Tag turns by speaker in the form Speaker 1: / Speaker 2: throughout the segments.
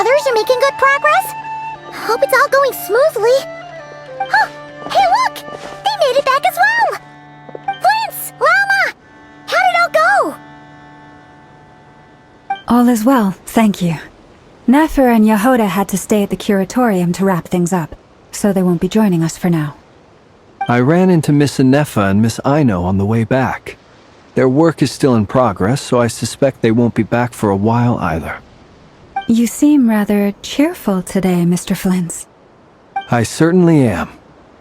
Speaker 1: others are making good progress? Hope it's all going smoothly. Oh, hey look! They made it back as well! Flintz! Llama! How did it all go?
Speaker 2: All is well, thank you. Nefer and Yehoda had to stay at the curatorium to wrap things up, so they won't be joining us for now.
Speaker 3: I ran into Miss Anefa and Miss Aino on the way back. Their work is still in progress, so I suspect they won't be back for a while either.
Speaker 2: You seem rather cheerful today, Mr. Flintz.
Speaker 3: I certainly am.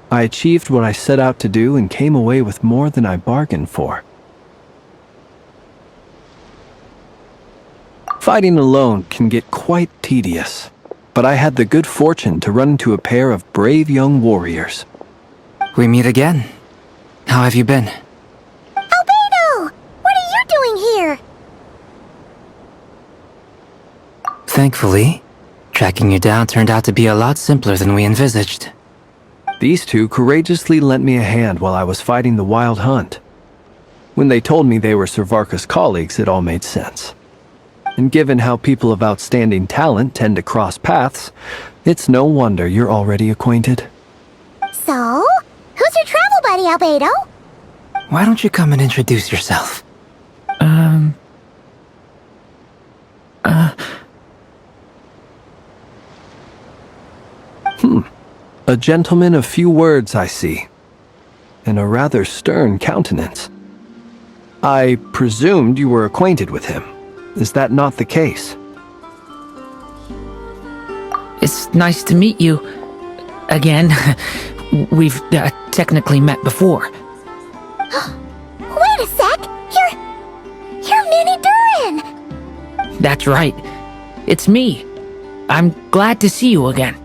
Speaker 3: I achieved what I set out to do and came away with more than I bargained for. Fighting alone can get quite tedious, but I had the good fortune to run into a pair of brave young warriors.
Speaker 4: We meet again. How have you been?
Speaker 1: Albedo! What are you doing here?
Speaker 4: Thankfully, tracking you down turned out to be a lot simpler than we envisaged.
Speaker 3: These two courageously lent me a hand while I was fighting the wild hunt. When they told me they were Servarka's colleagues, it all made sense. And given how people of outstanding talent tend to cross paths, it's no wonder you're already acquainted.
Speaker 1: So, who's your travel buddy, Albedo?
Speaker 4: Why don't you come and introduce yourself?
Speaker 3: A gentleman of few words, I see. And a rather stern countenance. I presumed you were acquainted with him. Is that not the case?
Speaker 5: It's nice to meet you. Again. We've technically met before.
Speaker 1: Wait a sec! You're Minnie Durin!
Speaker 5: That's right. It's me. I'm glad to see you again.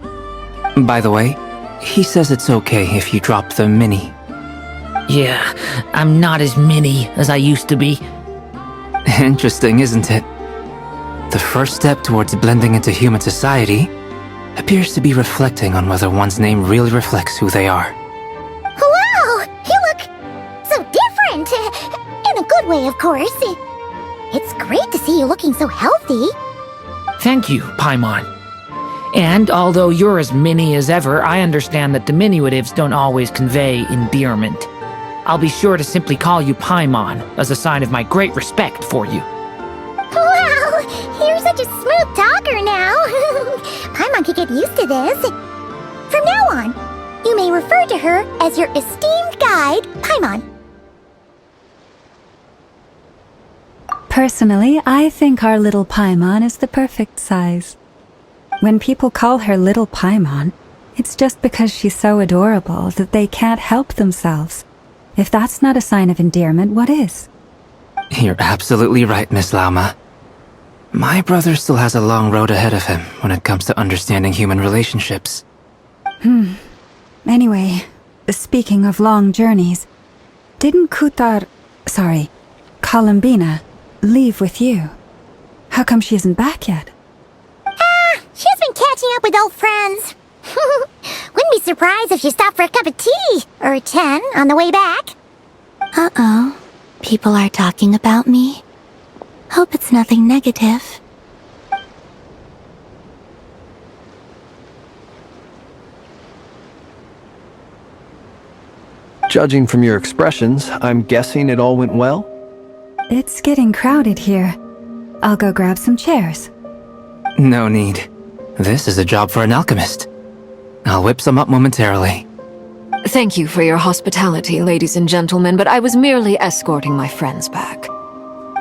Speaker 4: By the way, he says it's okay if you drop the mini.
Speaker 5: Yeah, I'm not as mini as I used to be.
Speaker 4: Interesting, isn't it? The first step towards blending into human society appears to be reflecting on whether one's name really reflects who they are.
Speaker 1: Wow! You look so different! In a good way, of course. It's great to see you looking so healthy.
Speaker 5: Thank you, Paimon. And although you're as mini as ever, I understand that diminutives don't always convey endearment. I'll be sure to simply call you Paimon as a sign of my great respect for you.
Speaker 1: Wow! You're such a smooth talker now. Paimon could get used to this. From now on, you may refer to her as your esteemed guide, Paimon.
Speaker 2: Personally, I think our little Paimon is the perfect size. When people call her Little Paimon, it's just because she's so adorable that they can't help themselves. If that's not a sign of endearment, what is?
Speaker 4: You're absolutely right, Miss Llama. My brother still has a long road ahead of him when it comes to understanding human relationships.
Speaker 2: Anyway, speaking of long journeys, didn't Columbina, leave with you? How come she isn't back yet?
Speaker 1: She's been catching up with old friends. Wouldn't be surprised if she stopped for a cup of tea or 10 on the way back.
Speaker 6: Uh-oh. People are talking about me. Hope it's nothing negative.
Speaker 3: Judging from your expressions, I'm guessing it all went well?
Speaker 2: It's getting crowded here. I'll go grab some chairs.
Speaker 4: No need. This is a job for an alchemist. I'll whip some up momentarily.
Speaker 7: Thank you for your hospitality, ladies and gentlemen, but I was merely escorting my friends back.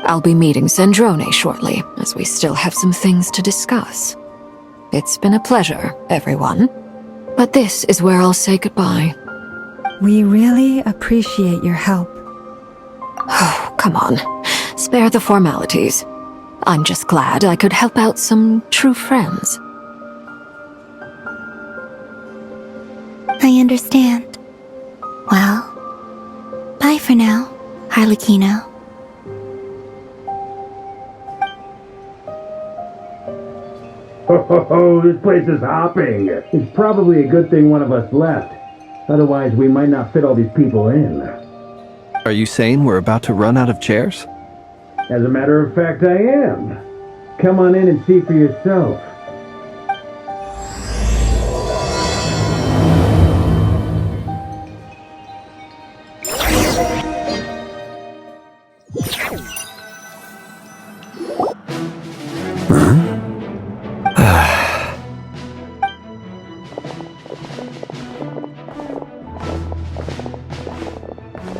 Speaker 7: I'll be meeting Sandrone shortly, as we still have some things to discuss. It's been a pleasure, everyone. But this is where I'll say goodbye.
Speaker 2: We really appreciate your help.
Speaker 7: Oh, come on. Spare the formalities. I'm just glad I could help out some true friends.
Speaker 6: I understand. Well, bye for now, Harlequino.
Speaker 8: Oh, this place is hopping. It's probably a good thing one of us left. Otherwise, we might not fit all these people in.
Speaker 3: Are you saying we're about to run out of chairs?
Speaker 8: As a matter of fact, I am. Come on in and see for yourself.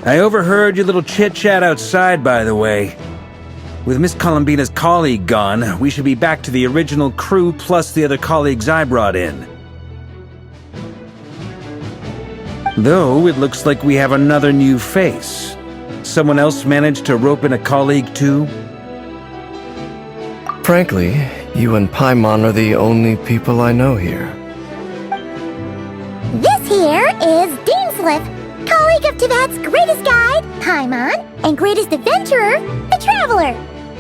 Speaker 9: I overheard your little chit-chat outside, by the way. With Miss Columbina's colleague gone, we should be back to the original crew plus the other colleagues I brought in. Though, it looks like we have another new face. Someone else managed to rope in a colleague too?
Speaker 10: Frankly, you and Paimon are the only people I know here.
Speaker 1: This here is Deanslip, colleague of Teyvat's greatest guide, Paimon, and greatest adventurer, the Traveler.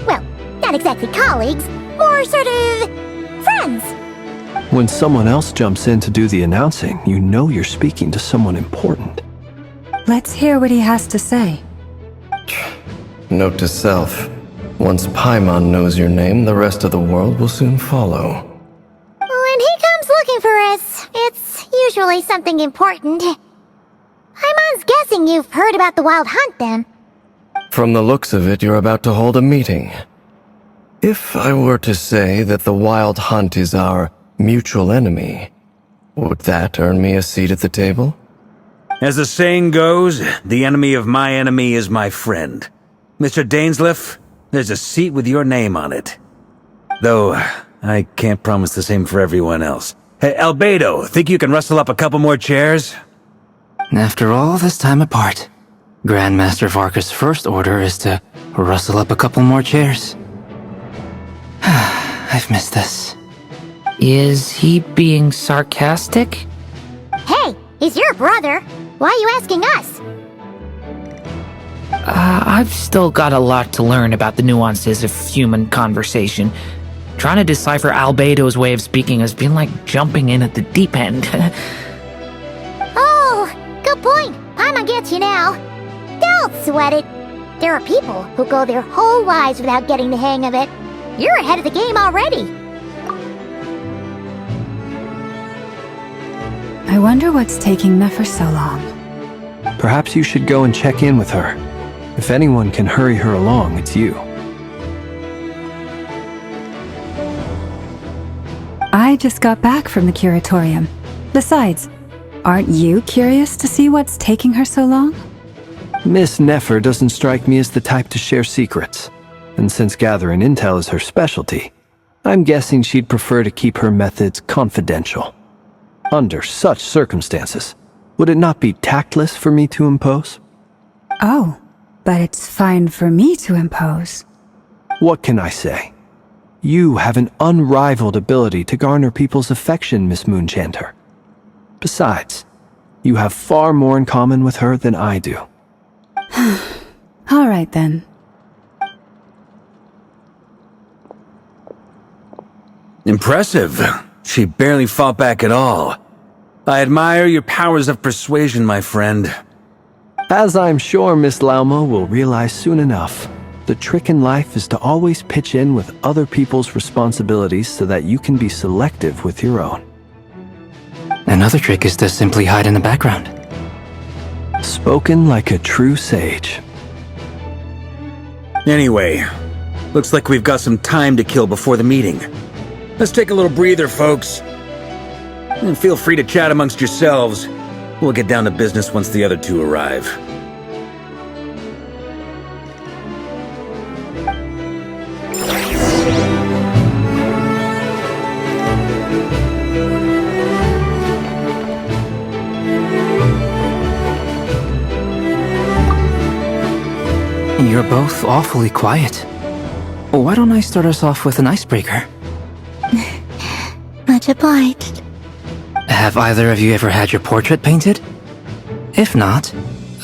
Speaker 1: Well, not exactly colleagues, more sort of friends.
Speaker 3: When someone else jumps in to do the announcing, you know you're speaking to someone important.
Speaker 2: Let's hear what he has to say.
Speaker 10: Note to self. Once Paimon knows your name, the rest of the world will soon follow.
Speaker 1: When he comes looking for us, it's usually something important. Paimon's guessing you've heard about the Wild Hunt, then.
Speaker 10: From the looks of it, you're about to hold a meeting. If I were to say that the Wild Hunt is our mutual enemy, would that earn me a seat at the table?
Speaker 9: As the saying goes, the enemy of my enemy is my friend. Mr. Dainsleif, there's a seat with your name on it. Though, I can't promise the same for everyone else. Hey, Albedo, think you can rustle up a couple more chairs?
Speaker 4: After all this time apart, Grandmaster Varka's first order is to rustle up a couple more chairs. I've missed this.
Speaker 5: Is he being sarcastic?
Speaker 1: Hey, he's your brother. Why are you asking us?
Speaker 5: I've still got a lot to learn about the nuances of human conversation. Trying to decipher Albedo's way of speaking has been like jumping in at the deep end.
Speaker 1: Oh, good point. Paimon gets you now. Don't sweat it. There are people who go their whole lives without getting the hang of it. You're ahead of the game already.
Speaker 2: I wonder what's taking Nefer so long.
Speaker 3: Perhaps you should go and check in with her. If anyone can hurry her along, it's you.
Speaker 2: I just got back from the curatorium. Besides, aren't you curious to see what's taking her so long?
Speaker 3: Miss Nefer doesn't strike me as the type to share secrets. And since gathering intel is her specialty, I'm guessing she'd prefer to keep her methods confidential. Under such circumstances, would it not be tactless for me to impose?
Speaker 2: Oh, but it's fine for me to impose.
Speaker 3: What can I say? You have an unrivaled ability to garner people's affection, Miss Moonchanter. Besides, you have far more in common with her than I do.
Speaker 2: All right then.
Speaker 9: Impressive. She barely fought back at all. I admire your powers of persuasion, my friend.
Speaker 3: As I'm sure Miss Lauma will realize soon enough, the trick in life is to always pitch in with other people's responsibilities so that you can be selective with your own.
Speaker 4: Another trick is to simply hide in the background.
Speaker 3: Spoken like a true sage.
Speaker 9: Anyway, looks like we've got some time to kill before the meeting. Let's take a little breather, folks. And feel free to chat amongst yourselves. We'll get down to business once the other two arrive.
Speaker 4: You're both awfully quiet. Why don't I start us off with an icebreaker?
Speaker 6: Much obliged.
Speaker 4: Have either of you ever had your portrait painted? If not,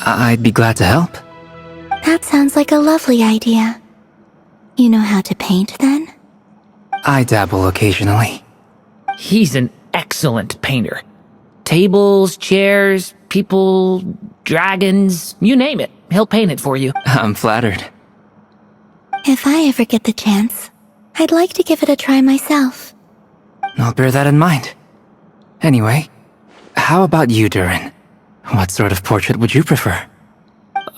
Speaker 4: I'd be glad to help.
Speaker 6: That sounds like a lovely idea. You know how to paint, then?
Speaker 4: I dabble occasionally.
Speaker 5: He's an excellent painter. Tables, chairs, people, dragons, you name it. He'll paint it for you.
Speaker 4: I'm flattered.
Speaker 6: If I ever get the chance, I'd like to give it a try myself.
Speaker 4: I'll bear that in mind. Anyway, how about you, Durin? What sort of portrait would you prefer?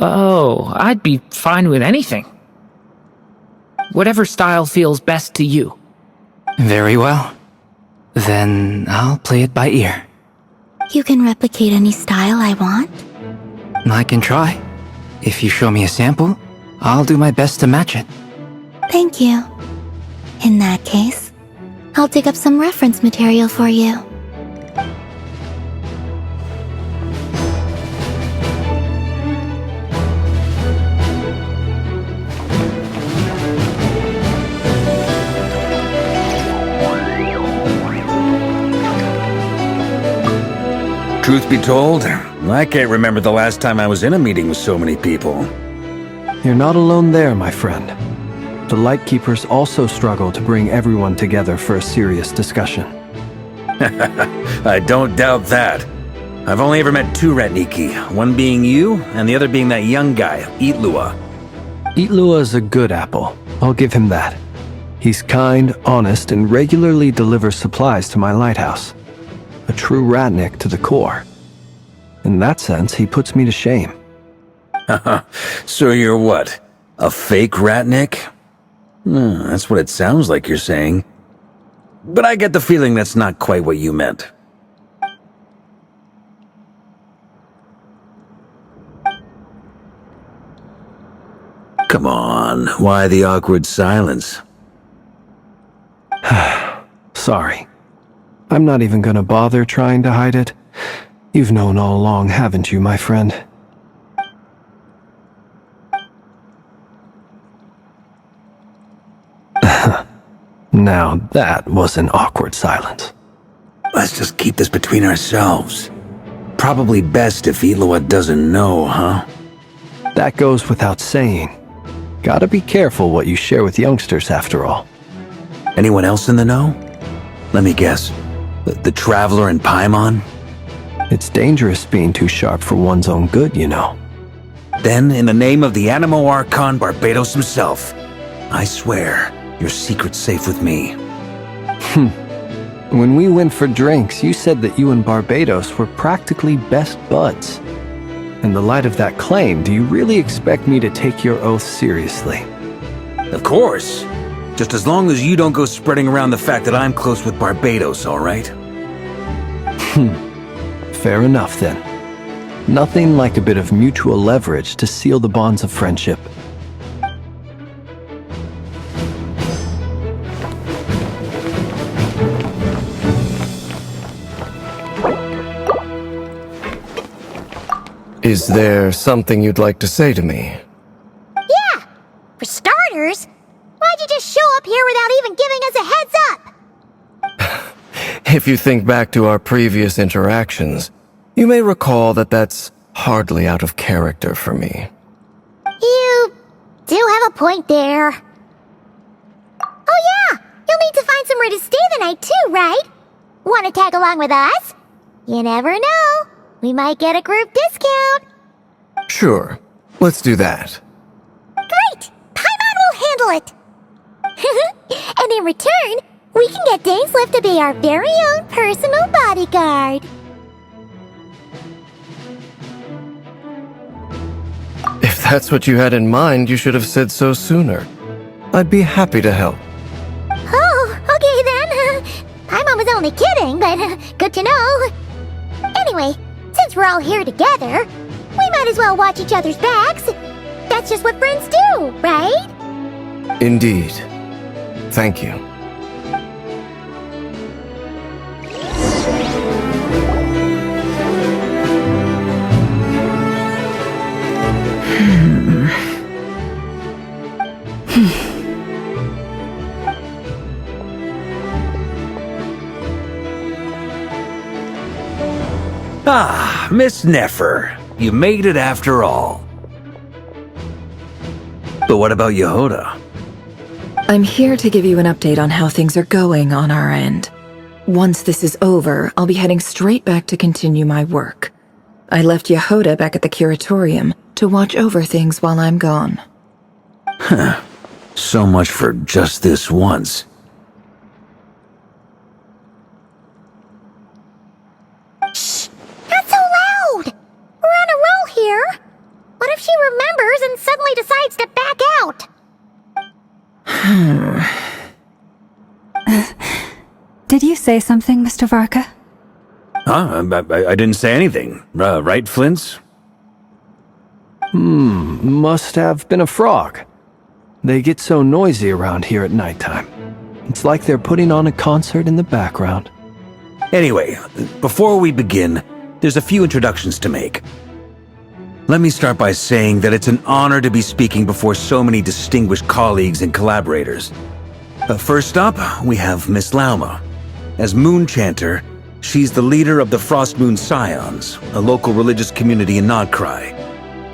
Speaker 5: Oh, I'd be fine with anything. Whatever style feels best to you.
Speaker 4: Very well. Then I'll play it by ear.
Speaker 6: You can replicate any style I want?
Speaker 4: I can try. If you show me a sample, I'll do my best to match it.
Speaker 6: Thank you. In that case, I'll dig up some reference material for you.
Speaker 9: Truth be told, I can't remember the last time I was in a meeting with so many people.
Speaker 3: You're not alone there, my friend. The Lightkeepers also struggle to bring everyone together for a serious discussion.
Speaker 9: I don't doubt that. I've only ever met two Ratniki, one being you, and the other being that young guy, Itlua.
Speaker 3: Itlua is a good apple, I'll give him that. He's kind, honest, and regularly delivers supplies to my lighthouse. A true Ratnik to the core. In that sense, he puts me to shame.
Speaker 9: So you're what? A fake Ratnik? That's what it sounds like you're saying. But I get the feeling that's not quite what you meant. Come on, why the awkward silence?
Speaker 3: Sorry. I'm not even gonna bother trying to hide it. You've known all along, haven't you, my friend? Now that was an awkward silence.
Speaker 9: Let's just keep this between ourselves. Probably best if Itlua doesn't know, huh?
Speaker 3: That goes without saying. Gotta be careful what you share with youngsters, after all.
Speaker 9: Anyone else in the know? Let me guess. The Traveler and Paimon?
Speaker 3: It's dangerous being too sharp for one's own good, you know.
Speaker 9: Then, in the name of the Animo Archon Barbados himself, I swear, your secret's safe with me.
Speaker 3: When we went for drinks, you said that you and Barbados were practically best buds. In the light of that claim, do you really expect me to take your oath seriously?
Speaker 9: Of course. Just as long as you don't go spreading around the fact that I'm close with Barbados, all right?
Speaker 3: Fair enough, then. Nothing like a bit of mutual leverage to seal the bonds of friendship.
Speaker 10: Is there something you'd like to say to me?
Speaker 1: Yeah! For starters, why'd you just show up here without even giving us a heads up?
Speaker 10: If you think back to our previous interactions, you may recall that that's hardly out of character for me.
Speaker 1: You do have a point there. Oh yeah! You'll need to find somewhere to stay the night too, right? Wanna tag along with us? You never know. We might get a group discount.
Speaker 10: Sure, let's do that.
Speaker 1: Great! Paimon will handle it! And in return, we can get Dainslift to be our very own personal bodyguard.
Speaker 10: If that's what you had in mind, you should have said so sooner. I'd be happy to help.
Speaker 1: Oh, okay then. Paimon was only kidding, but good to know. Anyway, since we're all here together, we might as well watch each other's backs. That's just what friends do, right?
Speaker 10: Indeed. Thank you.
Speaker 9: Ah, Miss Nefer. You made it after all. But what about Yehoda?
Speaker 11: I'm here to give you an update on how things are going on our end. Once this is over, I'll be heading straight back to continue my work. I left Yehoda back at the curatorium to watch over things while I'm gone.
Speaker 9: Huh. So much for just this once.
Speaker 1: Shh! Not so loud! We're on a roll here. What if she remembers and suddenly decides to back out.
Speaker 2: Did you say something, Mr. Varka?
Speaker 9: Huh? I didn't say anything. Right, Flint's?
Speaker 3: Must have been a frog. They get so noisy around here at nighttime. It's like they're putting on a concert in the background.
Speaker 9: Anyway, before we begin, there's a few introductions to make. Let me start by saying that it's an honor to be speaking before so many distinguished colleagues and collaborators. First up, we have Miss Lauma. As Moon Chanter, she's the leader of the Frost Moon Scions, a local religious community in Nodcry.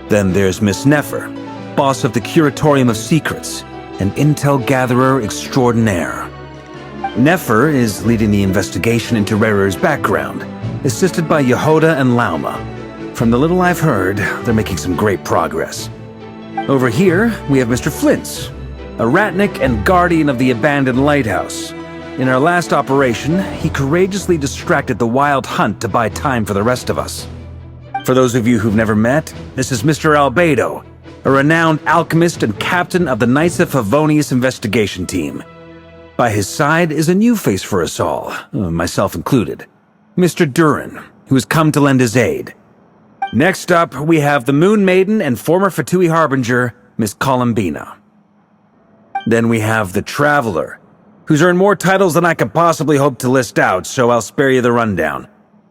Speaker 9: Then there's Miss Nefer, boss of the Curatorium of Secrets, an intel gatherer extraordinaire. Nefer is leading the investigation into Rerer's background, assisted by Yehoda and Lauma. From the little I've heard, they're making some great progress. Over here, we have Mr. Flint's, a ratnik and guardian of the abandoned lighthouse. In our last operation, he courageously distracted the Wild Hunt to buy time for the rest of us. For those of you who've never met, this is Mr. Albedo, a renowned alchemist and captain of the Knights of Favonius investigation team. By his side is a new face for us all, myself included, Mr. Durin, who has come to lend his aid. Next up, we have the Moon Maiden and former Fatui Harbinger, Miss Columbina. Then we have the Traveler, who's earned more titles than I could possibly hope to list out, so I'll spare you the rundown.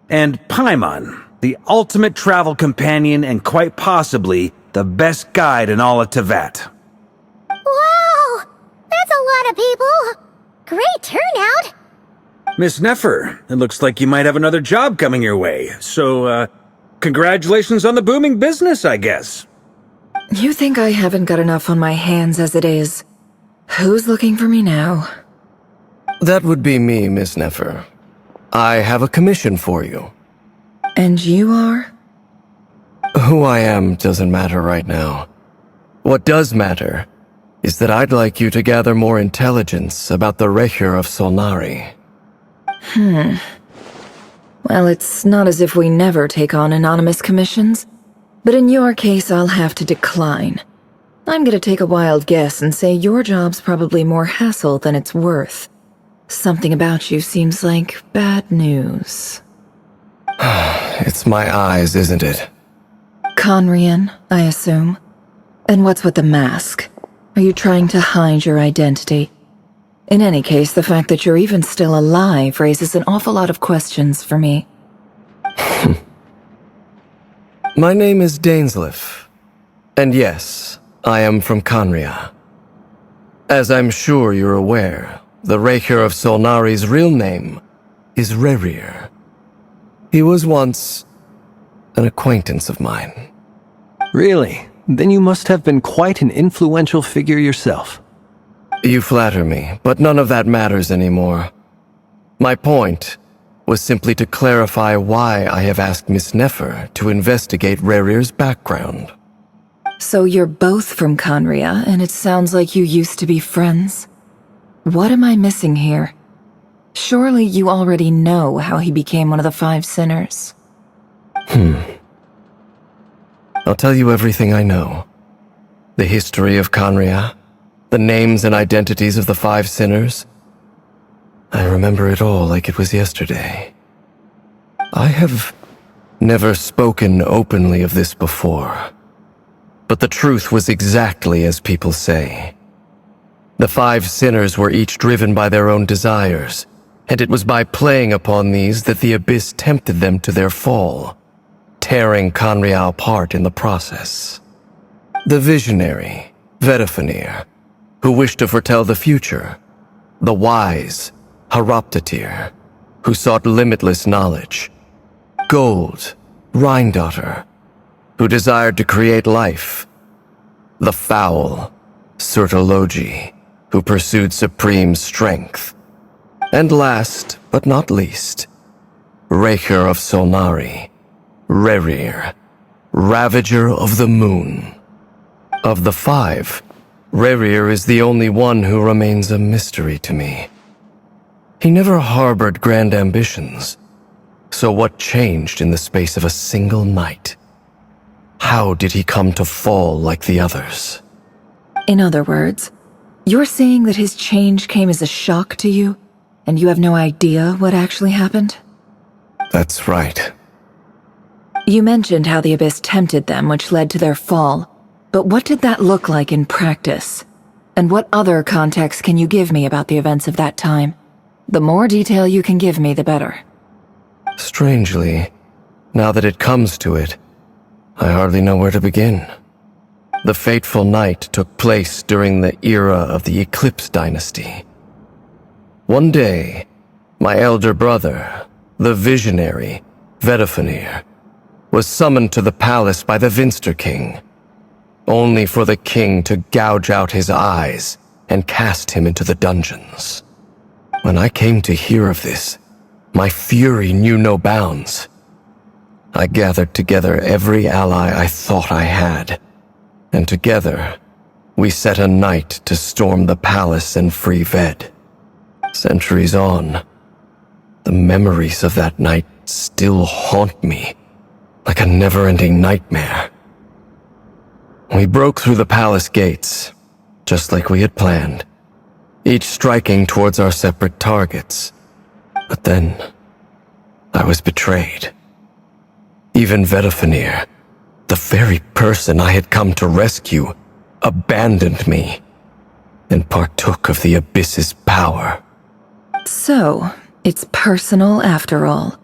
Speaker 9: And Paimon, the ultimate travel companion and quite possibly the best guide in all of Tevat.
Speaker 1: Wow! That's a lot of people! Great turnout!
Speaker 9: Miss Nefer, it looks like you might have another job coming your way, so, congratulations on the booming business, I guess.
Speaker 11: You think I haven't got enough on my hands as it is? Who's looking for me now?
Speaker 10: That would be me, Miss Nefer. I have a commission for you.
Speaker 11: And you are?
Speaker 10: Who I am doesn't matter right now. What does matter is that I'd like you to gather more intelligence about the Recher of Solnari.
Speaker 11: Well, it's not as if we never take on anonymous commissions, but in your case I'll have to decline. I'm gonna take a wild guess and say your job's probably more hassle than it's worth. Something about you seems like bad news.
Speaker 10: It's my eyes, isn't it?
Speaker 11: Conrian, I assume. And what's with the mask? Are you trying to hide your identity? In any case, the fact that you're even still alive raises an awful lot of questions for me.
Speaker 10: My name is Dainsleif. And yes, I am from Conria. As I'm sure you're aware, the Recher of Solnari's real name is Rerir. He was once an acquaintance of mine.
Speaker 3: Really? Then you must have been quite an influential figure yourself.
Speaker 10: You flatter me, but none of that matters anymore. My point was simply to clarify why I have asked Miss Nefer to investigate Rerir's background.
Speaker 11: So you're both from Conria, and it sounds like you used to be friends? What am I missing here? Surely you already know how he became one of the Five Sinners.
Speaker 10: I'll tell you everything I know. The history of Conria, the names and identities of the Five Sinners. I remember it all like it was yesterday. I have never spoken openly of this before, but the truth was exactly as people say. The Five Sinners were each driven by their own desires, and it was by playing upon these that the Abyss tempted them to their fall, tearing Conria apart in the process. The visionary, Vedifenir, who wished to foretell the future. The wise, Haroptatir, who sought limitless knowledge. Gold, Rhindaughter, who desired to create life. The foul, Surtologi, who pursued supreme strength. And last, but not least, Recher of Solnari, Rerir, Ravager of the Moon. Of the five, Rerir is the only one who remains a mystery to me. He never harbored grand ambitions, so what changed in the space of a single night? how did he come to fall like the others?
Speaker 11: In other words, you're saying that his change came as a shock to you, and you have no idea what actually happened?
Speaker 10: That's right.
Speaker 11: You mentioned how the Abyss tempted them, which led to their fall. But what did that look like in practice? And what other context can you give me about the events of that time? The more detail you can give me, the better.
Speaker 10: Strangely, now that it comes to it, I hardly know where to begin. The fateful night took place during the era of the Eclipse Dynasty. One day, my elder brother, the visionary, Vedifenir, was summoned to the palace by the Vinster King, only for the king to gouge out his eyes and cast him into the dungeons. When I came to hear of this, my fury knew no bounds. I gathered together every ally I thought I had, and together, we set a night to storm the palace and free Ved. Centuries on, the memories of that night still haunt me, like a never-ending nightmare. We broke through the palace gates, just like we had planned, each striking towards our separate targets. But then, I was betrayed. Even Vedifenir, the very person I had come to rescue, abandoned me and partook of the Abyss's power.
Speaker 11: So, it's personal after all.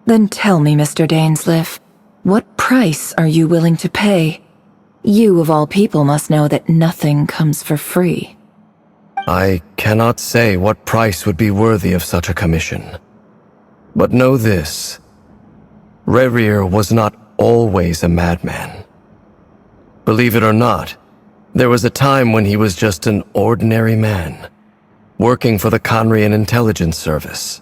Speaker 11: Then tell me, Mr. Dainsleif, what price are you willing to pay? You, of all people, must know that nothing comes for free.
Speaker 10: I cannot say what price would be worthy of such a commission. But know this. Rerir was not always a madman. Believe it or not, there was a time when he was just an ordinary man, working for the Conrian Intelligence Service.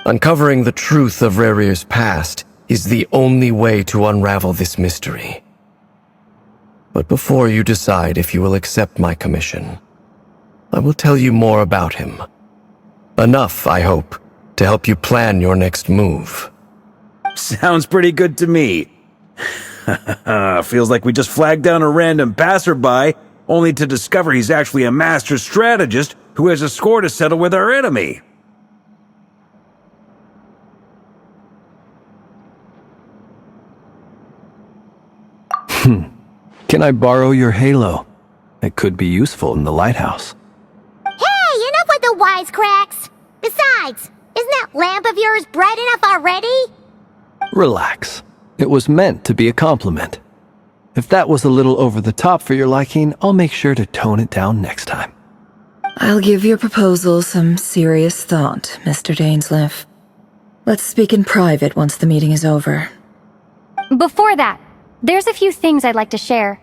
Speaker 10: Uncovering the truth of Rerir's past is the only way to unravel this mystery. But before you decide if you will accept my commission, I will tell you more about him. Enough, I hope, to help you plan your next move.
Speaker 9: Sounds pretty good to me. Feels like we just flagged down a random passerby, only to discover he's actually a master strategist who has a score to settle with our enemy.
Speaker 3: Can I borrow your halo? It could be useful in the lighthouse.
Speaker 1: Hey, enough with the wisecracks! Besides, isn't that lamp of yours bright enough already?
Speaker 3: Relax. It was meant to be a compliment. If that was a little over the top for your liking, I'll make sure to tone it down next time.
Speaker 11: I'll give your proposal some serious thought, Mr. Dainsleif. Let's speak in private once the meeting is over.
Speaker 12: Before that, there's a few things I'd like to share.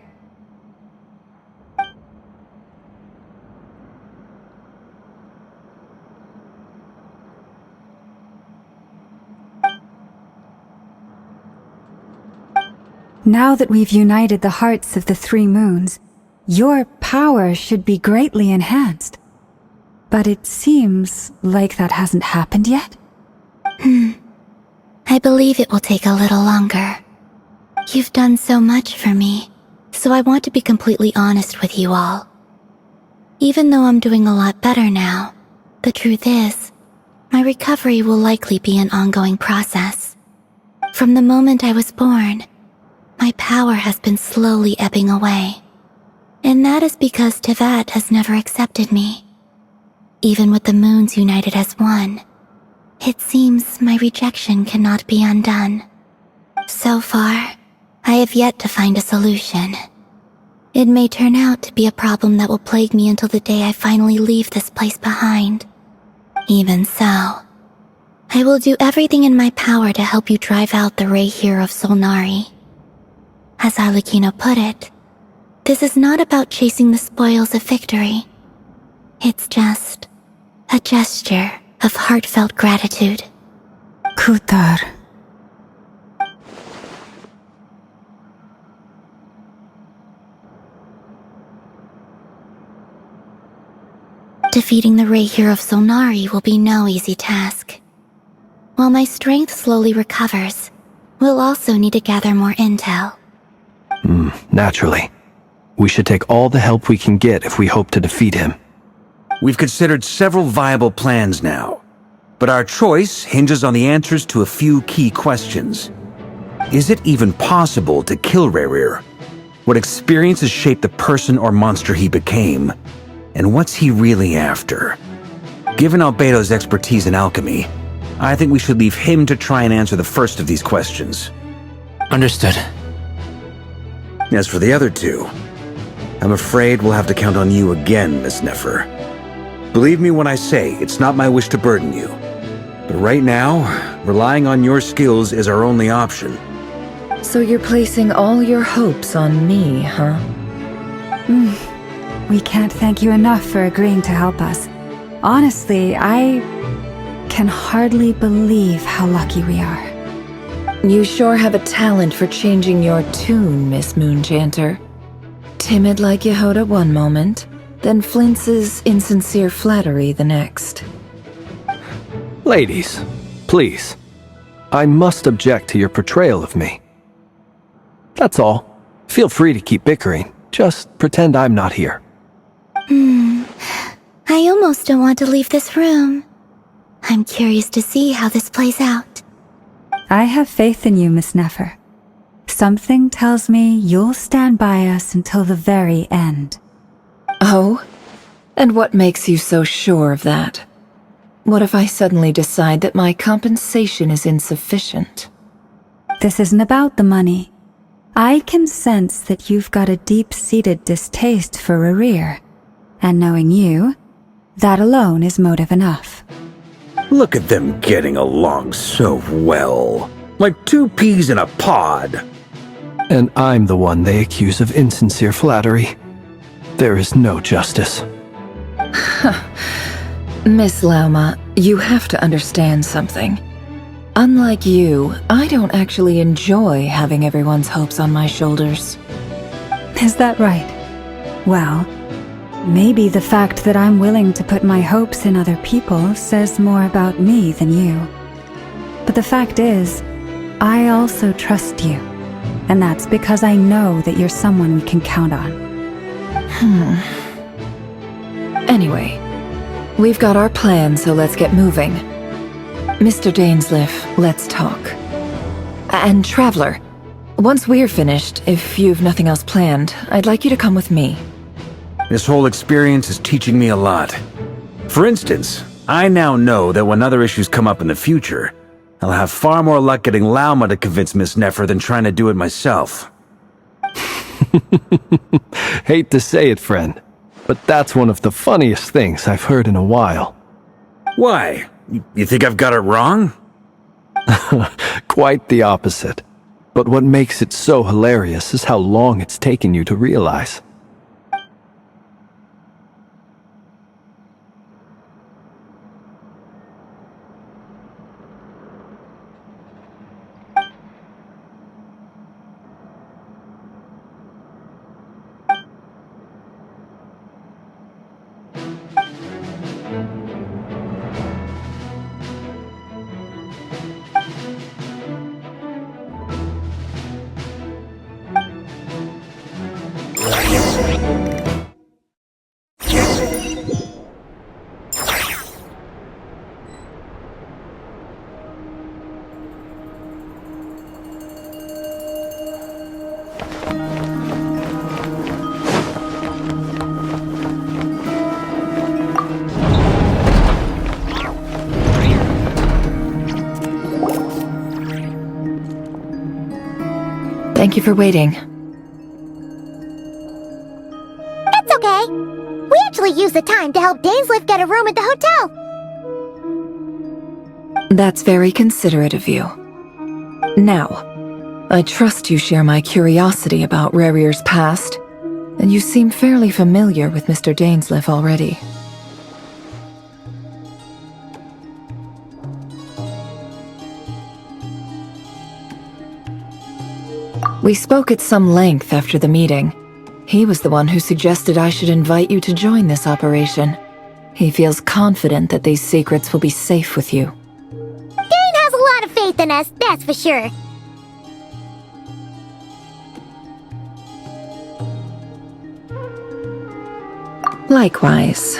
Speaker 2: Now that we've united the hearts of the three moons, your power should be greatly enhanced. But it seems like that hasn't happened yet?
Speaker 6: I believe it will take a little longer. You've done so much for me, so I want to be completely honest with you all. Even though I'm doing a lot better now, the truth is, my recovery will likely be an ongoing process. From the moment I was born, my power has been slowly ebbing away. And that is because Tevat has never accepted me. Even with the moons united as one, it seems my rejection cannot be undone. So far, I have yet to find a solution. It may turn out to be a problem that will plague me until the day I finally leave this place behind. Even so, I will do everything in my power to help you drive out the Reihir of Solnari. As Arlecchino put it, this is not about chasing the spoils of victory. It's just a gesture of heartfelt gratitude.
Speaker 2: Kutar.
Speaker 6: Defeating the Reihir of Solnari will be no easy task. While my strength slowly recovers, we'll also need to gather more intel.
Speaker 3: Naturally. We should take all the help we can get if we hope to defeat him.
Speaker 9: We've considered several viable plans now, but our choice hinges on the answers to a few key questions. Is it even possible to kill Rerir? What experiences shaped the person or monster he became? And what's he really after? Given Albedo's expertise in alchemy, I think we should leave him to try and answer the first of these questions.
Speaker 4: Understood.
Speaker 9: As for the other two, I'm afraid we'll have to count on you again, Miss Nefer. Believe me when I say it's not my wish to burden you. But right now, relying on your skills is our only option.
Speaker 11: So you're placing all your hopes on me, huh?
Speaker 2: We can't thank you enough for agreeing to help us. Honestly, I can hardly believe how lucky we are.
Speaker 11: You sure have a talent for changing your tune, Miss Moonchanter. Timid like Yehoda one moment, then flinches insincere flattery the next.
Speaker 3: Ladies, please. I must object to your portrayal of me. That's all. Feel free to keep bickering. Just pretend I'm not here.
Speaker 1: I almost don't want to leave this room. I'm curious to see how this plays out.
Speaker 2: I have faith in you, Miss Nefer. Something tells me you'll stand by us until the very end.
Speaker 11: Oh? And what makes you so sure of that? What if I suddenly decide that my compensation is insufficient?
Speaker 2: This isn't about the money. I can sense that you've got a deep-seated distaste for Rerir, and knowing you, that alone is motive enough.
Speaker 9: Look at them getting along so well. Like two peas in a pod.
Speaker 3: And I'm the one they accuse of insincere flattery. There is no justice.
Speaker 11: Miss Lauma, you have to understand something. Unlike you, I don't actually enjoy having everyone's hopes on my shoulders.
Speaker 2: Is that right? Well, maybe the fact that I'm willing to put my hopes in other people says more about me than you. But the fact is, I also trust you. And that's because I know that you're someone we can count on.
Speaker 11: Anyway, we've got our plan, so let's get moving. Mr. Dainsleif, let's talk. And Traveler, once we're finished, if you've nothing else planned, I'd like you to come with me.
Speaker 9: This whole experience is teaching me a lot. For instance, I now know that when other issues come up in the future, I'll have far more luck getting Lauma to convince Miss Nefer than trying to do it myself.
Speaker 3: Hate to say it, friend, but that's one of the funniest things I've heard in a while.
Speaker 9: Why? You think I've got it wrong?
Speaker 3: Quite the opposite. But what makes it so hilarious is how long it's taken you to realize.
Speaker 11: Thank you for waiting.
Speaker 1: It's okay. We actually used the time to help Dainsleif get a room at the hotel.
Speaker 11: That's very considerate of you. Now, I trust you share my curiosity about Rerir's past, and you seem fairly familiar with Mr. Dainsleif already. We spoke at some length after the meeting. He was the one who suggested I should invite you to join this operation. He feels confident that these secrets will be safe with you.
Speaker 1: Dane has a lot of faith in us, that's for sure.
Speaker 11: Likewise.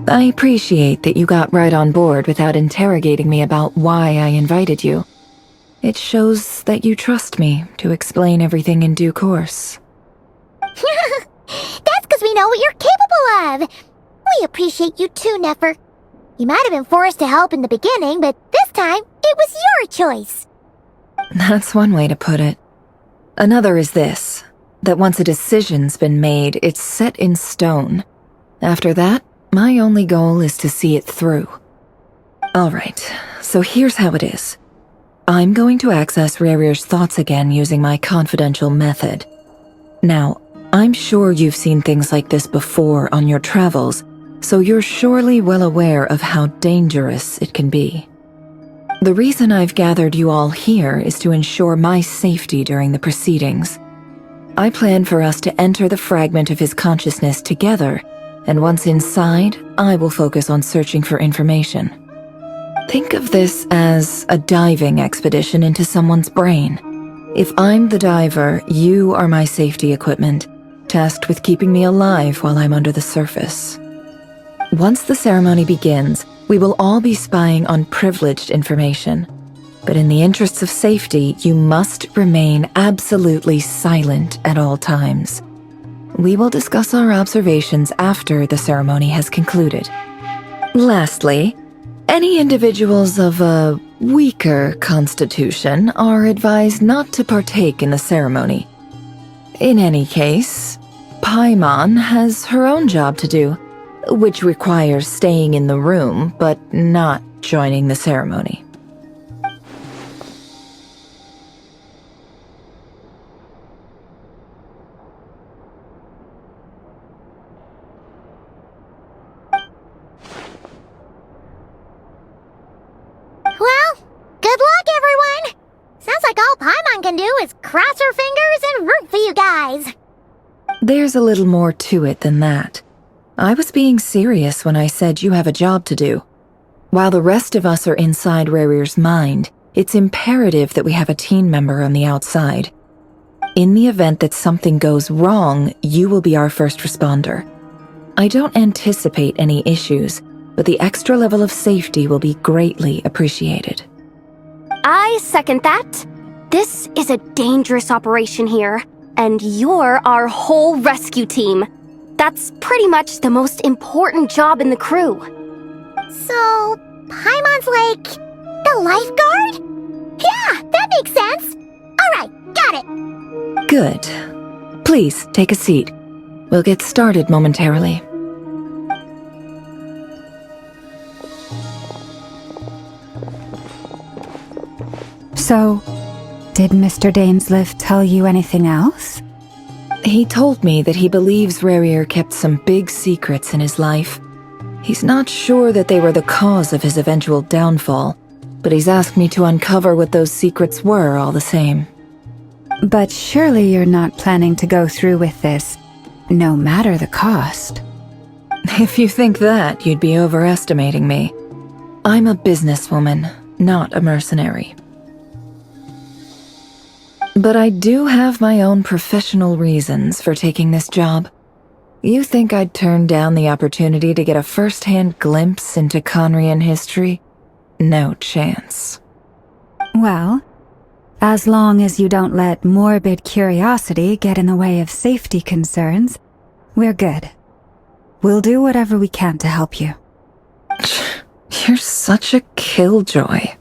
Speaker 11: I appreciate that you got right on board without interrogating me about why I invited you. It shows that you trust me to explain everything in due course.
Speaker 1: That's because we know what you're capable of. We appreciate you too, Nefer. You might have been forced to help in the beginning, but this time, it was your choice.
Speaker 11: That's one way to put it. Another is this, that once a decision's been made, it's set in stone. After that, my only goal is to see it through. Alright, so here's how it is. I'm going to access Rarir's thoughts again using my confidential method. Now, I'm sure you've seen things like this before on your travels, so you're surely well aware of how dangerous it can be. The reason I've gathered you all here is to ensure my safety during the proceedings. I plan for us to enter the fragment of his consciousness together, and once inside, I will focus on searching for information. Think of this as a diving expedition into someone's brain. If I'm the diver, you are my safety equipment, tasked with keeping me alive while I'm under the surface. Once the ceremony begins, we will all be spying on privileged information. But in the interests of safety, you must remain absolutely silent at all times. We will discuss our observations after the ceremony has concluded. Lastly, any individuals of a weaker constitution are advised not to partake in the ceremony. In any case, Paimon has her own job to do, which requires staying in the room but not joining the ceremony.
Speaker 1: Well, good luck, everyone! Sounds like all Paimon can do is cross her fingers and root for you guys.
Speaker 11: There's a little more to it than that. I was being serious when I said you have a job to do. While the rest of us are inside Rarir's mind, it's imperative that we have a team member on the outside. In the event that something goes wrong, you will be our first responder. I don't anticipate any issues, but the extra level of safety will be greatly appreciated.
Speaker 12: I second that. This is a dangerous operation here, and you're our whole rescue team. That's pretty much the most important job in the crew.
Speaker 1: So, Paimon's like the lifeguard? Yeah, that makes sense. Alright, got it.
Speaker 11: Good. Please, take a seat. We'll get started momentarily.
Speaker 2: So, did Mr. Dainsleif tell you anything else?
Speaker 11: He told me that he believes Rarir kept some big secrets in his life. He's not sure that they were the cause of his eventual downfall, but he's asked me to uncover what those secrets were all the same.
Speaker 2: But surely you're not planning to go through with this, no matter the cost.
Speaker 11: If you think that, you'd be overestimating me. I'm a businesswoman, not a mercenary. But I do have my own professional reasons for taking this job. You think I'd turn down the opportunity to get a first-hand glimpse into Conrian history? No chance.
Speaker 2: Well, as long as you don't let morbid curiosity get in the way of safety concerns, we're good. We'll do whatever we can to help you.
Speaker 11: You're such a killjoy.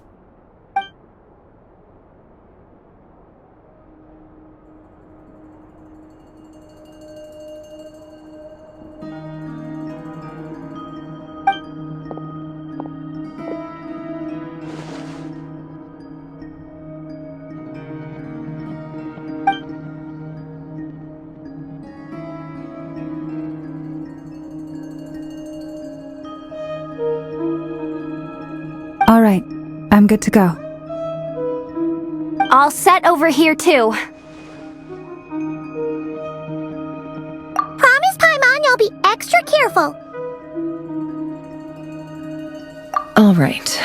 Speaker 2: All right, I'm good to go.
Speaker 12: All set over here, too.
Speaker 1: Promise, Paimon, you'll be extra careful.
Speaker 11: All right.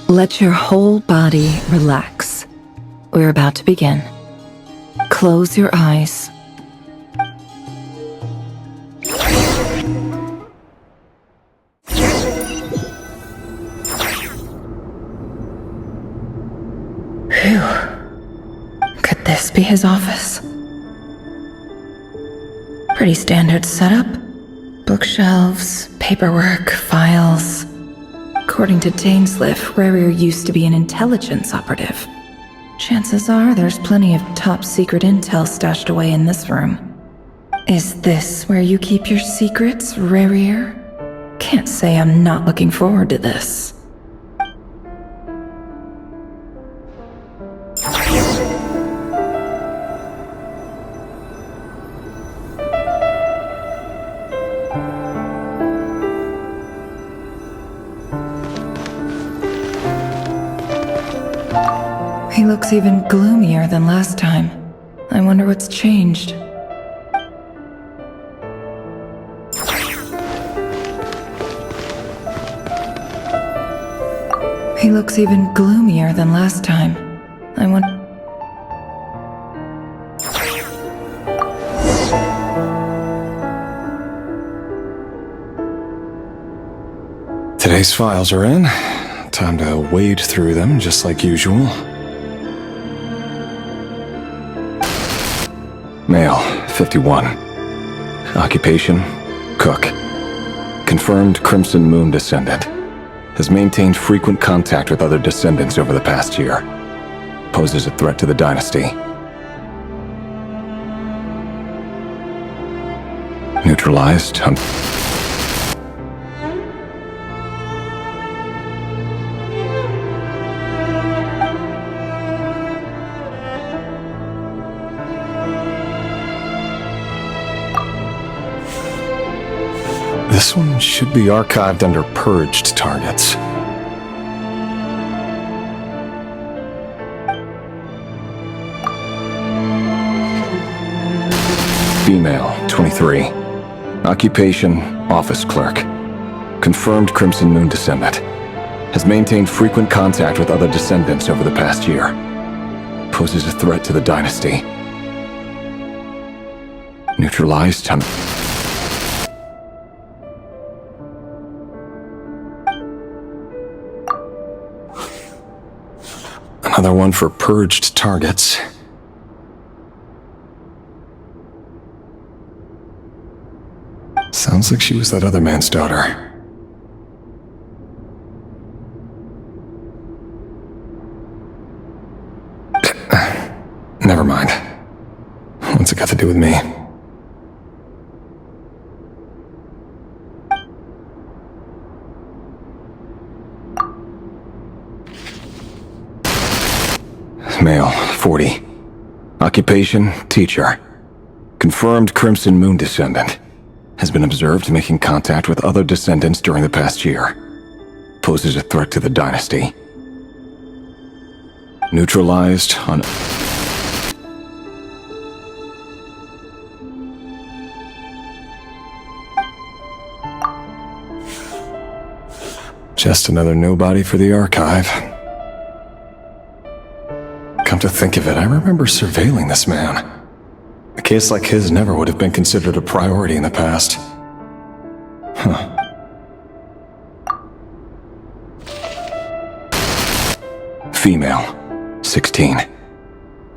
Speaker 11: Let your whole body relax. We're about to begin. Close your eyes. be his office. Pretty standard setup. Bookshelves, paperwork, files. According to Dainsliff, Rarier used to be an intelligence operative. Chances are there's plenty of top secret intel stashed away in this room. Is this where you keep your secrets, Rarier? Can't say I'm not looking forward to this. He looks even gloomier than last time. I wonder what's changed. He looks even gloomier than last time. I wonder...
Speaker 13: Today's files are in. Time to wade through them just like usual. Male, 51. Occupation, cook. Confirmed Crimson Moon descendant. Has maintained frequent contact with other descendants over the past year. Poses a threat to the dynasty. Neutralized. This one should be archived under purged targets. Female, 23. Occupation, office clerk. Confirmed Crimson Moon descendant. Has maintained frequent contact with other descendants over the past year. Poses a threat to the dynasty. Neutralized. Another one for purged targets. Sounds like she was that other man's daughter. Never mind. What's it got to do with me? Male, 40. Occupation, teacher. Confirmed Crimson Moon descendant. Has been observed making contact with other descendants during the past year. Poses a threat to the dynasty. Neutralized on... Just another nobody for the archive. Come to think of it, I remember surveilling this man. A case like his never would have been considered a priority in the past. Huh. Female, 16.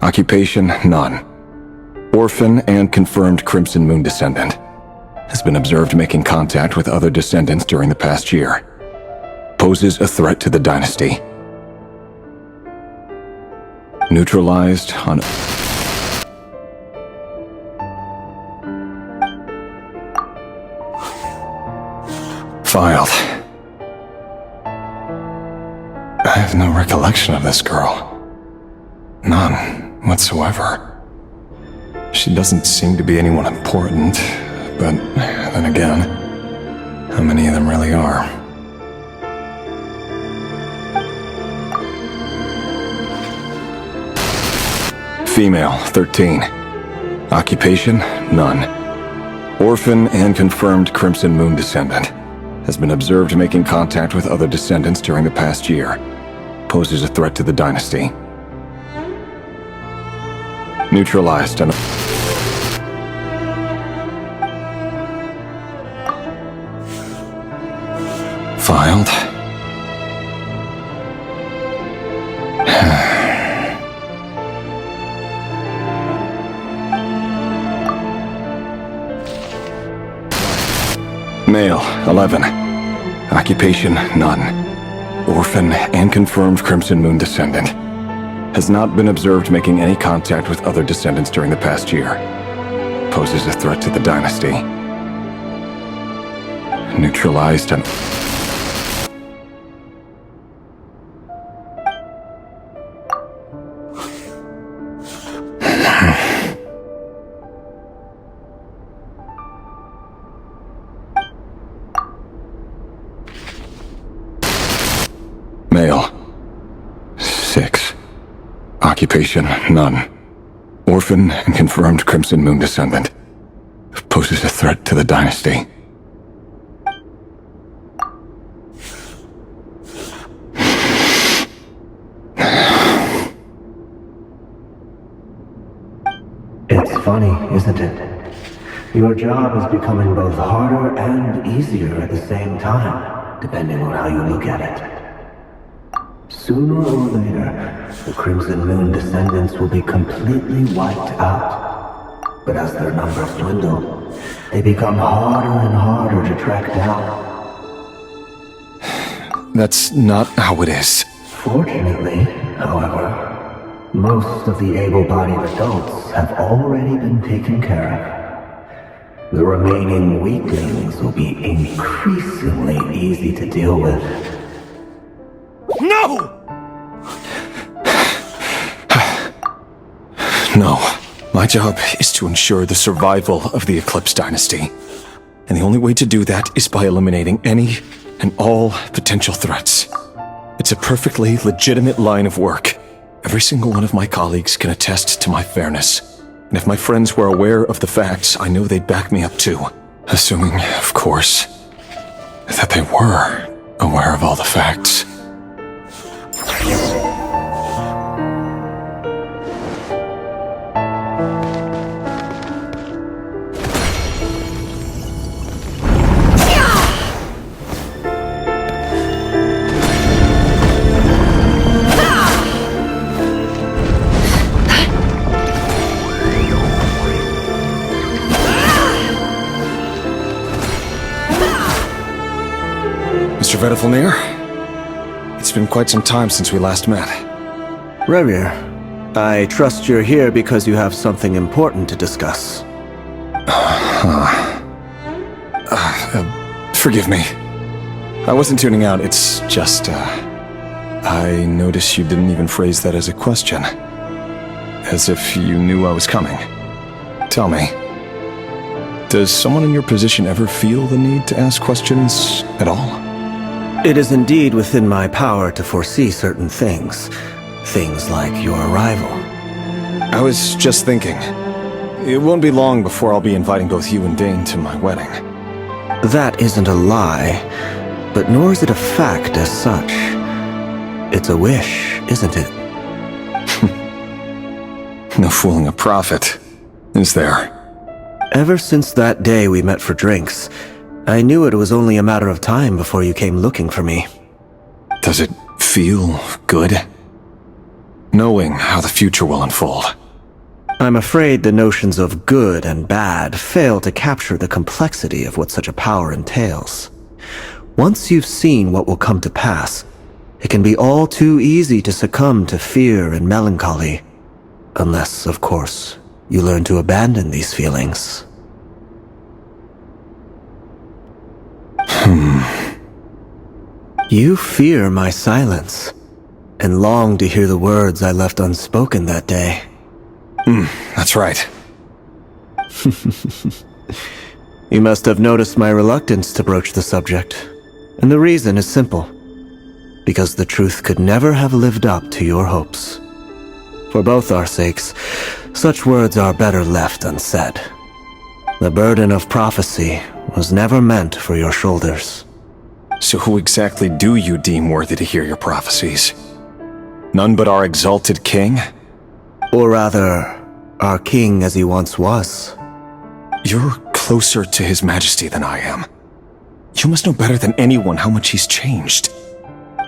Speaker 13: Occupation, none. Orphan and confirmed Crimson Moon descendant. Has been observed making contact with other descendants during the past year. Poses a threat to the dynasty. Neutralized on... Filed. I have no recollection of this girl. None whatsoever. She doesn't seem to be anyone important, but then again, how many of them really are? Female, 13. Occupation, none. Orphan and confirmed Crimson Moon descendant. Has been observed making contact with other descendants during the past year. Poses a threat to the dynasty. Neutralized and... Filed. Male, 11. Occupation, none. Orphan and confirmed Crimson Moon descendant. Has not been observed making any contact with other descendants during the past year. Poses a threat to the dynasty. Neutralized and... Male. 6. Occupation, none. Orphan and confirmed Crimson Moon descendant. Poses a threat to the dynasty.
Speaker 14: It's funny, isn't it? Your job is becoming both harder and easier at the same time, depending on how you look at it. Sooner or later, the Crimson Moon descendants will be completely wiped out. But as their numbers dwindle, they become harder and harder to track down.
Speaker 13: That's not how it is.
Speaker 14: Fortunately, however, most of the able-bodied adults have already been taken care of. The remaining weaklings will be increasingly easy to deal with.
Speaker 13: No! No. My job is to ensure the survival of the Eclipse Dynasty. And the only way to do that is by eliminating any and all potential threats. It's a perfectly legitimate line of work. Every single one of my colleagues can attest to my fairness. And if my friends were aware of the facts, I know they'd back me up too. Assuming, of course, that they were aware of all the facts. Mr. Vedifalnir? It's been quite some time since we last met.
Speaker 14: Revir, I trust you're here because you have something important to discuss.
Speaker 13: Forgive me. I wasn't tuning out, it's just, I noticed you didn't even phrase that as a question. As if you knew I was coming. Tell me, does someone in your position ever feel the need to ask questions at all?
Speaker 14: It is indeed within my power to foresee certain things. Things like your arrival.
Speaker 13: I was just thinking. It won't be long before I'll be inviting both you and Dane to my wedding.
Speaker 14: That isn't a lie, but nor is it a fact as such. It's a wish, isn't it?
Speaker 13: No fooling a prophet, is there?
Speaker 14: Ever since that day we met for drinks, I knew it was only a matter of time before you came looking for me.
Speaker 13: Does it feel good? Knowing how the future will unfold.
Speaker 14: I'm afraid the notions of good and bad fail to capture the complexity of what such a power entails. Once you've seen what will come to pass, it can be all too easy to succumb to fear and melancholy. Unless, of course, you learn to abandon these feelings. You fear my silence, and long to hear the words I left unspoken that day.
Speaker 13: That's right.
Speaker 14: You must have noticed my reluctance to broach the subject, and the reason is simple. Because the truth could never have lived up to your hopes. For both our sakes, such words are better left unsaid. The burden of prophecy was never meant for your shoulders.
Speaker 13: So who exactly do you deem worthy to hear your prophecies? None but our exalted king?
Speaker 14: Or rather, our king as he once was.
Speaker 13: You're closer to his majesty than I am. You must know better than anyone how much he's changed.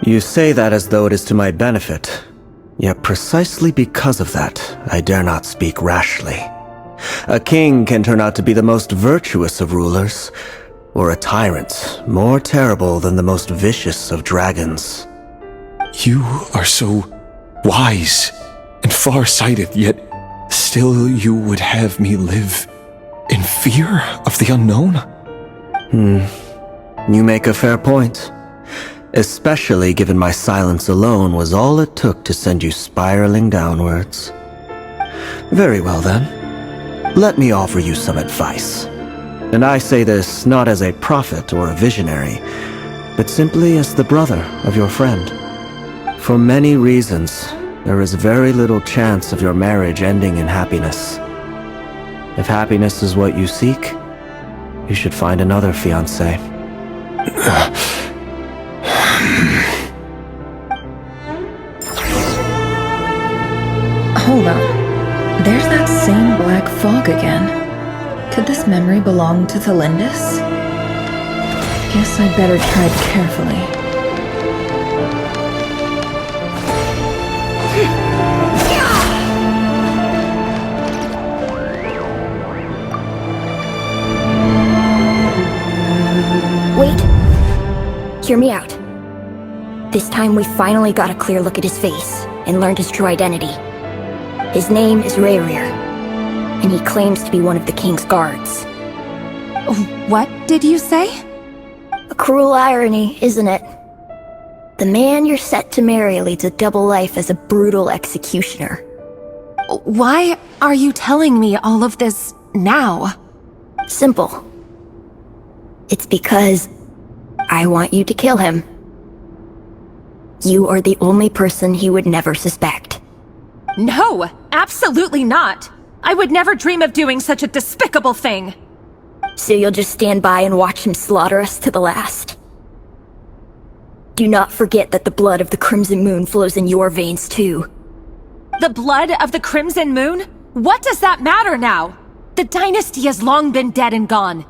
Speaker 14: You say that as though it is to my benefit. Yet precisely because of that, I dare not speak rashly. A king can turn out to be the most virtuous of rulers,
Speaker 15: or a tyrant more terrible than the most vicious of dragons.
Speaker 13: You are so wise and far-sighted, yet still you would have me live in fear of the unknown?
Speaker 15: You make a fair point. Especially given my silence alone was all it took to send you spiraling downwards. Very well then. Let me offer you some advice. And I say this not as a prophet or a visionary, but simply as the brother of your friend. For many reasons, there is very little chance of your marriage ending in happiness. If happiness is what you seek, you should find another fiancé.
Speaker 11: Hold on. There's that same black fog again. Could this memory belong to Thelindis? Guess I'd better tread carefully.
Speaker 16: Wait. Hear me out. This time we finally got a clear look at his face and learned his true identity. His name is Rayrir, and he claims to be one of the king's guards.
Speaker 17: What did you say?
Speaker 16: A cruel irony, isn't it? The man you're set to marry leads a double life as a brutal executioner.
Speaker 17: Why are you telling me all of this now?
Speaker 16: Simple. It's because I want you to kill him. You are the only person he would never suspect.
Speaker 17: No, absolutely not. I would never dream of doing such a despicable thing.
Speaker 16: So you'll just stand by and watch him slaughter us to the last? Do not forget that the blood of the Crimson Moon flows in your veins too.
Speaker 17: The blood of the Crimson Moon? What does that matter now? The dynasty has long been dead and gone.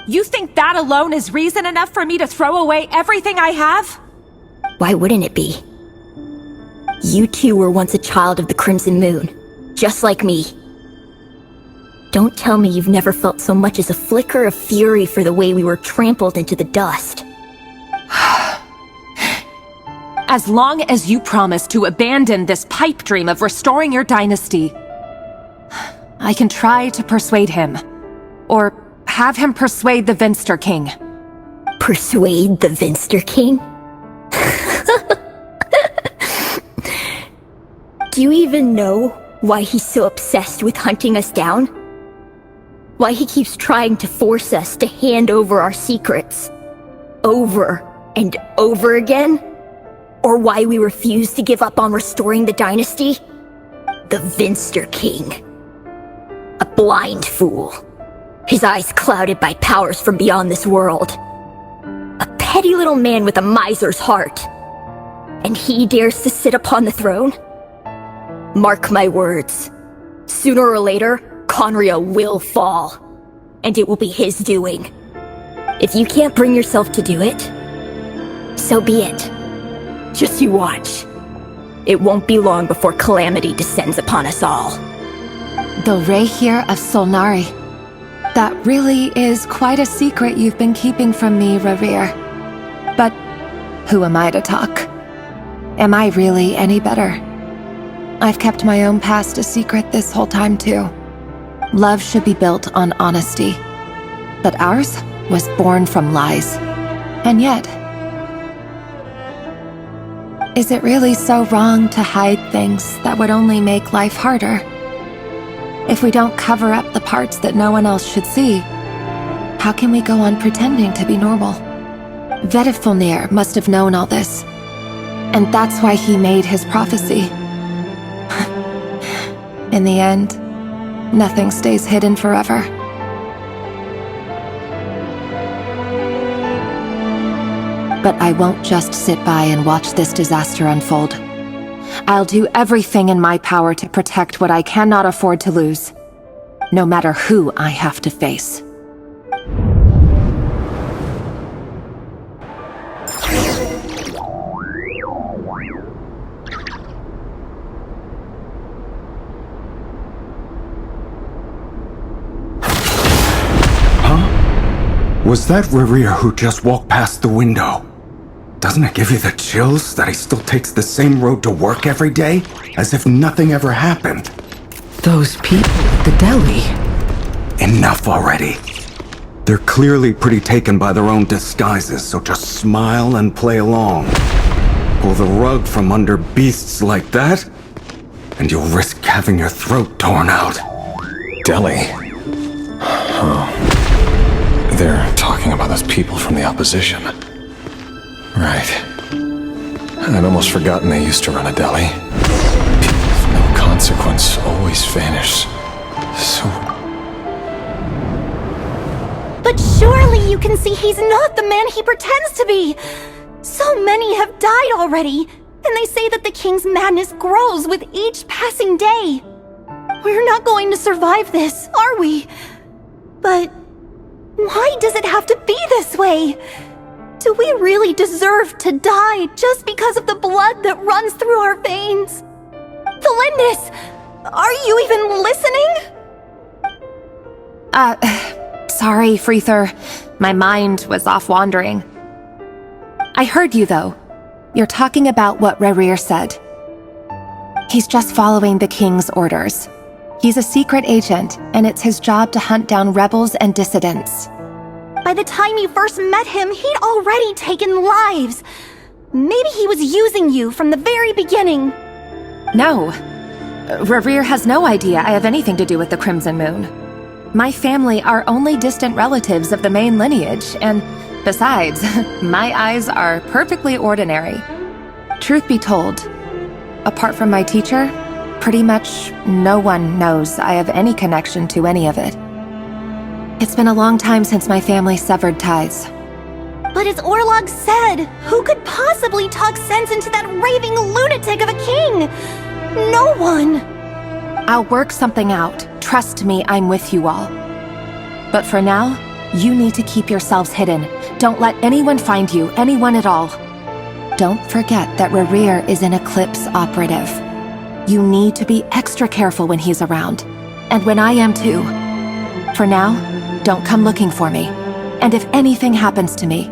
Speaker 17: You think that alone is reason enough for me to throw away everything I have?
Speaker 16: Why wouldn't it be? You too were once a child of the Crimson Moon, just like me. Don't tell me you've never felt so much as a flicker of fury for the way we were trampled into the dust.
Speaker 17: As long as you promise to abandon this pipe dream of restoring your dynasty, I can try to persuade him. Or have him persuade the Vinster King.
Speaker 16: Persuade the Vinster King? Do you even know why he's so obsessed with hunting us down? Why he keeps trying to force us to hand over our secrets? Over and over again? Or why we refuse to give up on restoring the dynasty? The Vinster King. A blind fool. His eyes clouded by powers from beyond this world. A petty little man with a miser's heart. And he dares to sit upon the throne? Mark my words. Sooner or later, Conria will fall. And it will be his doing. If you can't bring yourself to do it, so be it. Just you watch. It won't be long before calamity descends upon us all.
Speaker 17: The Rayrir of Solnari. That really is quite a secret you've been keeping from me, Rayrir. But who am I to talk? Am I really any better? I've kept my own past a secret this whole time too. Love should be built on honesty. But ours was born from lies. And yet, is it really so wrong to hide things that would only make life harder? If we don't cover up the parts that no one else should see, how can we go on pretending to be normal? Vedifulnir must have known all this. And that's why he made his prophecy. In the end, nothing stays hidden forever. But I won't just sit by and watch this disaster unfold. I'll do everything in my power to protect what I cannot afford to lose, no matter who I have to face.
Speaker 18: Was that Revere who just walked past the window? Doesn't it give you the chills that he still takes the same road to work every day? As if nothing ever happened.
Speaker 11: Those people at the deli.
Speaker 18: Enough already. They're clearly pretty taken by their own disguises, so just smile and play along. Pull the rug from under beasts like that, and you'll risk having your throat torn out.
Speaker 13: Deli? Oh. They're talking about those people from the opposition. Right. I'd almost forgotten they used to run a deli. People of no consequence always vanish. So...
Speaker 12: But surely you can see he's not the man he pretends to be! So many have died already, and they say that the king's madness grows with each passing day. We're not going to survive this, are we? But why does it have to be this way? Do we really deserve to die just because of the blood that runs through our veins? Felindis, are you even listening?
Speaker 17: Sorry, Freether. My mind was off wandering. I heard you, though. You're talking about what Revere said. He's just following the king's orders. He's a secret agent, and it's his job to hunt down rebels and dissidents.
Speaker 12: By the time you first met him, he'd already taken lives. Maybe he was using you from the very beginning.
Speaker 17: No. Revere has no idea I have anything to do with the Crimson Moon. My family are only distant relatives of the main lineage, and besides, my eyes are perfectly ordinary. Truth be told, apart from my teacher, pretty much no one knows I have any connection to any of it. It's been a long time since my family severed ties.
Speaker 12: But as Orlog said, who could possibly talk sense into that raving lunatic of a king? No one!
Speaker 17: I'll work something out. Trust me, I'm with you all. But for now, you need to keep yourselves hidden. Don't let anyone find you, anyone at all. Don't forget that Revere is an Eclipse operative. You need to be extra careful when he's around. And when I am too. For now, don't come looking for me. And if anything happens to me,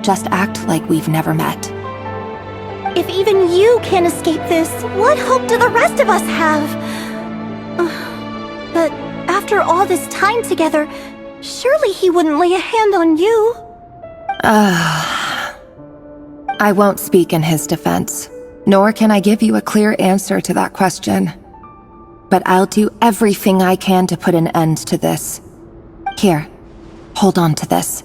Speaker 17: just act like we've never met.
Speaker 12: If even you can't escape this, what hope do the rest of us have? But after all this time together, surely he wouldn't lay a hand on you.
Speaker 17: I won't speak in his defense, nor can I give you a clear answer to that question. But I'll do everything I can to put an end to this. Here, hold on to this.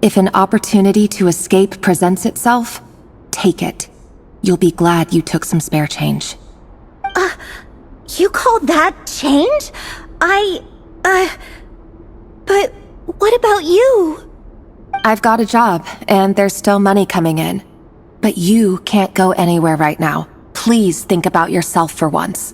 Speaker 17: If an opportunity to escape presents itself, take it. You'll be glad you took some spare change.
Speaker 12: You call that change? But what about you?
Speaker 17: I've got a job, and there's still money coming in. But you can't go anywhere right now. Please think about yourself for once.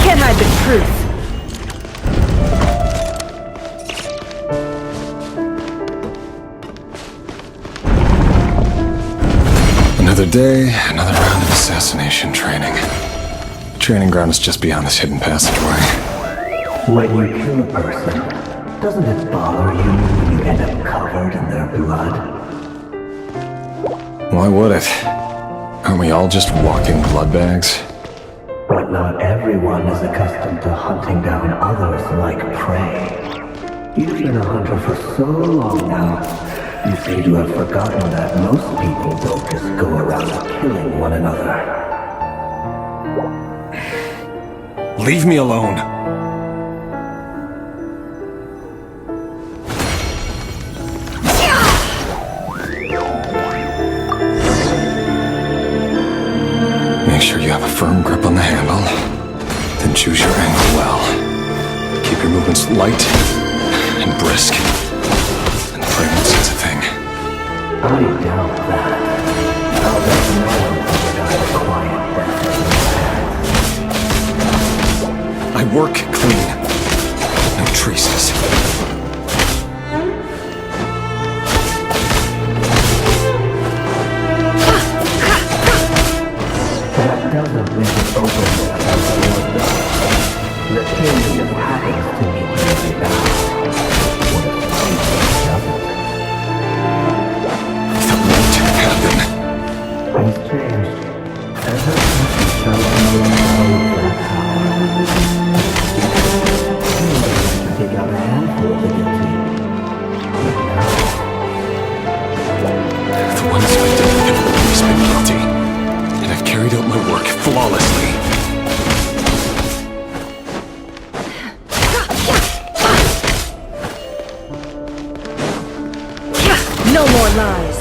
Speaker 11: Can't hide the truth.
Speaker 13: Another day, another round of assassination training. The training ground is just beyond this hidden passageway.
Speaker 14: When you kill a person, doesn't it bother you when you end up covered in their blood?
Speaker 13: Why would it? Aren't we all just walking blood bags?
Speaker 14: But not everyone is accustomed to hunting down others like prey. You've been a hunter for so long now, you seem to have forgotten that most people don't just go around killing one another.
Speaker 18: Leave me alone.
Speaker 13: Make sure you have a firm grip on the handle, then choose your angle well. Keep your movements light and brisk, and the fragrance is a thing.
Speaker 14: I doubt that. I'll bet no one
Speaker 18: work clean. No traces.
Speaker 14: That doesn't make it open about the door. The change just happens to me right now. What a strange doesn't.
Speaker 18: What happened?
Speaker 14: He's changed. Ever since he showed me that power. He was to take out a handful of the guilty. But now...
Speaker 18: The ones I've done have always been guilty. And I've carried out my work flawlessly.
Speaker 16: No more lies.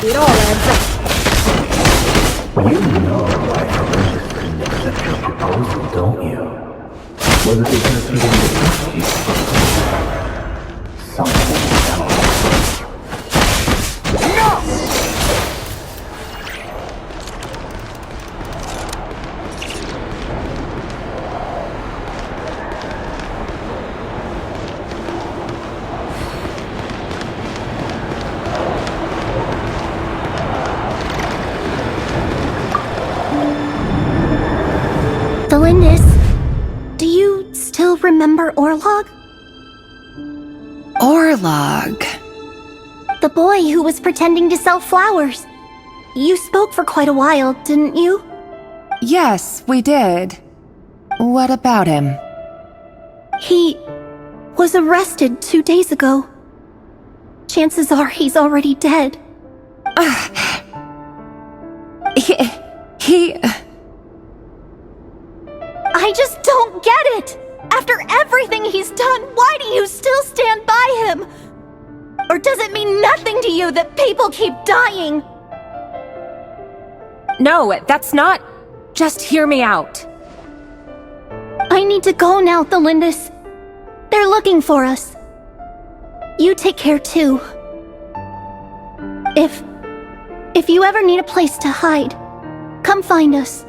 Speaker 16: It all adds up.
Speaker 14: You know why Olympus couldn't accept your proposal, don't you? Was it because he didn't trust you? Something else. No!
Speaker 1: Valindis, do you still remember Orlog?
Speaker 17: Orlog.
Speaker 1: The boy who was pretending to sell flowers. You spoke for quite a while, didn't you?
Speaker 17: Yes, we did. What about him?
Speaker 1: He was arrested 2 days ago. Chances are he's already dead.
Speaker 17: He...
Speaker 1: I just don't get it! After everything he's done, why do you still stand by him? Or does it mean nothing to you that people keep dying?
Speaker 17: No, that's not... Just hear me out.
Speaker 1: I need to go now, Thalindis. They're looking for us. You take care too. If you ever need a place to hide, come find us.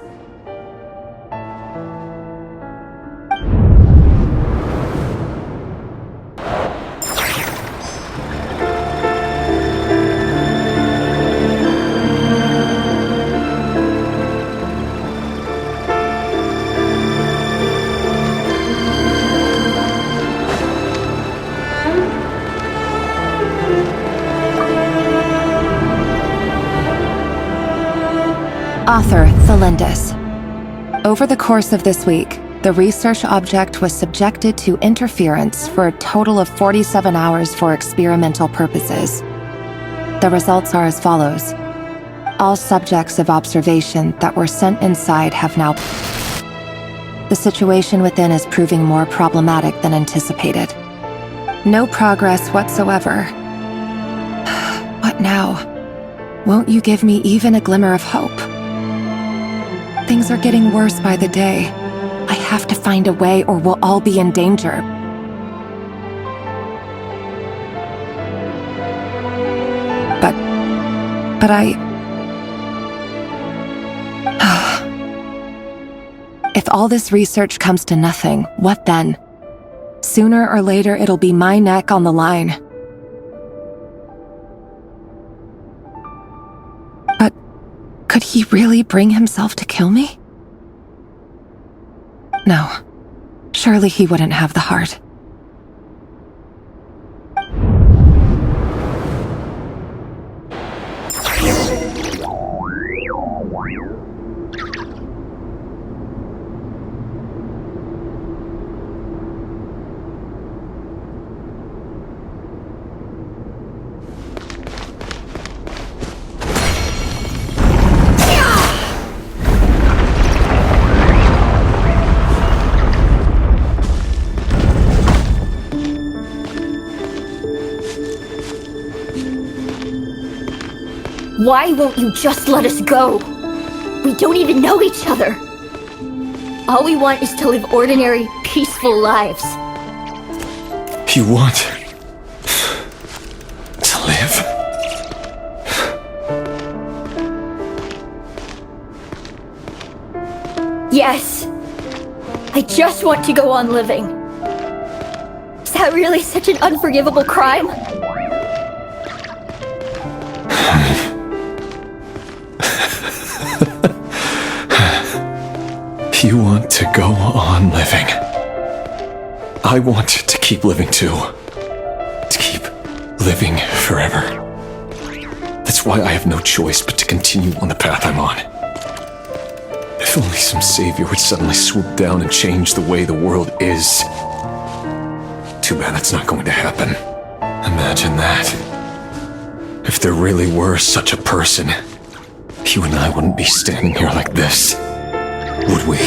Speaker 17: Author Thalindis. Over the course of this week, the research object was subjected to interference for a total of 47 hours for experimental purposes. The results are as follows. All subjects of observation that were sent inside have now... The situation within is proving more problematic than anticipated. No progress whatsoever. What now? Won't you give me even a glimmer of hope? Things are getting worse by the day. I have to find a way or we'll all be in danger. But if all this research comes to nothing, what then? Sooner or later, it'll be my neck on the line. But could he really bring himself to kill me? No. Surely he wouldn't have the heart.
Speaker 16: Why won't you just let us go? We don't even know each other. All we want is to live ordinary, peaceful lives.
Speaker 18: You want... to live?
Speaker 16: Yes. I just want to go on living. Is that really such an unforgivable crime?
Speaker 13: You want to go on living. I want to keep living too. To keep living forever. That's why I have no choice but to continue on the path I'm on. If only some savior would suddenly swoop down and change the way the world is. Too bad that's not going to happen. Imagine that. If there really were such a person, you and I wouldn't be standing here like this, would we?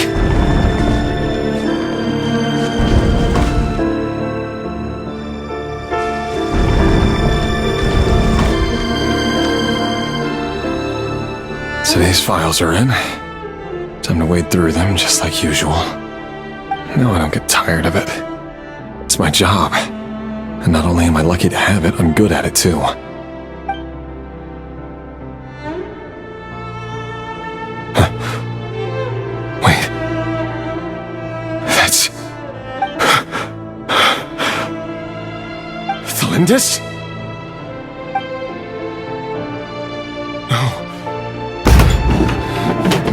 Speaker 13: Today's files are in. Time to wade through them just like usual. No, I don't get tired of it. It's my job. And not only am I lucky to have it, I'm good at it too. Wait. That's... Thalindis?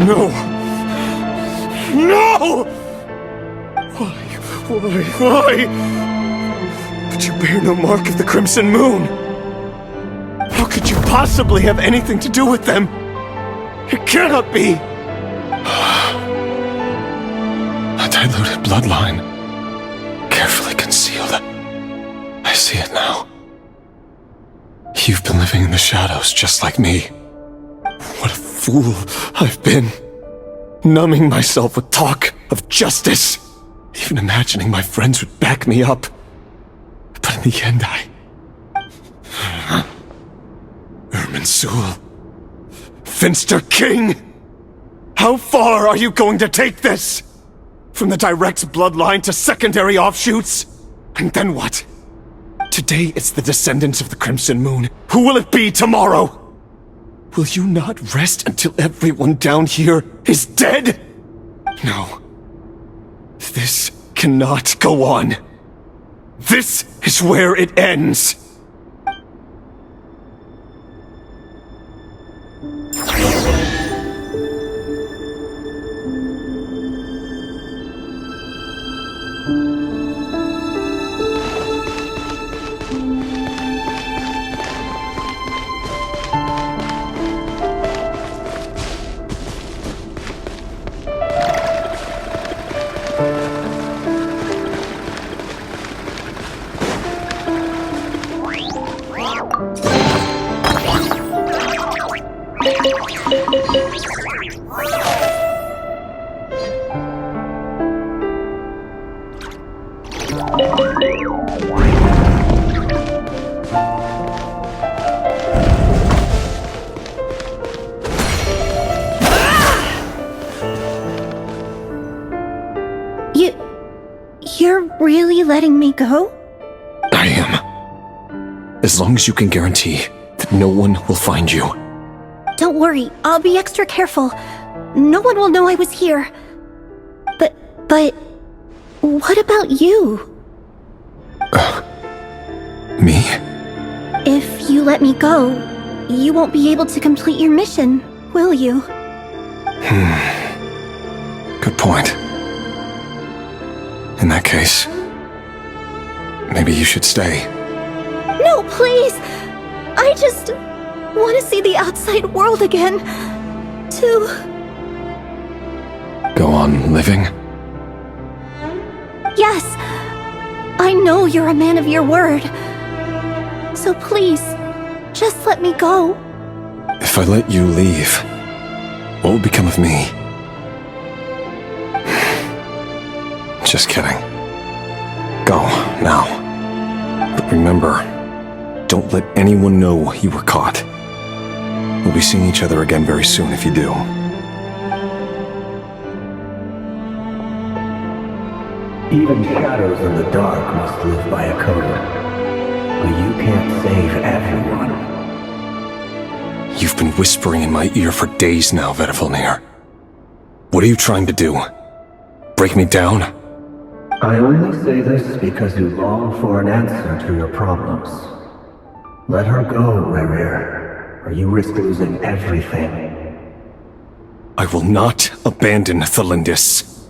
Speaker 13: No! No! Why? But you bear no mark of the Crimson Moon! How could you possibly have anything to do with them? It cannot be! A diluted bloodline. Carefully concealed. I see it now. You've been living in the shadows just like me. What a fool I've been. Numbing myself with talk of justice. Even imagining my friends would back me up. But in the end, Irminsul. Finster King! How far are you going to take this? From the direct bloodline to secondary offshoots? And then what? Today it's the descendants of the Crimson Moon. Who will it be tomorrow? Will you not rest until everyone down here is dead? No. This cannot go on. This is where it ends.
Speaker 16: You're really letting me go?
Speaker 13: I am. As long as you can guarantee that no one will find you.
Speaker 16: Don't worry, I'll be extra careful. No one will know I was here. But what about you?
Speaker 13: Me?
Speaker 16: If you let me go, you won't be able to complete your mission, will you?
Speaker 13: Good point. In that case, maybe you should stay.
Speaker 16: No, please! I just want to see the outside world again. To...
Speaker 13: Go on living?
Speaker 16: Yes! I know you're a man of your word. So please, just let me go.
Speaker 13: If I let you leave, what will become of me? Just kidding. Go, now. But remember, don't let anyone know you were caught. We'll be seeing each other again very soon if you do.
Speaker 14: Even shadows in the dark must live by a code. But you can't save everyone.
Speaker 13: You've been whispering in my ear for days now, Vedifalnir. What are you trying to do? Break me down?
Speaker 14: I only say this because you long for an answer to your problems. Let her go, Rerir, or you risk losing everything.
Speaker 13: I will not abandon Thelindis.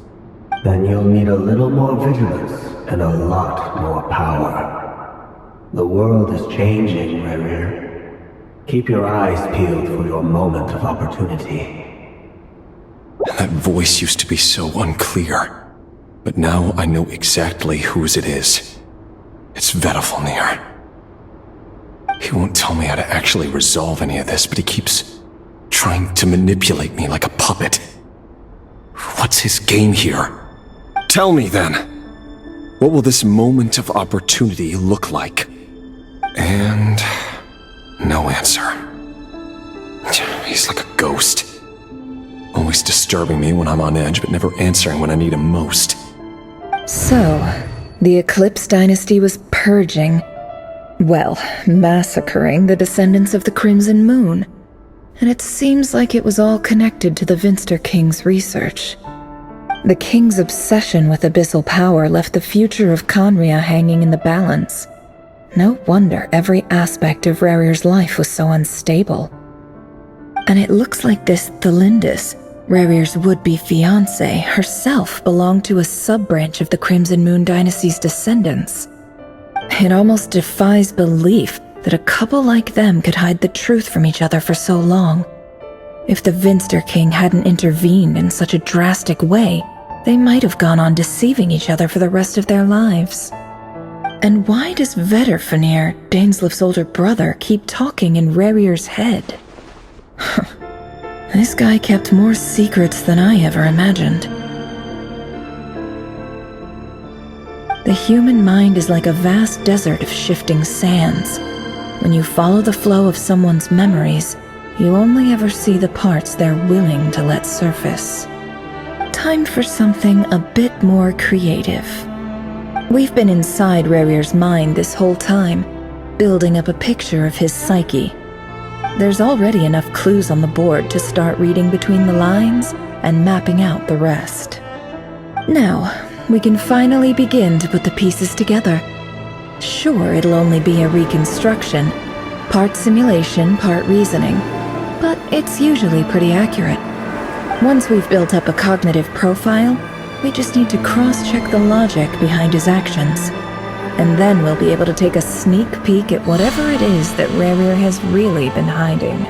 Speaker 14: Then you'll need a little more vigilance and a lot more power. The world is changing, Rerir. Keep your eyes peeled for your moment of opportunity.
Speaker 13: That voice used to be so unclear. But now I know exactly whose it is. It's Vedalfnir. He won't tell me how to actually resolve any of this, but he keeps trying to manipulate me like a puppet. What's his game here? Tell me then. What will this moment of opportunity look like? And no answer. He's like a ghost. Always disturbing me when I'm on edge, but never answering when I need him most.
Speaker 11: So, the Eclipse Dynasty was purging, well, massacring the descendants of the Crimson Moon. And it seems like it was all connected to the Vinster King's research. The King's obsession with abyssal power left the future of Conria hanging in the balance. No wonder every aspect of Rerir's life was so unstable. And it looks like this Thelindis, Rerir's would-be fiancée, herself belonged to a sub-branch of the Crimson Moon Dynasty's descendants. It almost defies belief that a couple like them could hide the truth from each other for so long. If the Vinster King hadn't intervened in such a drastic way, they might have gone on deceiving each other for the rest of their lives. And why does Vedalfnir, Daneslif's older brother, keep talking in Rerir's head? This guy kept more secrets than I ever imagined. The human mind is like a vast desert of shifting sands. When you follow the flow of someone's memories, you only ever see the parts they're willing to let surface. Time for something a bit more creative. We've been inside Rerir's mind this whole time, building up a picture of his psyche. There's already enough clues on the board to start reading between the lines and mapping out the rest. Now, we can finally begin to put the pieces together. Sure, it'll only be a reconstruction, part simulation, part reasoning, but it's usually pretty accurate. Once we've built up a cognitive profile, we just need to cross-check the logic behind his actions. And then we'll be able to take a sneak peek at whatever it is that Rerir has really been hiding.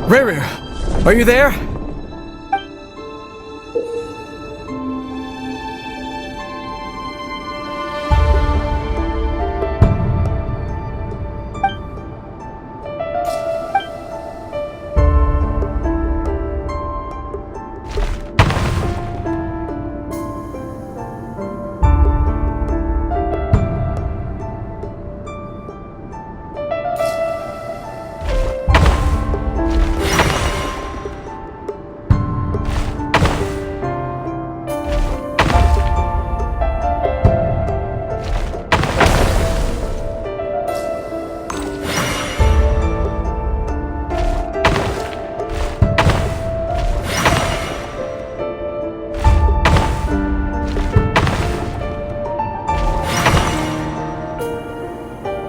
Speaker 10: Rerir, are you there?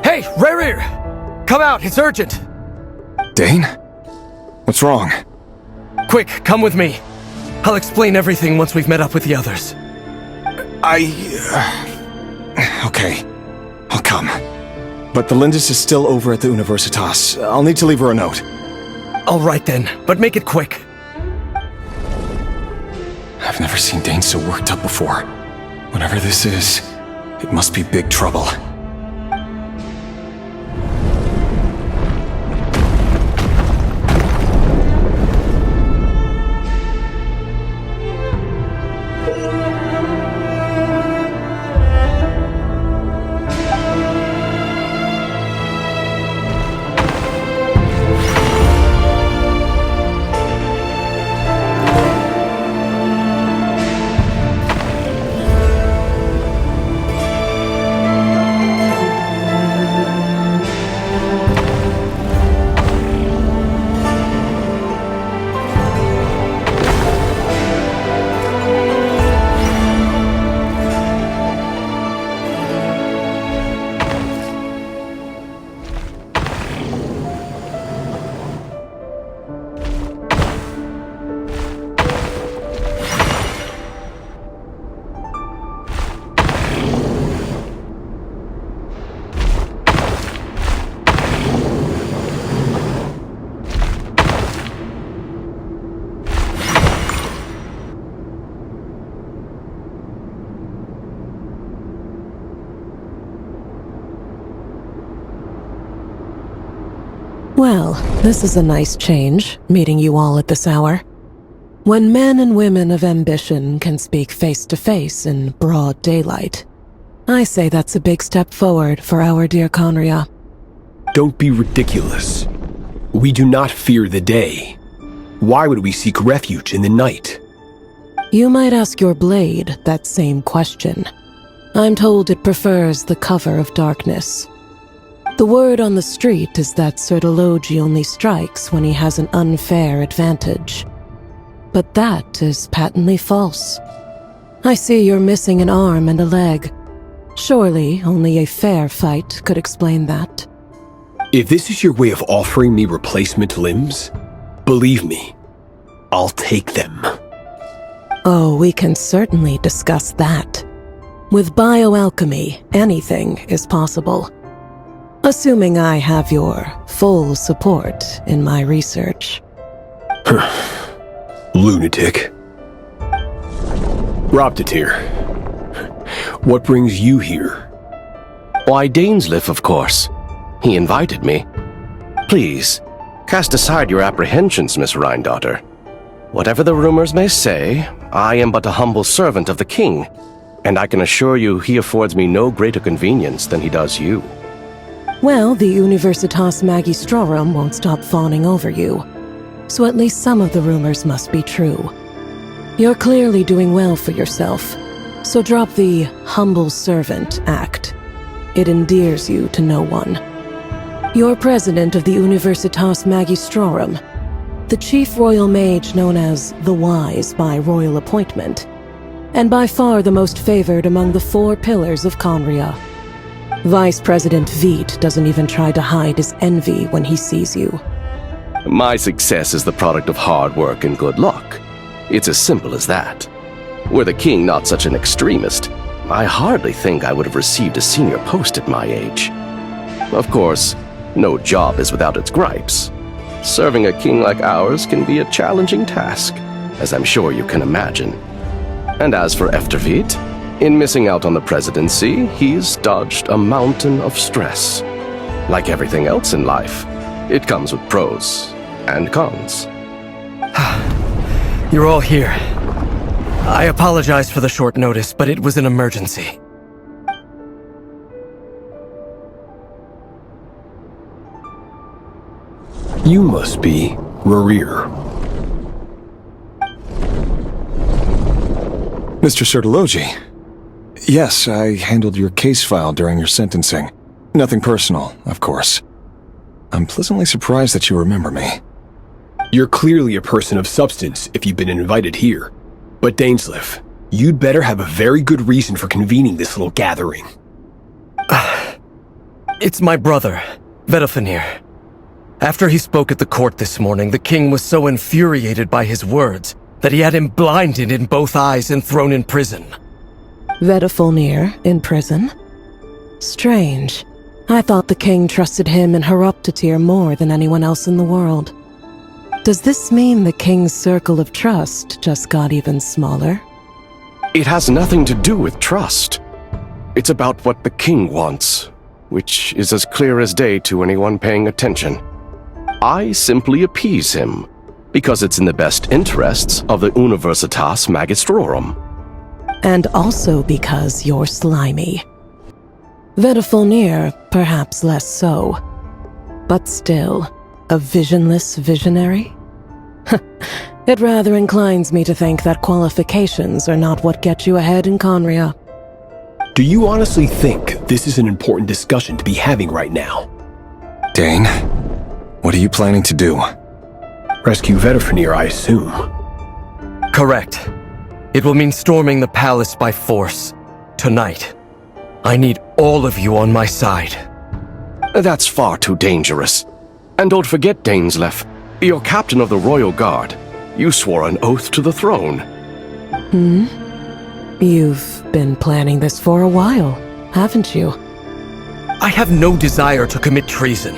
Speaker 10: Hey, Rerir! Come out, it's urgent!
Speaker 13: Dane? What's wrong?
Speaker 10: Quick, come with me. I'll explain everything once we've met up with the others.
Speaker 13: Okay. I'll come. But Thelindis is still over at the Universitas. I'll need to leave her a note.
Speaker 10: All right then, but make it quick.
Speaker 13: I've never seen Dane so worked up before. Whatever this is, it must be big trouble.
Speaker 19: Well, this is a nice change, meeting you all at this hour. When men and women of ambition can speak face to face in broad daylight, I say that's a big step forward for our dear Conria.
Speaker 20: Don't be ridiculous. We do not fear the day. Why would we seek refuge in the night?
Speaker 19: You might ask your blade that same question. I'm told it prefers the cover of darkness. The word on the street is that Sir Elegy only strikes when he has an unfair advantage. But that is patently false. I see you're missing an arm and a leg. Surely only a fair fight could explain that.
Speaker 20: If this is your way of offering me replacement limbs, believe me, I'll take them.
Speaker 19: Oh, we can certainly discuss that. With bioalchemy, anything is possible. Assuming I have your full support in my research.
Speaker 20: Lunatic. Robtatir, what brings you here?
Speaker 21: Why, Dainsleif, of course. He invited me. Please, cast aside your apprehensions, Miss Rhindaughter. Whatever the rumors may say, I am but a humble servant of the king, and I can assure you he affords me no greater convenience than he does you.
Speaker 19: Well, the Universitas Magistrorum won't stop fawning over you, so at least some of the rumors must be true. You're clearly doing well for yourself, so drop the humble servant act. It endears you to no one. You're president of the Universitas Magistrorum, the chief royal mage known as the Wise by royal appointment, and by far the most favored among the 4 pillars of Conria. Vice President Veet doesn't even try to hide his envy when he sees you.
Speaker 21: My success is the product of hard work and good luck. It's as simple as that. Were the king not such an extremist, I hardly think I would have received a senior post at my age. Of course, no job is without its gripes. Serving a king like ours can be a challenging task, as I'm sure you can imagine. And as for Efterveet, in missing out on the presidency, he's dodged a mountain of stress. Like everything else in life, it comes with pros and cons.
Speaker 10: You're all here. I apologize for the short notice, but it was an emergency.
Speaker 20: You must be Rerir.
Speaker 13: Mr. Sir Elegy. Yes, I handled your case file during your sentencing. Nothing personal, of course. I'm pleasantly surprised that you remember me.
Speaker 20: You're clearly a person of substance if you've been invited here. But Dainsleif, you'd better have a very good reason for convening this little gathering.
Speaker 10: It's my brother, Vedalfenir. After he spoke at the court this morning, the king was so infuriated by his words that he had him blinded in both eyes and thrown in prison.
Speaker 19: Vedalfenir in prison? Strange. I thought the king trusted him and Horoptatir more than anyone else in the world. Does this mean the king's circle of trust just got even smaller?
Speaker 21: It has nothing to do with trust. It's about what the king wants, which is as clear as day to anyone paying attention. I simply appease him, because it's in the best interests of the Universitas Magistrorum.
Speaker 19: And also because you're slimy. Vedalfenir, perhaps less so. But still, a visionless visionary? It rather inclines me to think that qualifications are not what get you ahead in Conria.
Speaker 20: Do you honestly think this is an important discussion to be having right now?
Speaker 13: Dane, what are you planning to do?
Speaker 20: Rescue Vedalfenir, I assume.
Speaker 10: Correct. It will mean storming the palace by force. Tonight. I need all of you on my side.
Speaker 21: That's far too dangerous. And don't forget, Dainsleif, you're captain of the Royal Guard. You swore an oath to the throne.
Speaker 19: You've been planning this for a while, haven't you?
Speaker 10: I have no desire to commit treason.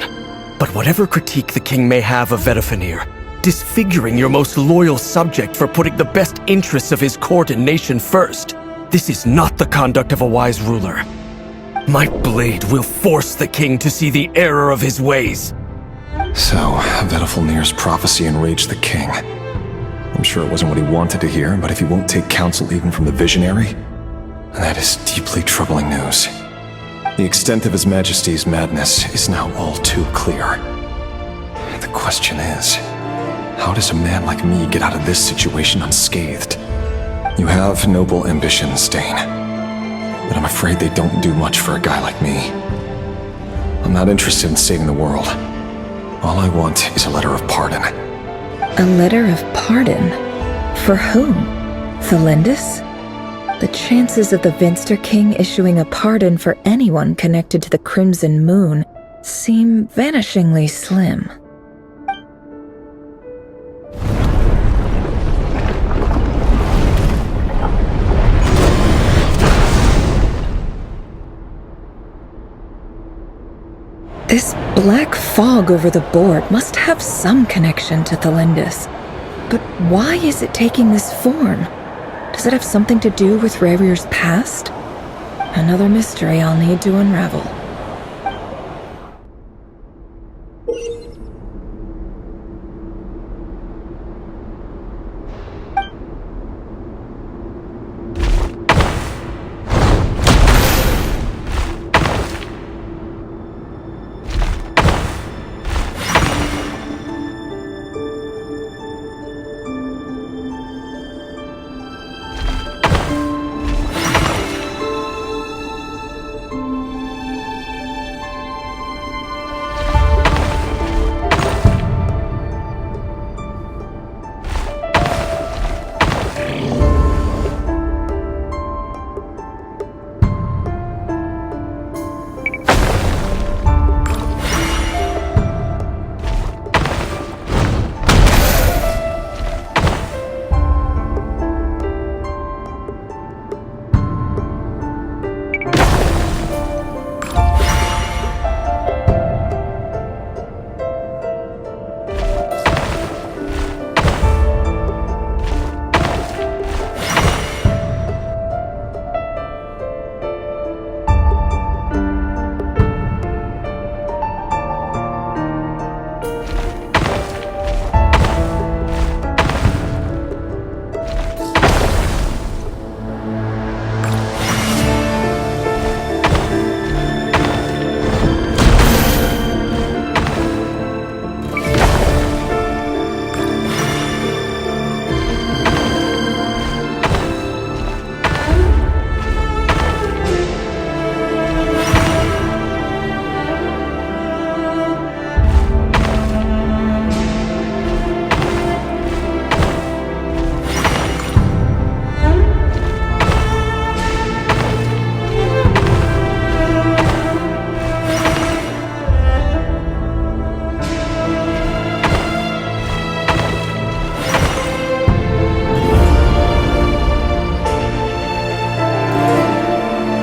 Speaker 10: But whatever critique the king may have of Vedalfenir, disfiguring your most loyal subject for putting the best interests of his court and nation first, this is not the conduct of a wise ruler. My blade will force the king to see the error of his ways.
Speaker 13: So, Vedafilnir's prophecy enraged the king. I'm sure it wasn't what he wanted to hear, but if he won't take counsel even from the visionary, that is deeply troubling news. The extent of His Majesty's madness is now all too clear. The question is, how does a man like me get out of this situation unscathed? You have noble ambitions, Dane, but I'm afraid they don't do much for a guy like me. I'm not interested in saving the world. All I want is a letter of pardon.
Speaker 11: A letter of pardon? For whom? Thelindis? The chances of the Vinster King issuing a pardon for anyone connected to the Crimson Moon seem vanishingly slim. This black fog over the board must have some connection to Thelindis. But why is it taking this form? Does it have something to do with Revir's past? Another mystery I'll need to unravel.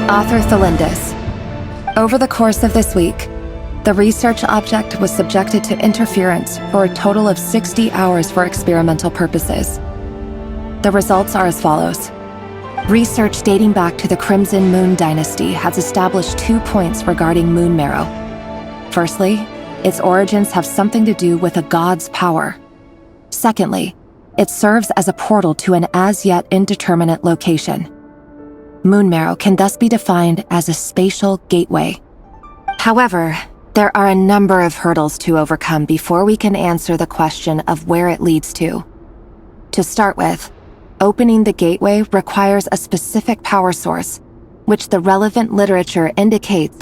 Speaker 17: Author Thelindis. Over the course of this week, the research object was subjected to interference for a total of 60 hours for experimental purposes. The results are as follows. Research dating back to the Crimson Moon Dynasty has established 2 points regarding moon marrow. Firstly, its origins have something to do with a god's power. Secondly, it serves as a portal to an as-yet indeterminate location. Moon marrow can thus be defined as a spatial gateway. However, there are a number of hurdles to overcome before we can answer the question of where it leads to. To start with, opening the gateway requires a specific power source, which the relevant literature indicates.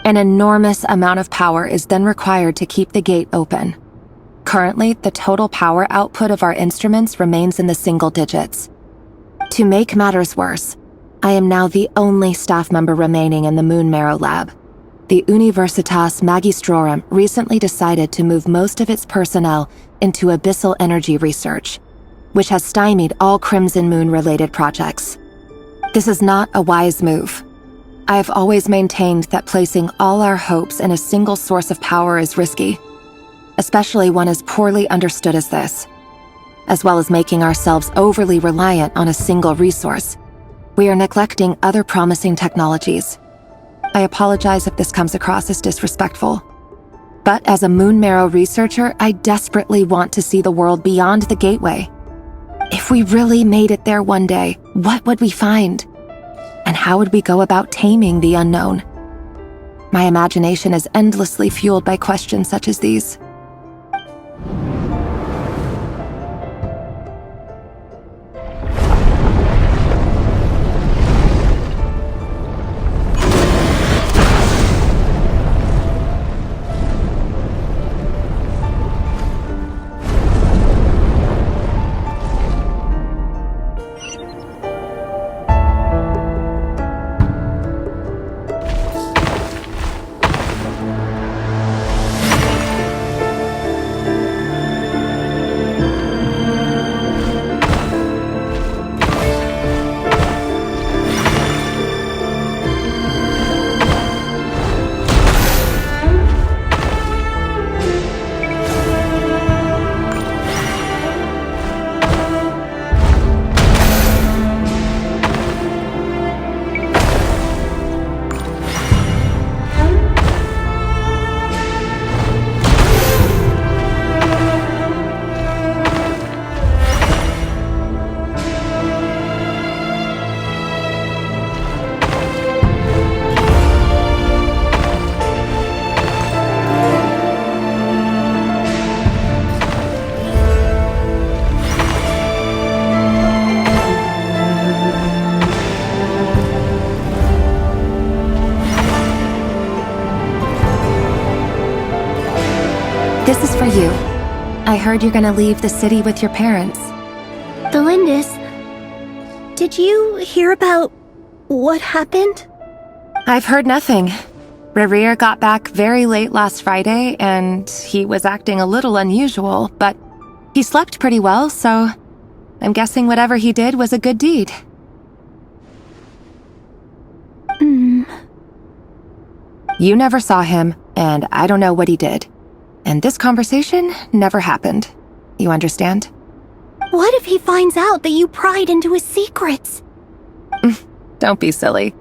Speaker 17: An enormous amount of power is then required to keep the gate open. Currently, the total power output of our instruments remains in the single digits. To make matters worse, I am now the only staff member remaining in the Moon Marrow lab. The Universitas Magistrorum recently decided to move most of its personnel into abyssal energy research, which has stymied all Crimson Moon-related projects. This is not a wise move. I have always maintained that placing all our hopes in a single source of power is risky, especially one as poorly understood as this. As well as making ourselves overly reliant on a single resource, we are neglecting other promising technologies. I apologize if this comes across as disrespectful. But as a Moon Marrow researcher, I desperately want to see the world beyond the gateway. If we really made it there one day, what would we find? And how would we go about taming the unknown? My imagination is endlessly fueled by questions such as these. This is for you. I heard you're gonna leave the city with your parents.
Speaker 16: The Lindis, did you hear about what happened?
Speaker 17: I've heard nothing. Revere got back very late last Friday, and he was acting a little unusual, but he slept pretty well, so I'm guessing whatever he did was a good deed. You never saw him, and I don't know what he did. And this conversation never happened. You understand?
Speaker 16: What if he finds out that you pried into his secrets?
Speaker 17: Don't be silly.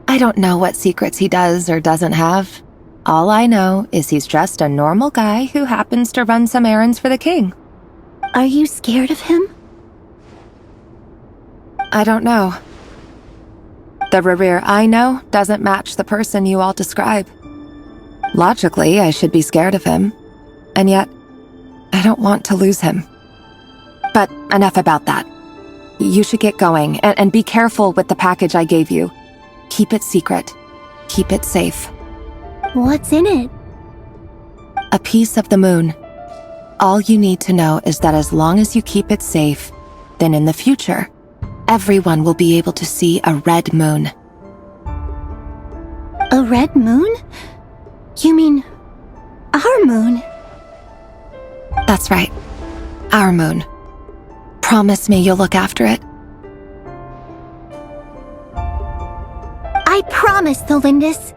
Speaker 17: I don't know what secrets he does or doesn't have. All I know is he's just a normal guy who happens to run some errands for the king.
Speaker 16: Are you scared of him?
Speaker 17: I don't know. The Revere I know doesn't match the person you all describe. Logically, I should be scared of him. And yet, I don't want to lose him. But enough about that. You should get going, and be careful with the package I gave you. Keep it secret. Keep it safe.
Speaker 16: What's in it?
Speaker 17: A piece of the moon. All you need to know is that as long as you keep it safe, then in the future, everyone will be able to see a red moon.
Speaker 16: A red moon? You mean our moon?
Speaker 17: That's right. Our moon. Promise me you'll look after it.
Speaker 16: I promise, the Lindis.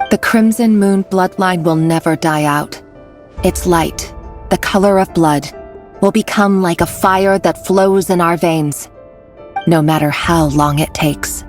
Speaker 17: The Crimson Moon bloodline will never die out. Its light, the color of blood, will become like a fire that flows in our veins, no matter how long it takes.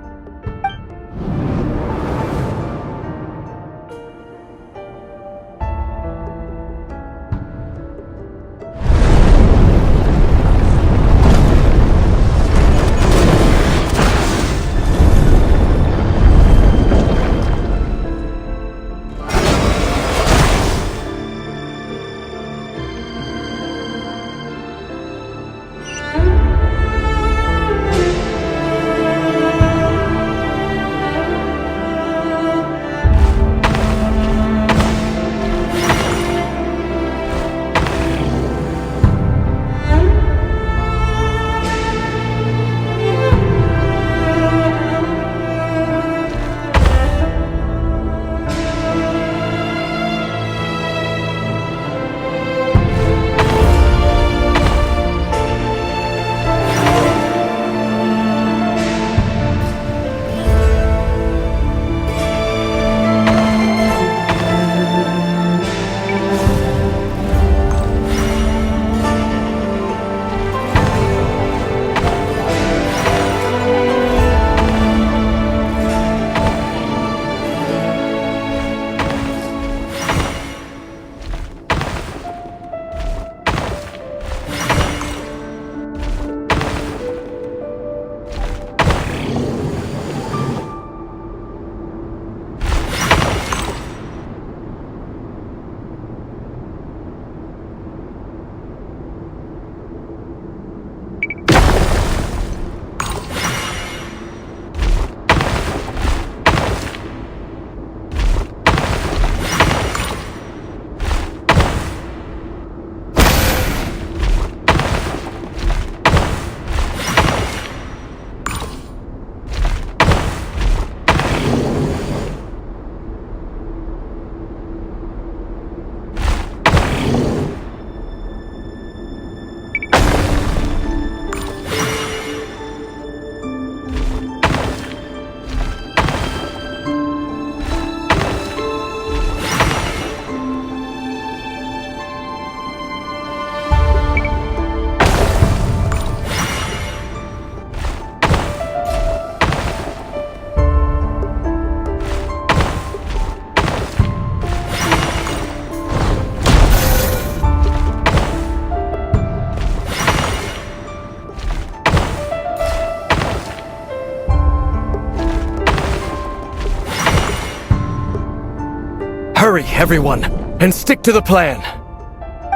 Speaker 10: Hurry, everyone, and stick to the plan.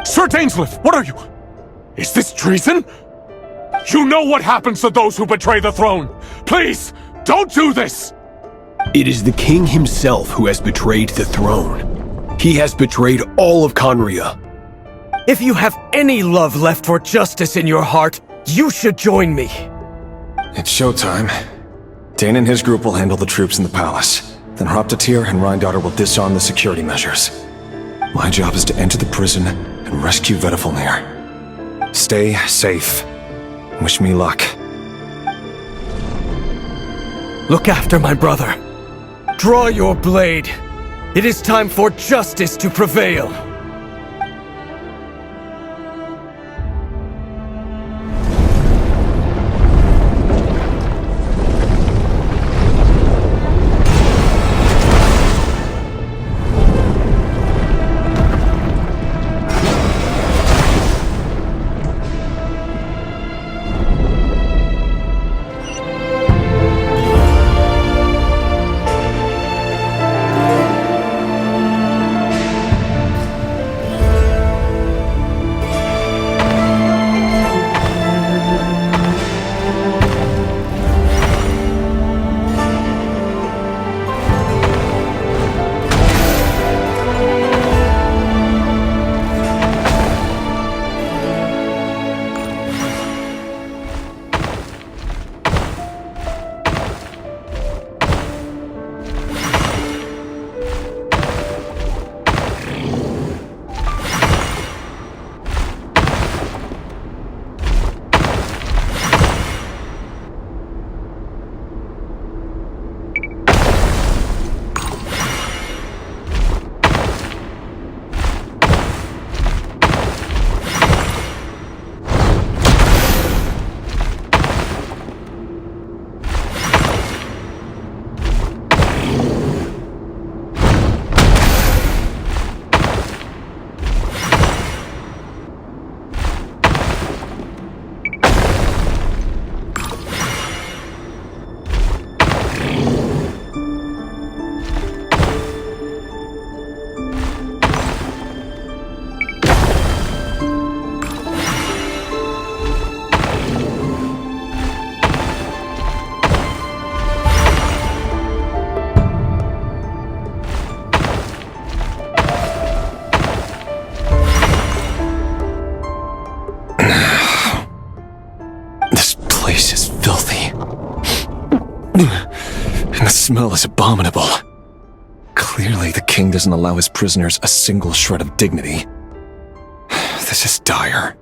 Speaker 7: Sir Dainsleif, what are you? Is this treason? You know what happens to those who betray the throne. Please, don't do this!
Speaker 20: It is the king himself who has betrayed the throne. He has betrayed all of Conria.
Speaker 10: If you have any love left for justice in your heart, you should join me.
Speaker 13: It's showtime. Dane and his group will handle the troops in the palace. Then Hraptatir and Rhindaughter will disarm the security measures. My job is to enter the prison and rescue Vedifalnir. Stay safe. Wish me luck.
Speaker 10: Look after my brother. Draw your blade. It is time for justice to prevail.
Speaker 13: And the smell is abominable. Clearly, the king doesn't allow his prisoners a single shred of dignity. This is dire.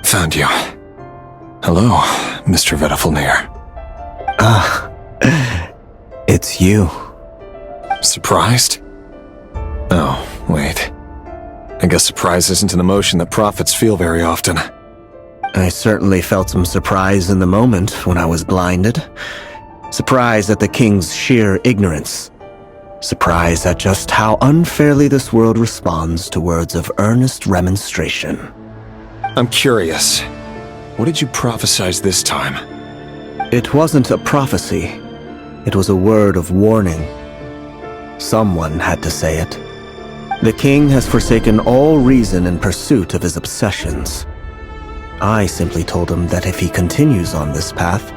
Speaker 13: Found you. Hello, Mr. Vedifalnir.
Speaker 15: It's you.
Speaker 13: Surprised? Oh, wait. I guess surprise isn't an emotion that prophets feel very often.
Speaker 15: I certainly felt some surprise in the moment when I was blinded. Surprise at the king's sheer ignorance. Surprise at just how unfairly this world responds to words of earnest remonstration.
Speaker 13: I'm curious. What did you prophesize this time?
Speaker 15: It wasn't a prophecy. It was a word of warning. Someone had to say it. The king has forsaken all reason in pursuit of his obsessions. I simply told him that if he continues on this path,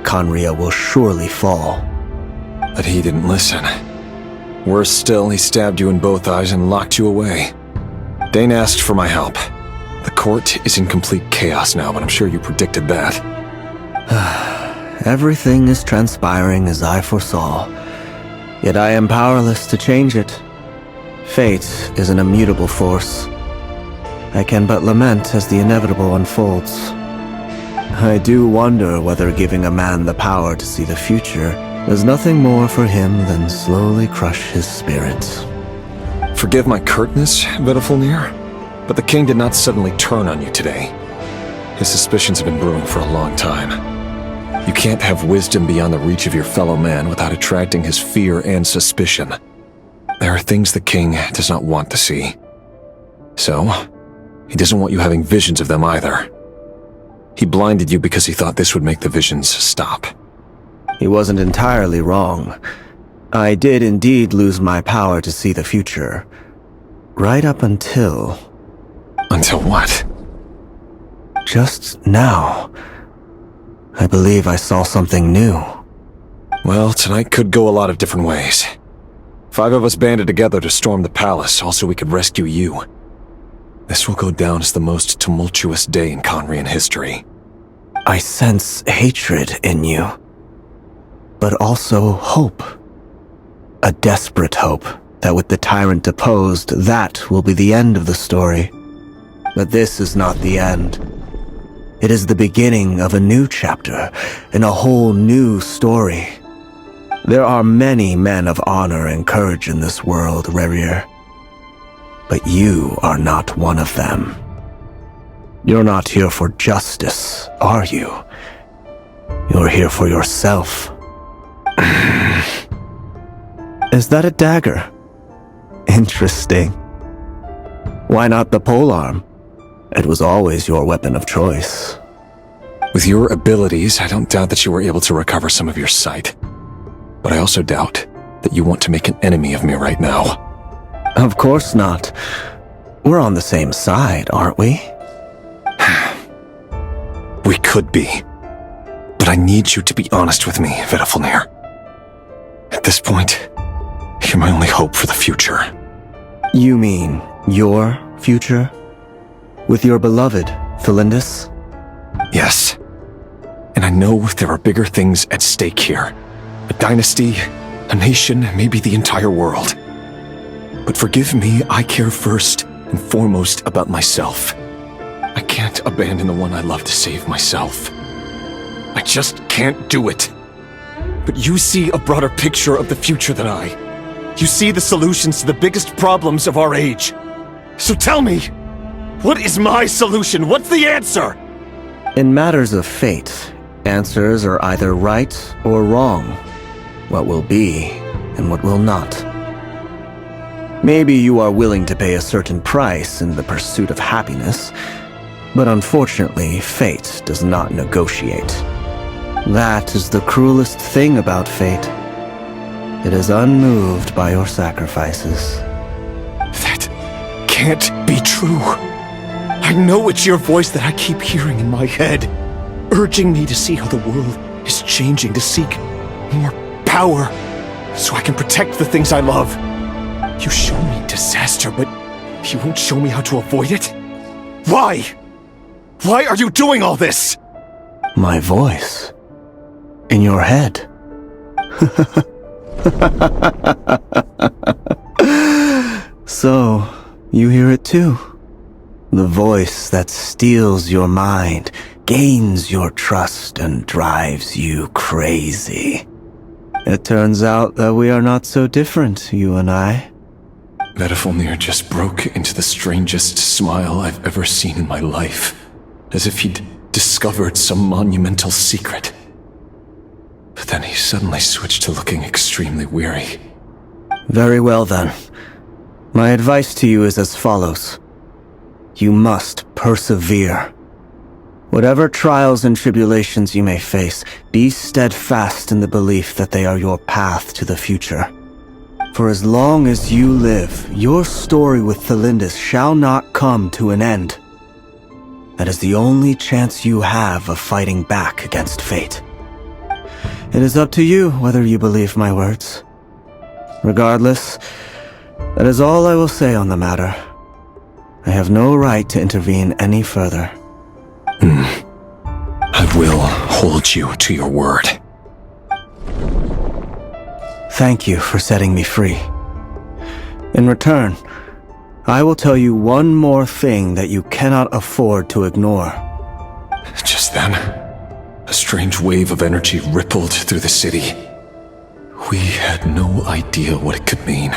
Speaker 15: Conria will surely fall.
Speaker 13: But he didn't listen. Worse still, he stabbed you in both eyes and locked you away. Dane asked for my help. The court is in complete chaos now, but I'm sure you predicted that.
Speaker 15: Everything is transpiring as I foresaw, yet I am powerless to change it. Fate is an immutable force. I can but lament as the inevitable unfolds. I do wonder whether giving a man the power to see the future does nothing more for him than slowly crush his spirit.
Speaker 13: Forgive my curtness, Vedifalnir, but the king did not suddenly turn on you today. His suspicions have been brewing for a long time. You can't have wisdom beyond the reach of your fellow man without attracting his fear and suspicion. There are things the king does not want to see. So, he doesn't want you having visions of them either. He blinded you because he thought this would make the visions stop.
Speaker 15: He wasn't entirely wrong. I did indeed lose my power to see the future. Right up until...
Speaker 13: Until what?
Speaker 15: Just now. I believe I saw something new.
Speaker 13: Well, tonight could go a lot of different ways. 5 of us banded together to storm the palace, also we could rescue you. This will go down as the most tumultuous day in Conrian history.
Speaker 15: I sense hatred in you. But also hope. A desperate hope that with the tyrant deposed, that will be the end of the story. But this is not the end. It is the beginning of a new chapter, in a whole new story. There are many men of honor and courage in this world, Rerir. But you are not one of them. You're not here for justice, are you? You're here for yourself. Is that a dagger? Interesting. Why not the polearm? It was always your weapon of choice.
Speaker 13: With your abilities, I don't doubt that you were able to recover some of your sight. But I also doubt that you want to make an enemy of me right now.
Speaker 15: Of course not. We're on the same side, aren't we?
Speaker 13: We could be. But I need you to be honest with me, Vedafilnir. At this point, you're my only hope for the future.
Speaker 15: You mean your future? With your beloved, Thalindis?
Speaker 13: Yes. And I know there are bigger things at stake here. A dynasty, a nation, maybe the entire world. But forgive me, I care first and foremost about myself. I can't abandon the one I love to save myself. I just can't do it. But you see a broader picture of the future than I. You see the solutions to the biggest problems of our age. So tell me, what is my solution? What's the answer?
Speaker 15: In matters of fate, answers are either right or wrong. What will be and what will not. Maybe you are willing to pay a certain price in the pursuit of happiness, but unfortunately, fate does not negotiate. That is the cruelest thing about fate. It is unmoved by your sacrifices.
Speaker 13: That can't be true. I know it's your voice that I keep hearing in my head, urging me to see how the world is changing, to seek more power, so I can protect the things I love. You show me disaster, but you won't show me how to avoid it? Why? Why are you doing all this?
Speaker 15: My voice. In your head. So, you hear it too? The voice that steals your mind, gains your trust, and drives you crazy. It turns out that we are not so different, you and I.
Speaker 13: Vedafilnir just broke into the strangest smile I've ever seen in my life, as if he'd discovered some monumental secret. But then he suddenly switched to looking extremely weary.
Speaker 15: Very well then. My advice to you is as follows. You must persevere. Whatever trials and tribulations you may face, be steadfast in the belief that they are your path to the future. For as long as you live, your story with Thalindis shall not come to an end. That is the only chance you have of fighting back against fate. It is up to you whether you believe my words. Regardless, that is all I will say on the matter. I have no right to intervene any further.
Speaker 13: I will hold you to your word.
Speaker 15: Thank you for setting me free. In return, I will tell you one more thing that you cannot afford to ignore.
Speaker 13: Just then, a strange wave of energy rippled through the city. We had no idea what it could mean.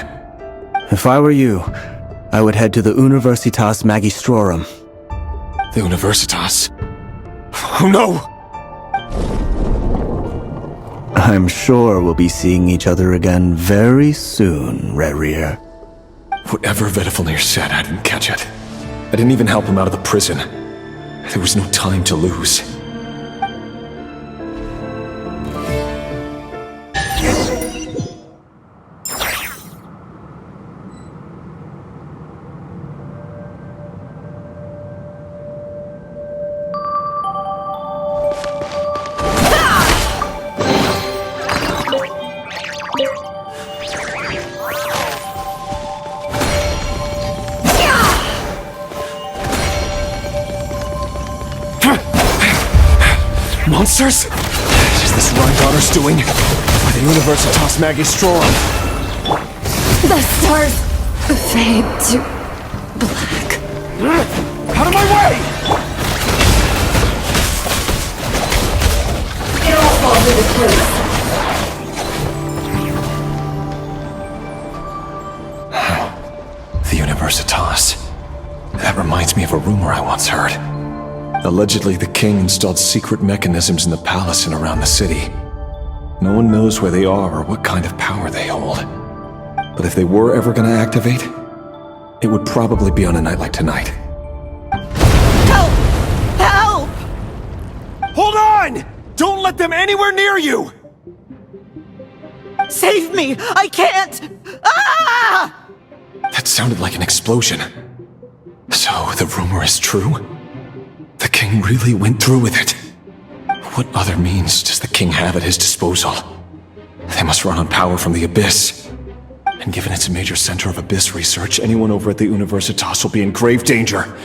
Speaker 15: If I were you, I would head to the Universitas Magistrorum.
Speaker 13: The Universitas? Oh no!
Speaker 15: I'm sure we'll be seeing each other again very soon, Rerir.
Speaker 13: Whatever Vedafilnir said, I didn't catch it. I didn't even help him out of the prison. There was no time to lose.
Speaker 7: answers? Is this Rheingoddard's doing? Or the Universitas Magistrorum?
Speaker 17: The stars fade to black.
Speaker 7: Out of my way!
Speaker 17: It all falls into place.
Speaker 13: The Universitas. That reminds me of a rumor I once heard. Allegedly, the king installed secret mechanisms in the palace and around the city. No one knows where they are or what kind of power they hold. But if they were ever going to activate, it would probably be on a night like tonight.
Speaker 7: Help! Help! Hold on! Don't let them anywhere near you!
Speaker 8: Save me! I can't! Ah!
Speaker 13: That sounded like an explosion. So, the rumor is true? The king really went through with it? What other means does the king have at his disposal? They must run on power from the Abyss. And given it's a major center of Abyss research, anyone over at the Universitas will be in grave danger.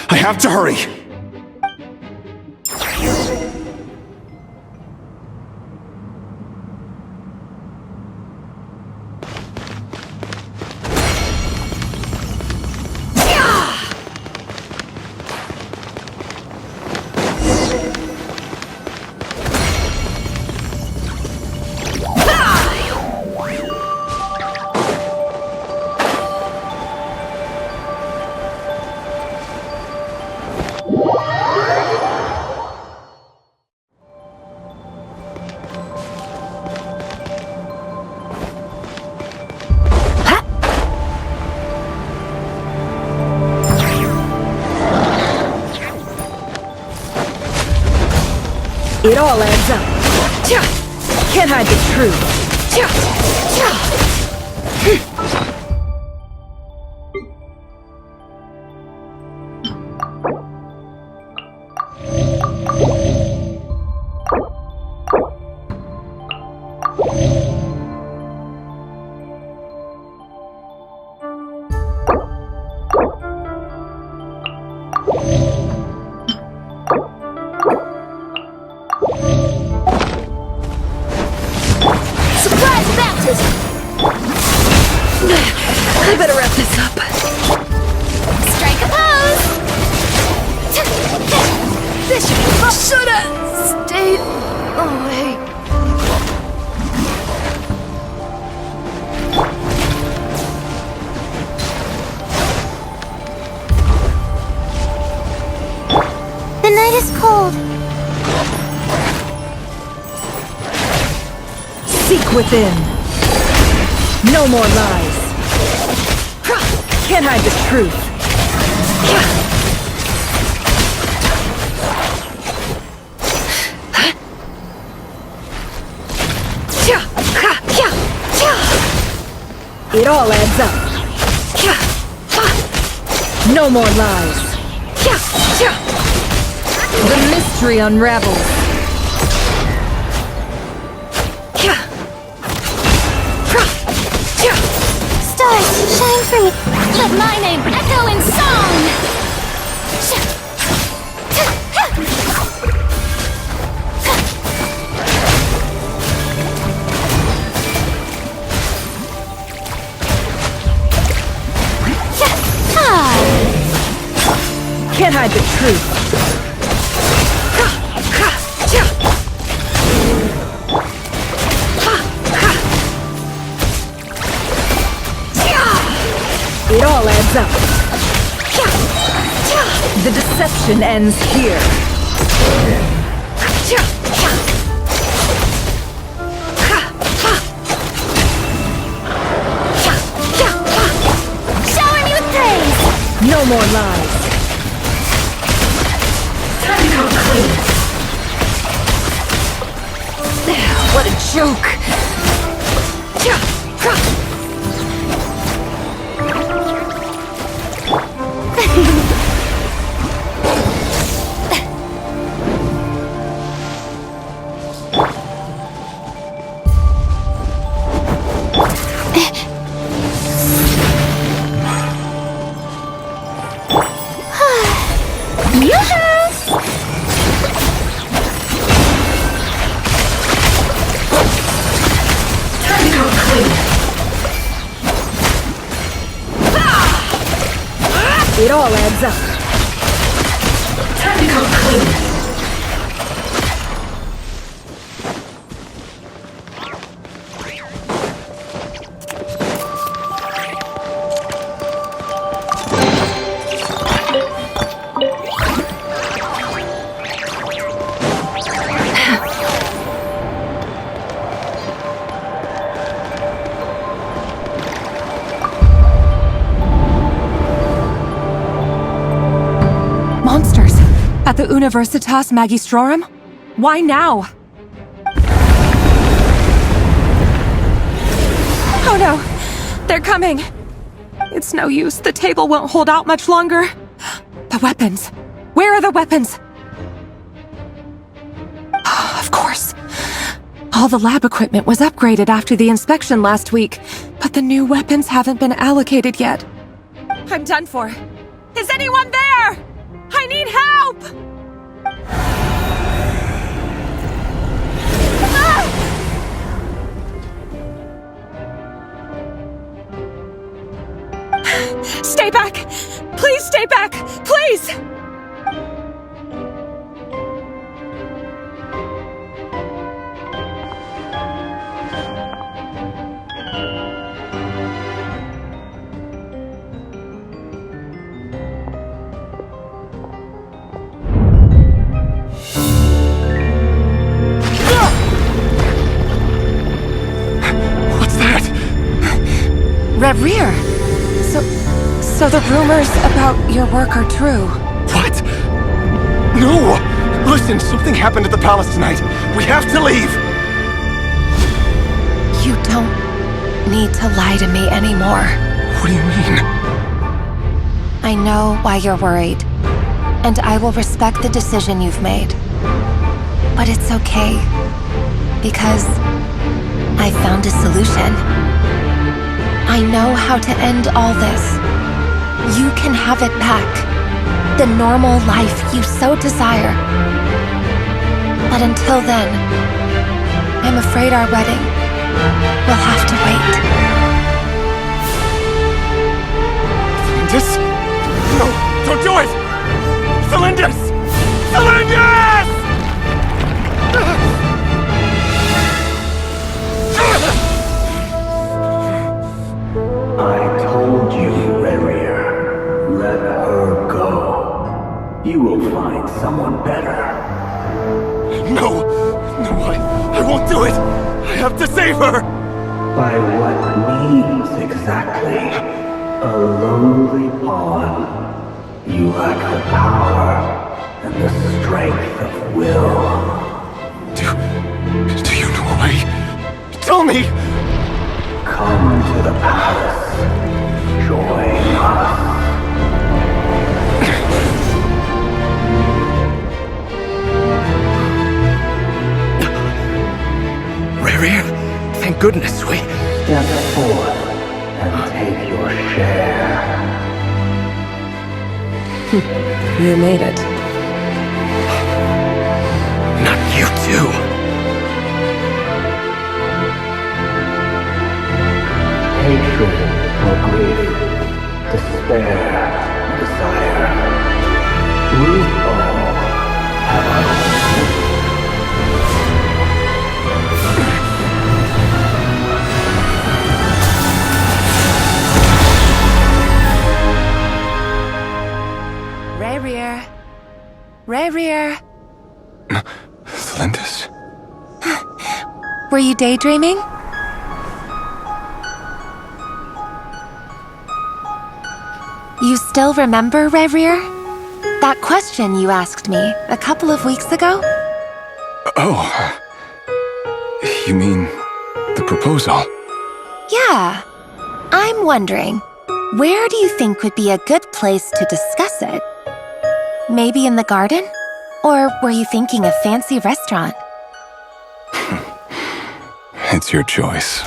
Speaker 13: I have to hurry!
Speaker 8: It all adds up. Can't hide the truth. I better wrap this up.
Speaker 1: Strike a pose!
Speaker 8: This should have stayed away.
Speaker 1: The night is cold.
Speaker 8: Seek within. No more lies. Can't hide the truth. It all adds up. No more lies. The mystery unravels.
Speaker 1: Stars, shine for me. Let my name echo in song.
Speaker 8: Can't hide the truth. It all adds up. The deception ends here.
Speaker 1: Shower me with praise.
Speaker 8: No more lies. Time to come clean. What a joke. It all adds up. Time to come clean.
Speaker 17: At the Universitas Magistrorum? Why now? Oh no! They're coming! It's no use. The table won't hold out much longer. The weapons. Where are the weapons? Of course. All the lab equipment was upgraded after the inspection last week, but the new weapons haven't been allocated yet. I'm done for. Is anyone there? I need help! Stay back! Please stay back! Please! Rear. So the rumors about your work are true.
Speaker 7: What? No! Listen, something happened at the palace tonight. We have to leave!
Speaker 17: You don't need to lie to me anymore.
Speaker 7: What do you mean?
Speaker 17: I know why you're worried, and I will respect the decision you've made. But it's okay, because I found a solution. I know how to end all this. You can have it back. The normal life you so desire. But until then, I'm afraid our wedding will have to wait.
Speaker 7: Cylinders? No, don't do it! Cylinders! Cylinders!
Speaker 14: I told you, Rerir. Let her go. You will find someone better.
Speaker 7: No! No, I won't do it! I have to save her!
Speaker 14: By what means exactly? A lowly pawn. You lack the power and the strength of will.
Speaker 7: Do you know why? Tell me!
Speaker 14: Come to the palace. Join us.
Speaker 18: Rerir, thank goodness we...
Speaker 14: Step forth and take your share.
Speaker 11: You made it.
Speaker 18: Not you too.
Speaker 14: Hatred or grief, despair or desire. We all have our own.
Speaker 17: Rerir. Rerir.
Speaker 7: Cylinders?
Speaker 17: Were you daydreaming? You still remember, Rerir? That question you asked me a couple of weeks ago?
Speaker 13: Oh. You mean the proposal?
Speaker 17: Yeah. I'm wondering, where do you think would be a good place to discuss it? Maybe in the garden? Or were you thinking a fancy restaurant?
Speaker 13: It's your choice.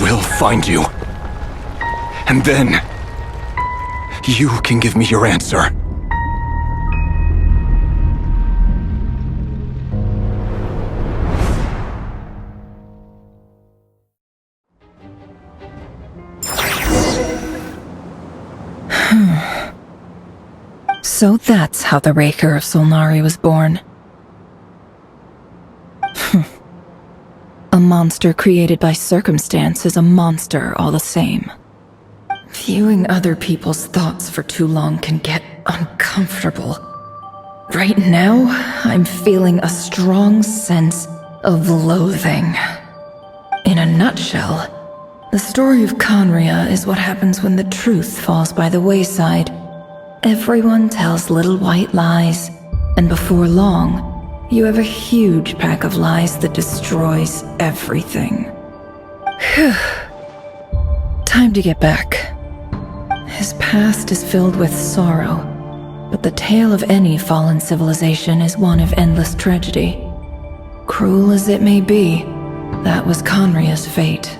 Speaker 13: will find you. And then, you can give me your answer.
Speaker 11: So that's how the Raker of Solnari was born. A monster created by circumstance is a monster all the same. Viewing other people's thoughts for too long can get uncomfortable. Right now, I'm feeling a strong sense of loathing. In a nutshell, the story of Conria is what happens when the truth falls by the wayside. Everyone tells little white lies, and before long, you have a huge pack of lies that destroys everything. Whew. Time to get back. His past is filled with sorrow, but the tale of any fallen civilization is one of endless tragedy. Cruel as it may be, that was Conria's fate.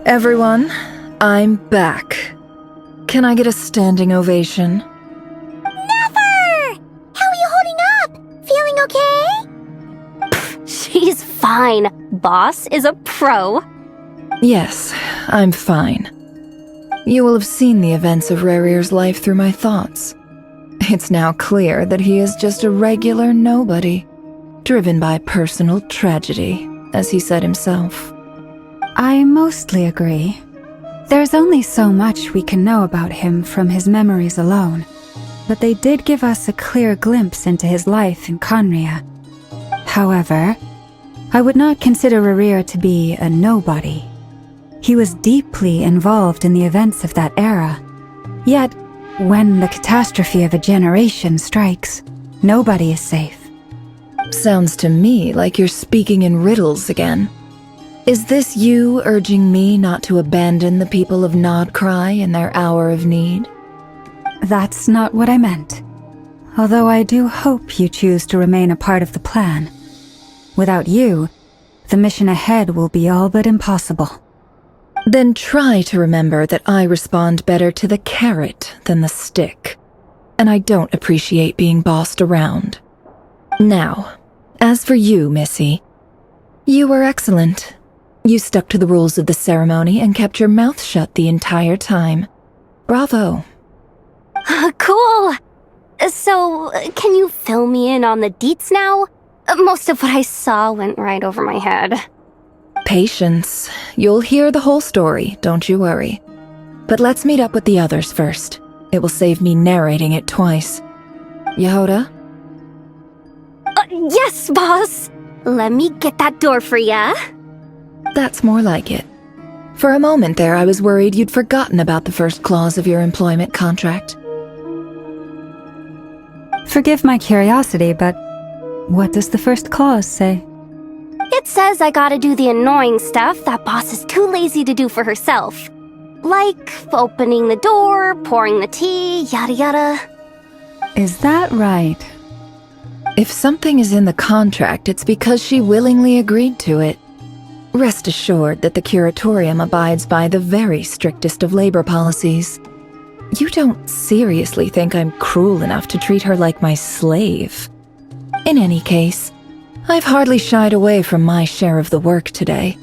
Speaker 11: Everyone, I'm back. Can I get a standing ovation?
Speaker 1: Never! How are you holding up? Feeling okay?
Speaker 12: She's fine. Boss is a pro.
Speaker 11: Yes, I'm fine. You will have seen the events of Rarir's life through my thoughts. It's now clear that he is just a regular nobody, driven by personal tragedy, as he said himself.
Speaker 2: I mostly agree. There's only so much we can know about him from his memories alone, but they did give us a clear glimpse into his life in Conria. However, I would not consider Rarir to be a nobody. He was deeply involved in the events of that era. Yet, when the catastrophe of a generation strikes, nobody is safe.
Speaker 11: Sounds to me like you're speaking in riddles again. Is this you urging me not to abandon the people of Nodcry in their hour of need?
Speaker 2: That's not what I meant. Although I do hope you choose to remain a part of the plan. Without you, the mission ahead will be all but impossible.
Speaker 11: Then try to remember that I respond better to the carrot than the stick. And I don't appreciate being bossed around. Now, as for you, Missy, you were excellent. You stuck to the rules of the ceremony and kept your mouth shut the entire time. Bravo.
Speaker 12: Cool. So, can you fill me in on the deets now? Most of what I saw went right over my head.
Speaker 11: Patience. You'll hear the whole story, don't you worry. But let's meet up with the others first. It will save me narrating it twice. Yehoda?
Speaker 12: Yes, boss! Let me get that door for ya.
Speaker 11: That's more like it. For a moment there, I was worried you'd forgotten about the first clause of your employment contract.
Speaker 2: Forgive my curiosity, but what does the first clause say?
Speaker 12: It says I gotta do the annoying stuff that boss is too lazy to do for herself. Like opening the door, pouring the tea, yada yada.
Speaker 2: Is that right?
Speaker 11: If something is in the contract, it's because she willingly agreed to it. Rest assured that the Curatorium abides by the very strictest of labor policies. You don't seriously think I'm cruel enough to treat her like my slave? In any case, I've hardly shied away from my share of the work today.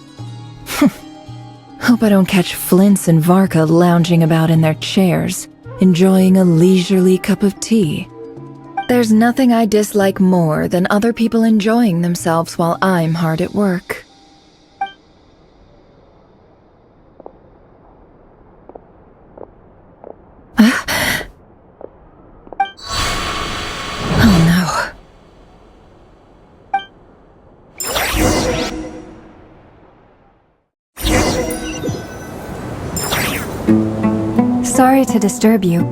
Speaker 11: Hope I don't catch Flintz and Varka lounging about in their chairs, enjoying a leisurely cup of tea. There's nothing I dislike more than other people enjoying themselves while I'm hard at work. Oh no.
Speaker 2: Sorry to disturb you,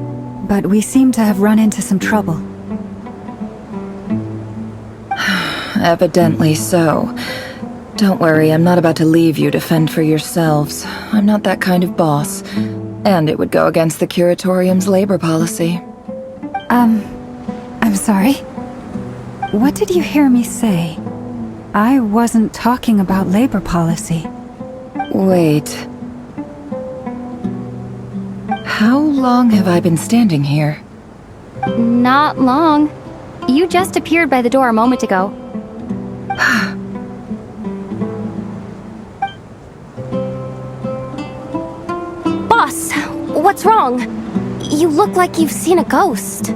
Speaker 2: but we seem to have run into some trouble.
Speaker 11: Evidently so. Don't worry, I'm not about to leave you to fend for yourselves. I'm not that kind of boss. And it would go against the Curatorium's labor policy.
Speaker 2: I'm sorry. What did you hear me say? I wasn't talking about labor policy.
Speaker 11: Wait. How long have I been standing here?
Speaker 12: Not long. You just appeared by the door a moment ago. Boss, what's wrong? You look like you've seen a ghost.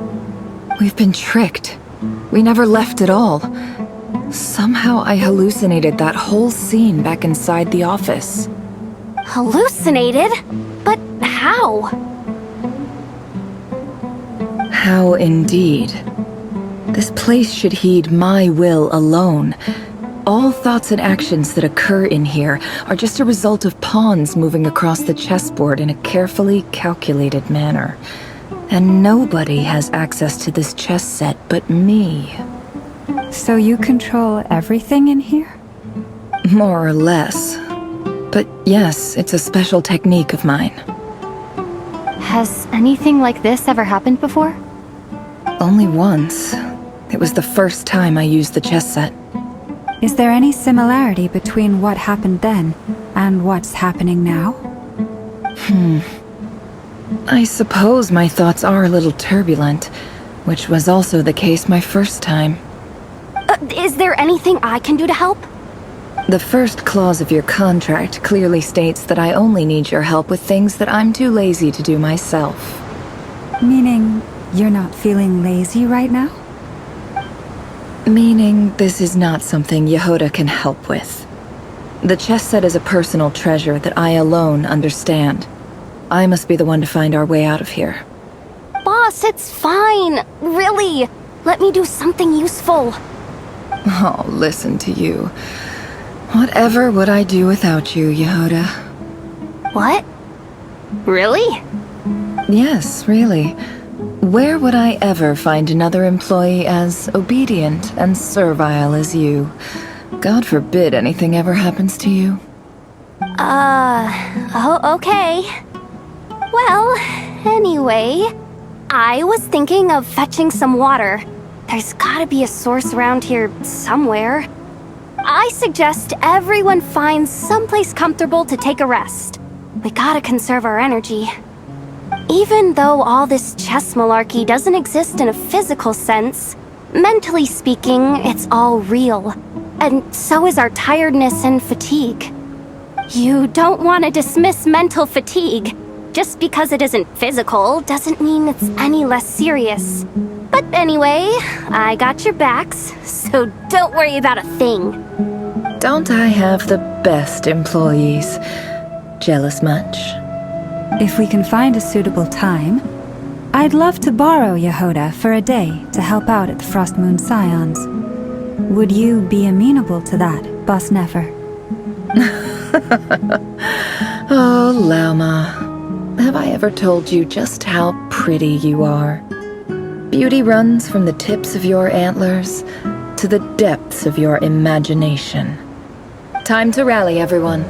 Speaker 11: We've been tricked. We never left at all. Somehow I hallucinated that whole scene back inside the office.
Speaker 12: Hallucinated? But how?
Speaker 11: How indeed. This place should heed my will alone. All thoughts and actions that occur in here are just a result of pawns moving across the chessboard in a carefully calculated manner. And nobody has access to this chess set but me.
Speaker 2: So you control everything in here?
Speaker 11: More or less. But yes, it's a special technique of mine.
Speaker 12: Has anything like this ever happened before?
Speaker 11: Only once. It was the first time I used the chess set.
Speaker 2: Is there any similarity between what happened then and what's happening now?
Speaker 11: I suppose my thoughts are a little turbulent, which was also the case my first time.
Speaker 12: Is there anything I can do to help?
Speaker 11: The first clause of your contract clearly states that I only need your help with things that I'm too lazy to do myself.
Speaker 2: Meaning, you're not feeling lazy right now?
Speaker 11: Meaning, this is not something Yehoda can help with. The chess set is a personal treasure that I alone understand. I must be the one to find our way out of here.
Speaker 12: Boss, it's fine. Really. Let me do something useful.
Speaker 11: Oh, listen to you. Whatever would I do without you, Yehoda?
Speaker 12: What? Really?
Speaker 11: Yes, really. Where would I ever find another employee as obedient and servile as you? God forbid anything ever happens to you.
Speaker 12: Oh, okay. Well, anyway, I was thinking of fetching some water. There's gotta be a source around here somewhere. I suggest everyone finds someplace comfortable to take a rest. We gotta conserve our energy. Even though all this chess malarkey doesn't exist in a physical sense, mentally speaking, it's all real. And so is our tiredness and fatigue. You don't want to dismiss mental fatigue. Just because it isn't physical doesn't mean it's any less serious. But anyway, I got your backs, so don't worry about a thing.
Speaker 11: Don't I have the best employees? Jealous much?
Speaker 2: If we can find a suitable time, I'd love to borrow Yehoda for a day to help out at the Frost Moon Scions. Would you be amenable to that, Boss Nefer?
Speaker 11: Oh, Lauma. Have I ever told you just how pretty you are? Beauty runs from the tips of your antlers to the depths of your imagination. Time to rally, everyone.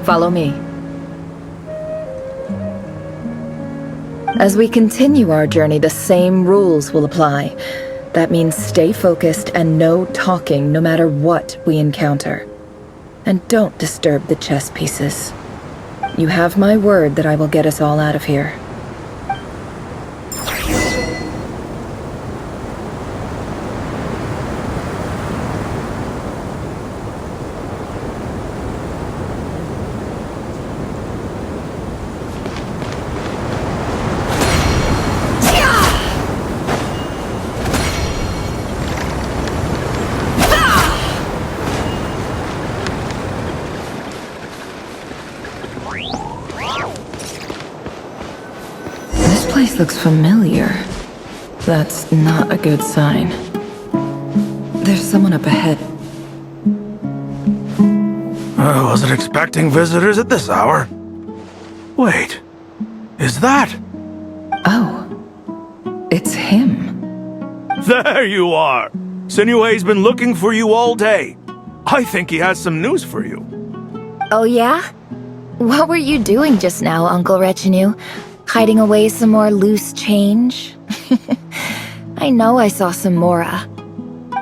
Speaker 11: Follow me. As we continue our journey, the same rules will apply. That means stay focused and no talking no matter what we encounter. And don't disturb the chess pieces. You have my word that I will get us all out of here. This place looks familiar. That's not a good sign. There's someone up ahead.
Speaker 5: I wasn't expecting visitors at this hour. Wait, is that?
Speaker 11: Oh, it's him.
Speaker 5: There you are! Sinue's been looking for you all day. I think he has some news for you.
Speaker 11: Oh yeah? What were you doing just now, Uncle Retinue? Hiding away some more loose change? I know I saw some Mora.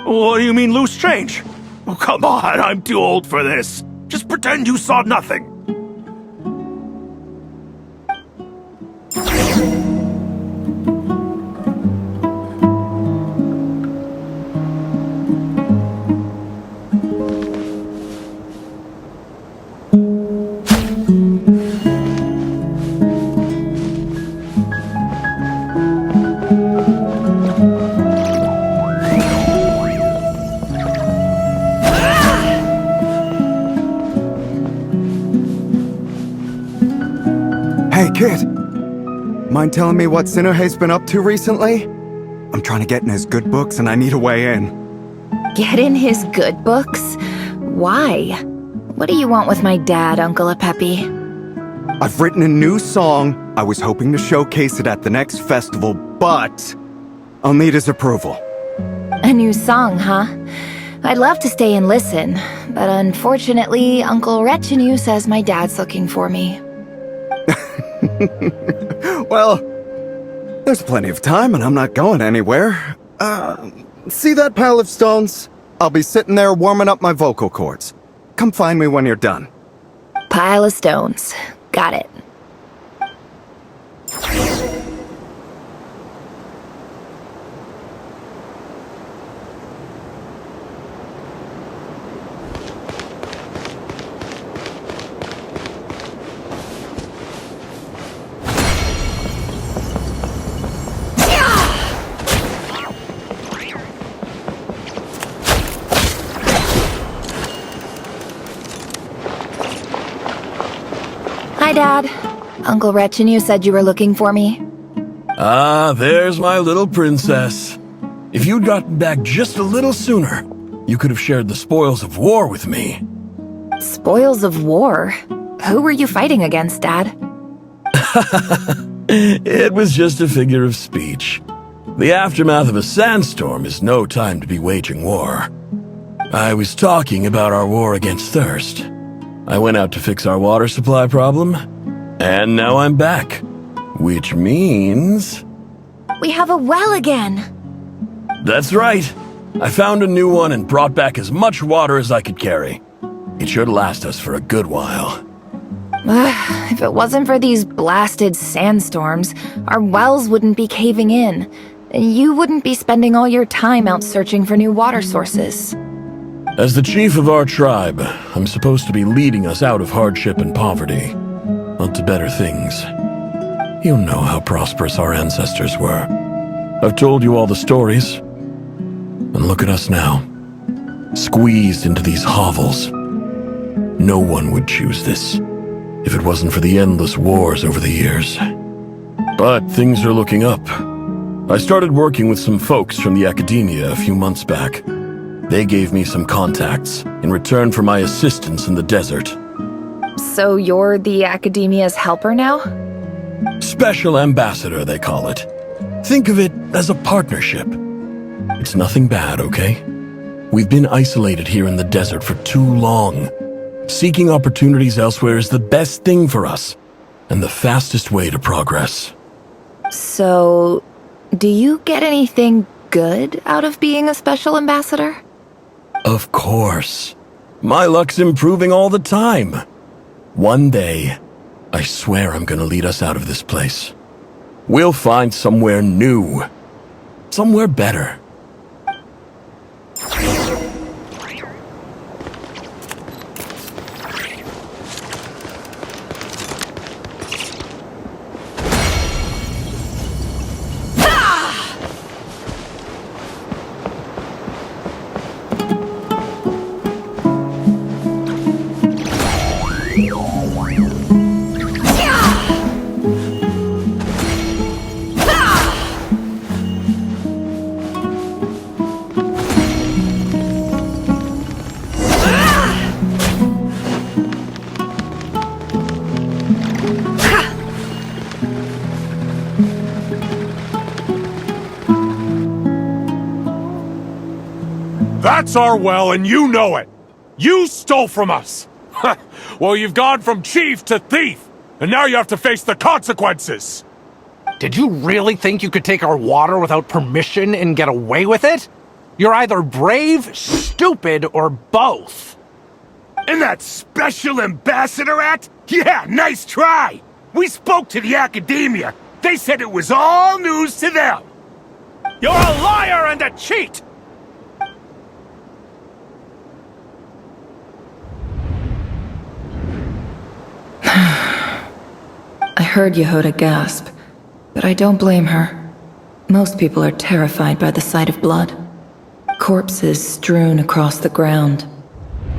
Speaker 5: What do you mean loose change? Oh, come on, I'm too old for this. Just pretend you saw nothing.
Speaker 18: Hey, kid! Mind telling me what Sinnohe's been up to recently? I'm trying to get in his good books and I need a way in.
Speaker 11: Get in his good books? Why? What do you want with my dad, Uncle Apepi?
Speaker 18: I've written a new song. I was hoping to showcase it at the next festival, but I'll need his approval.
Speaker 11: A new song, huh? I'd love to stay and listen, but unfortunately, Uncle Retinue says my dad's looking for me.
Speaker 18: Well, there's plenty of time and I'm not going anywhere. See that pile of stones? I'll be sitting there warming up my vocal cords. Come find me when you're done.
Speaker 11: Pile of stones. Got it. Hi, Dad. Uncle Retinue said you were looking for me.
Speaker 6: Ah, there's my little princess. If you'd gotten back just a little sooner, you could have shared the spoils of war with me.
Speaker 11: Spoils of war? Who were you fighting against, Dad?
Speaker 6: It was just a figure of speech. The aftermath of a sandstorm is no time to be waging war. I was talking about our war against thirst. I went out to fix our water supply problem, and now I'm back. Which means...
Speaker 11: We have a well again!
Speaker 6: That's right. I found a new one and brought back as much water as I could carry. It should last us for a good while.
Speaker 11: If it wasn't for these blasted sandstorms, our wells wouldn't be caving in. You wouldn't be spending all your time out searching for new water sources.
Speaker 6: As the chief of our tribe, I'm supposed to be leading us out of hardship and poverty, onto better things. You know how prosperous our ancestors were. I've told you all the stories. And look at us now, squeezed into these hovels. No one would choose this, if it wasn't for the endless wars over the years. But things are looking up. I started working with some folks from the academia a few months back. They gave me some contacts in return for my assistance in the desert.
Speaker 11: So you're the academia's helper now?
Speaker 6: Special ambassador, they call it. Think of it as a partnership. It's nothing bad, okay? We've been isolated here in the desert for too long. Seeking opportunities elsewhere is the best thing for us, and the fastest way to progress.
Speaker 11: So, do you get anything good out of being a special ambassador?
Speaker 6: Of course. My luck's improving all the time. One day, I swear I'm gonna lead us out of this place. We'll find somewhere new. Somewhere better.
Speaker 7: That's our well, and you know it! You stole from us! Well, you've gone from chief to thief, and now you have to face the consequences!
Speaker 4: Did you really think you could take our water without permission and get away with it? You're either brave, stupid, or both.
Speaker 5: And that special ambassador act? Yeah, nice try! We spoke to the academia. They said it was all news to them.
Speaker 4: You're a liar and a cheat!
Speaker 11: I heard Yehoda gasp, but I don't blame her. Most people are terrified by the sight of blood. Corpses strewn across the ground.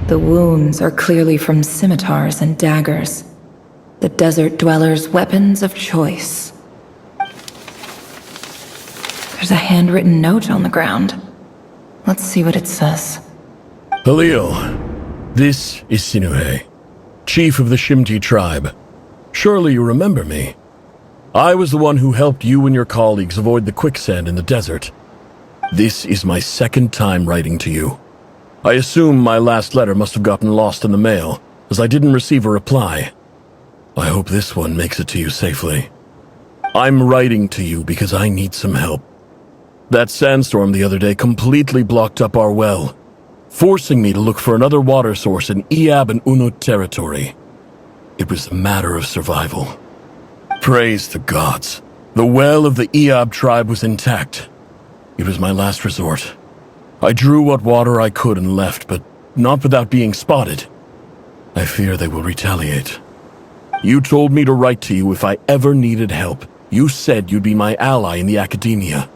Speaker 11: The wounds are clearly from scimitars and daggers. The desert dwellers' weapons of choice. There's a handwritten note on the ground. Let's see what it says.
Speaker 6: Halil, this is Sinuhe, chief of the Shimti tribe. Surely you remember me. I was the one who helped you and your colleagues avoid the quicksand in the desert. This is my second time writing to you. I assume my last letter must have gotten lost in the mail, as I didn't receive a reply. I hope this one makes it to you safely. I'm writing to you because I need some help. That sandstorm the other day completely blocked up our well, forcing me to look for another water source in Iab and Unut territory. It was a matter of survival. Praise the gods. The well of the Iab tribe was intact. It was my last resort. I drew what water I could and left, but not without being spotted. I fear they will retaliate. You told me to write to you if I ever needed help. You said you'd be my ally in the academia.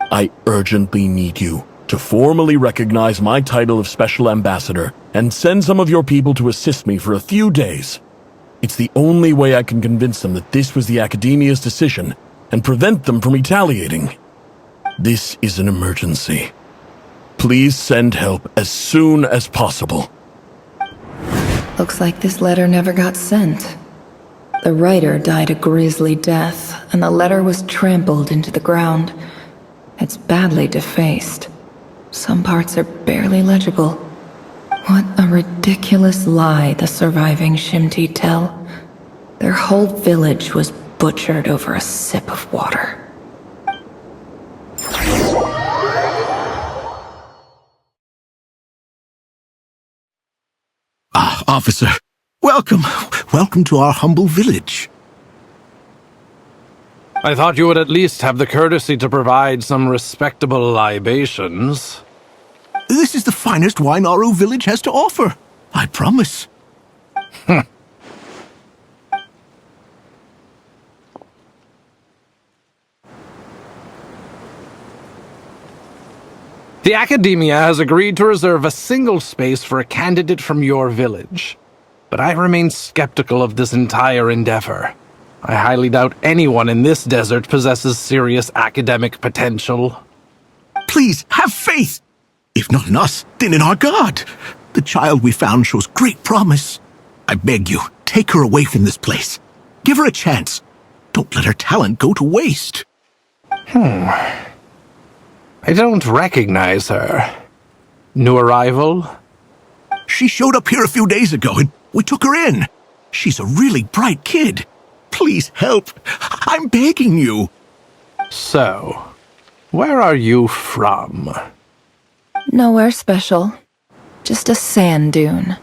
Speaker 6: I urgently need you to formally recognize my title of Special Ambassador and send some of your people to assist me for a few days. It's the only way I can convince them that this was the academia's decision and prevent them from retaliating. This is an emergency. Please send help as soon as possible.
Speaker 11: Looks like this letter never got sent. The writer died a grisly death, and the letter was trampled into the ground. It's badly defaced. Some parts are barely legible. What a ridiculous lie the surviving Shimti tell. Their whole village was butchered over a sip of water.
Speaker 22: Ah, officer. Welcome. Welcome to our humble village.
Speaker 4: I thought you would at least have the courtesy to provide some respectable libations.
Speaker 22: This is the finest wine Aru village has to offer. I promise.
Speaker 4: The Academia has agreed to reserve a single space for a candidate from your village. But I remain skeptical of this entire endeavor. I highly doubt anyone in this desert possesses serious academic potential.
Speaker 22: Please, have faith. If not in us, then in our god. The child we found shows great promise. I beg you, take her away from this place. Give her a chance. Don't let her talent go to waste.
Speaker 4: I don't recognize her. New arrival?
Speaker 22: She showed up here a few days ago and we took her in. She's a really bright kid. Please help. I'm begging you.
Speaker 4: So, where are you from?
Speaker 11: Nowhere special. Just a sand dune.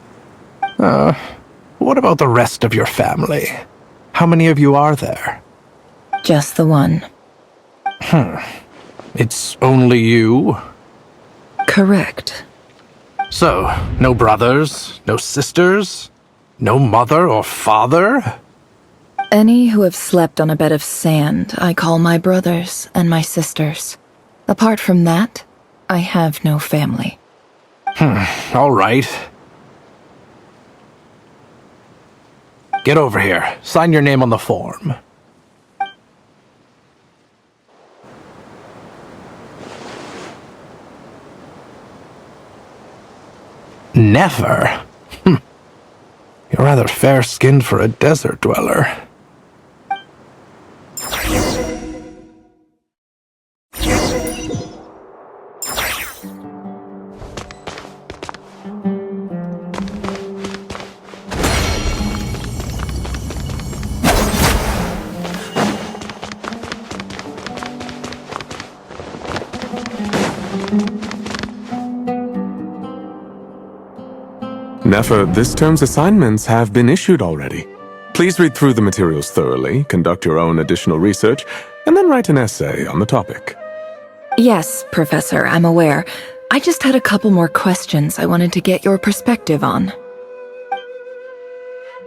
Speaker 4: What about the rest of your family? How many of you are there?
Speaker 11: Just the one.
Speaker 4: It's only you?
Speaker 11: Correct.
Speaker 4: So, no brothers, no sisters, no mother or father?
Speaker 11: Any who have slept on a bed of sand, I call my brothers and my sisters. Apart from that, I have no family.
Speaker 4: All right. Get over here. Sign your name on the form. Never? You're rather fair-skinned for a desert dweller.
Speaker 7: Nefer, this term's assignments have been issued already. Please read through the materials thoroughly, conduct your own additional research, and then write an essay on the topic.
Speaker 11: Yes, Professor, I'm aware. I just had a couple more questions I wanted to get your perspective on.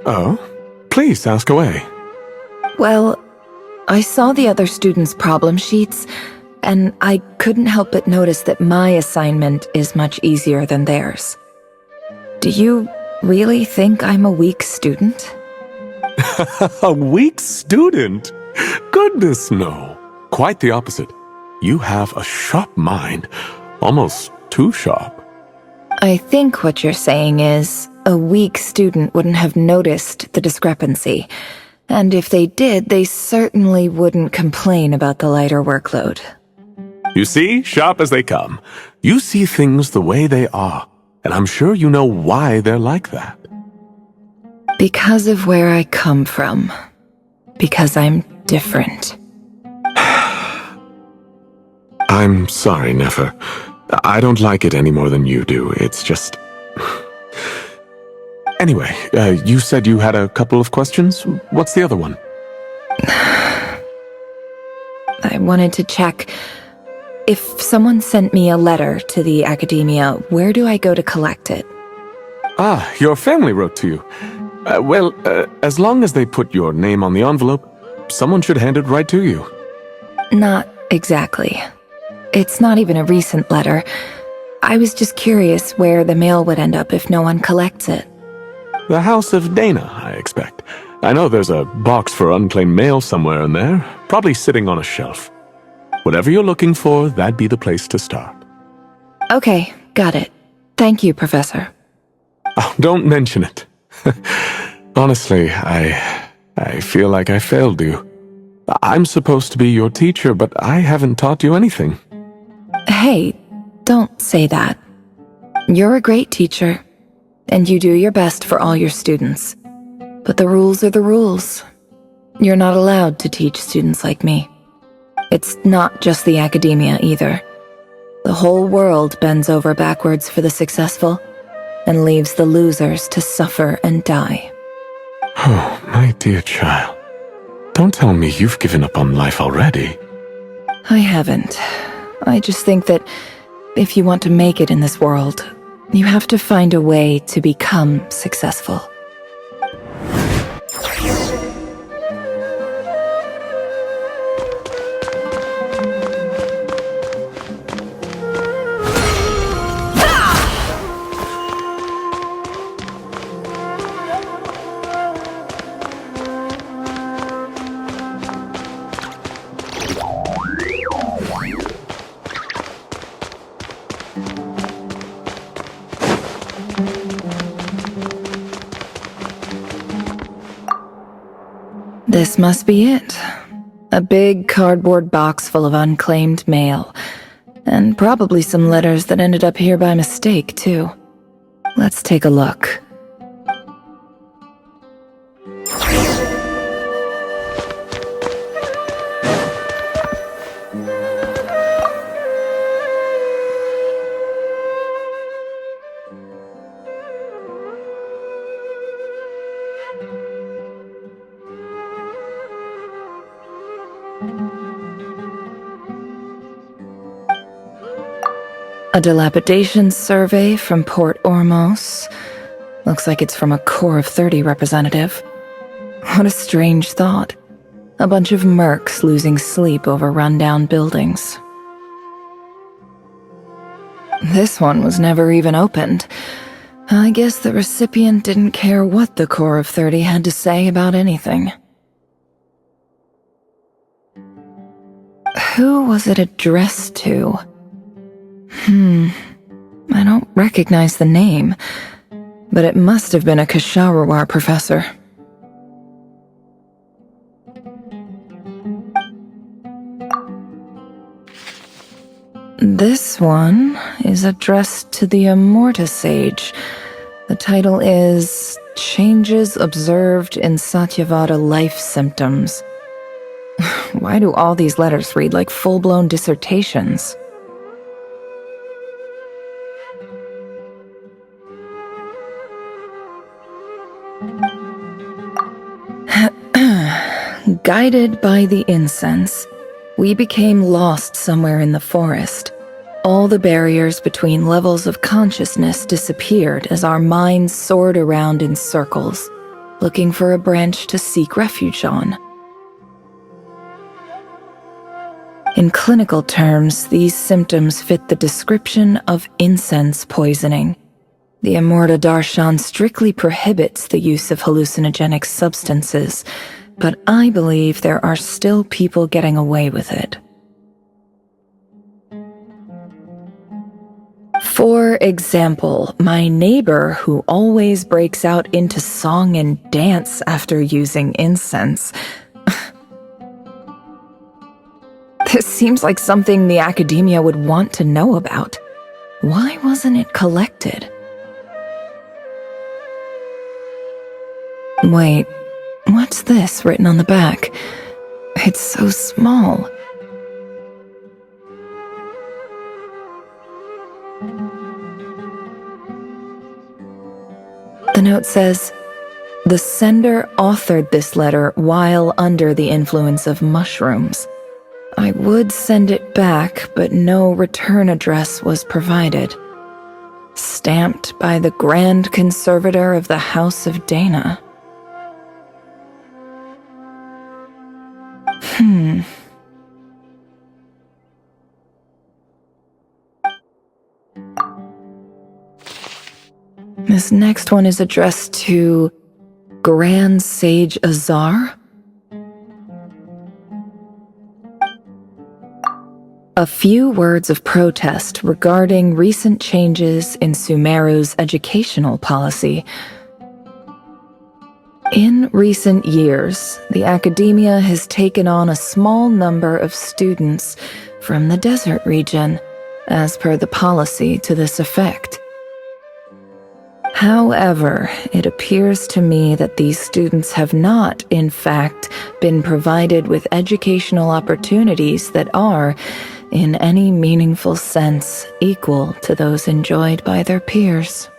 Speaker 7: Oh? Please, ask away.
Speaker 11: Well, I saw the other students' problem sheets, and I couldn't help but notice that my assignment is much easier than theirs. Do you really think I'm a weak student?
Speaker 7: A weak student? Goodness, no. Quite the opposite. You have a sharp mind. Almost too sharp.
Speaker 11: I think what you're saying is, a weak student wouldn't have noticed the discrepancy. And if they did, they certainly wouldn't complain about the lighter workload.
Speaker 7: You see, sharp as they come. You see things the way they are, and I'm sure you know why they're like that.
Speaker 11: Because of where I come from. Because I'm different.
Speaker 7: I'm sorry, Nefer. I don't like it any more than you do. It's just... Anyway, you said you had a couple of questions. What's the other one?
Speaker 11: I wanted to check. If someone sent me a letter to the academia, where do I go to collect it?
Speaker 7: Ah, your family wrote to you. Well, as long as they put your name on the envelope, someone should hand it right to you.
Speaker 11: Not exactly. It's not even a recent letter. I was just curious where the mail would end up if no one collects it.
Speaker 7: The House of Dana, I expect. I know there's a box for unclaimed mail somewhere in there, probably sitting on a shelf. Whatever you're looking for, that'd be the place to start.
Speaker 11: Okay, got it. Thank you, Professor.
Speaker 7: Oh, don't mention it. Honestly, I feel like I failed you. I'm supposed to be your teacher, but I haven't taught you anything.
Speaker 11: Hey, don't say that. You're a great teacher, and you do your best for all your students. But the rules are the rules. You're not allowed to teach students like me. It's not just the academia either. The whole world bends over backwards for the successful, and leaves the losers to suffer and die.
Speaker 7: Oh, my dear child. Don't tell me you've given up on life already.
Speaker 11: I haven't. I just think that if you want to make it in this world, you have to find a way to become successful. This must be it. A big cardboard box full of unclaimed mail. And probably some letters that ended up here by mistake, too. Let's take a look. A dilapidation survey from Port Ormos. Looks like it's from a Core of 30 representative. What a strange thought. A bunch of mercs losing sleep over rundown buildings. This one was never even opened. I guess the recipient didn't care what the Core of 30 had to say about anything. Who was it addressed to? I don't recognize the name, but it must have been a Kasharawar professor. This one is addressed to the Immorta Sage. The title is Changes Observed in Satyavada Life Symptoms. Why do all these letters read like full-blown dissertations? Guided by the incense, we became lost somewhere in the forest. All the barriers between levels of consciousness disappeared as our minds soared around in circles, looking for a branch to seek refuge on. In clinical terms, these symptoms fit the description of incense poisoning. The Immorta Darshan strictly prohibits the use of hallucinogenic substances, but I believe there are still people getting away with it. For example, my neighbor who always breaks out into song and dance after using incense. This seems like something the academia would want to know about. Why wasn't it collected? Wait, what's this written on the back? It's so small. The note says, "The sender authored this letter while under the influence of mushrooms. I would send it back, but no return address was provided. Stamped by the Grand Conservator of the House of Dana." This next one is addressed to Grand Sage Azar. A few words of protest regarding recent changes in Sumeru's educational policy. In recent years, the academia has taken on a small number of students from the desert region, as per the policy to this effect. However, it appears to me that these students have not, in fact, been provided with educational opportunities that are, in any meaningful sense, equal to those enjoyed by their peers.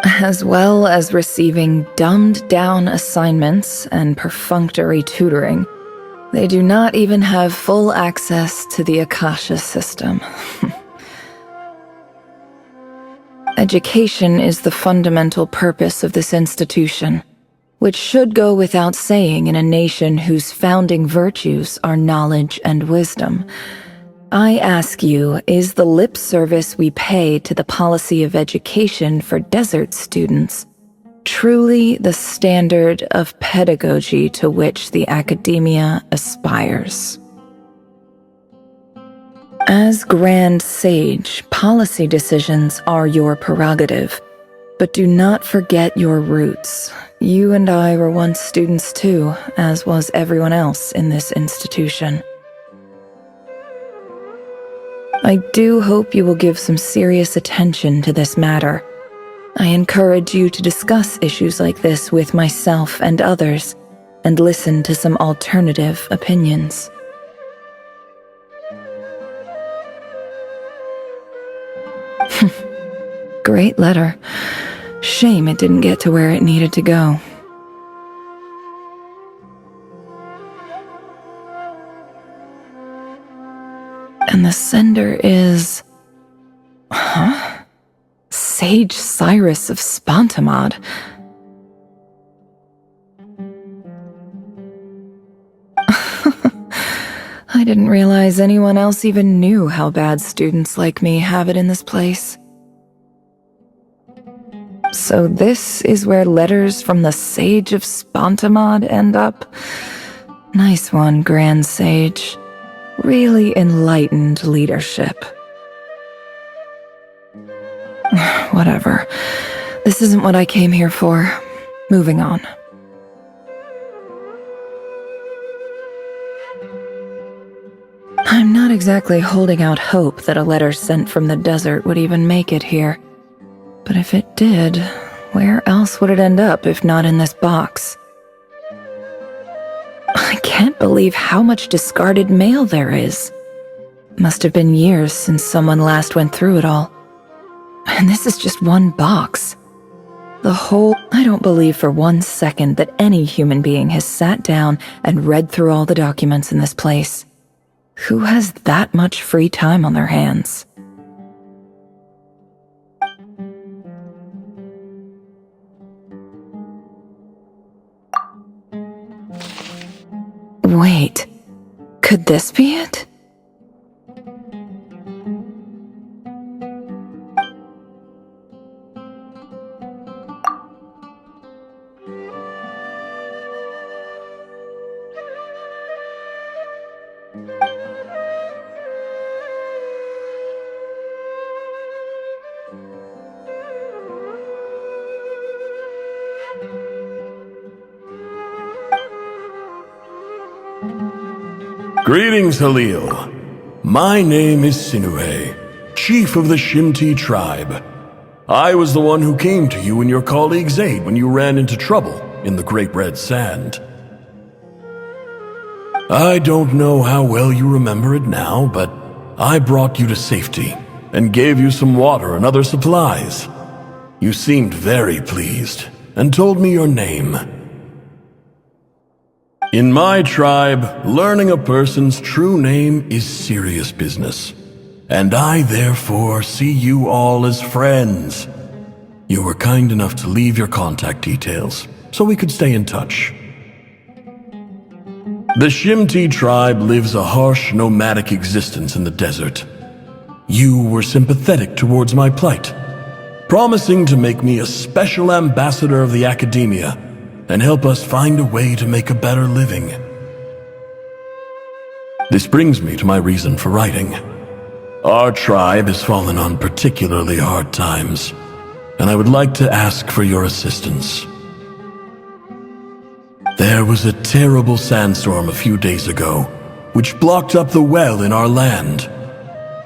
Speaker 11: As well as receiving dumbed-down assignments and perfunctory tutoring, they do not even have full access to the Akasha system. Education is the fundamental purpose of this institution, which should go without saying in a nation whose founding virtues are knowledge and wisdom. I ask you, is the lip service we pay to the policy of education for desert students truly the standard of pedagogy to which the academia aspires? As Grand Sage, policy decisions are your prerogative, but do not forget your roots. You and I were once students too, as was everyone else in this institution. I do hope you will give some serious attention to this matter. I encourage you to discuss issues like this with myself and others, and listen to some alternative opinions. Great letter. Shame it didn't get to where it needed to go. And the sender is... Huh? Sage Cyrus of Spontamod. I didn't realize anyone else even knew how bad students like me have it in this place. So this is where letters from the Sage of Spontamod end up? Nice one, Grand Sage. Really enlightened leadership. Whatever. This isn't what I came here for. Moving on. I'm not exactly holding out hope that a letter sent from the desert would even make it here. But if it did, where else would it end up if not in this box? I can't believe how much discarded mail there is. Must have been years since someone last went through it all. And this is just one box. I don't believe for 1 second that any human being has sat down and read through all the documents in this place. Who has that much free time on their hands? Wait, could this be it?
Speaker 6: Greetings, Halil. My name is Sinuhe, chief of the Shimti tribe. I was the one who came to you and your colleague's aid when you ran into trouble in the Great Red Sand. I don't know how well you remember it now, but I brought you to safety and gave you some water and other supplies. You seemed very pleased and told me your name. In my tribe, learning a person's true name is serious business, and I therefore see you all as friends. You were kind enough to leave your contact details, so we could stay in touch. The Shimti tribe lives a harsh, nomadic existence in the desert. You were sympathetic towards my plight, promising to make me a special ambassador of the academia and help us find a way to make a better living. This brings me to my reason for writing. Our tribe has fallen on particularly hard times, and I would like to ask for your assistance. There was a terrible sandstorm a few days ago, which blocked up the well in our land.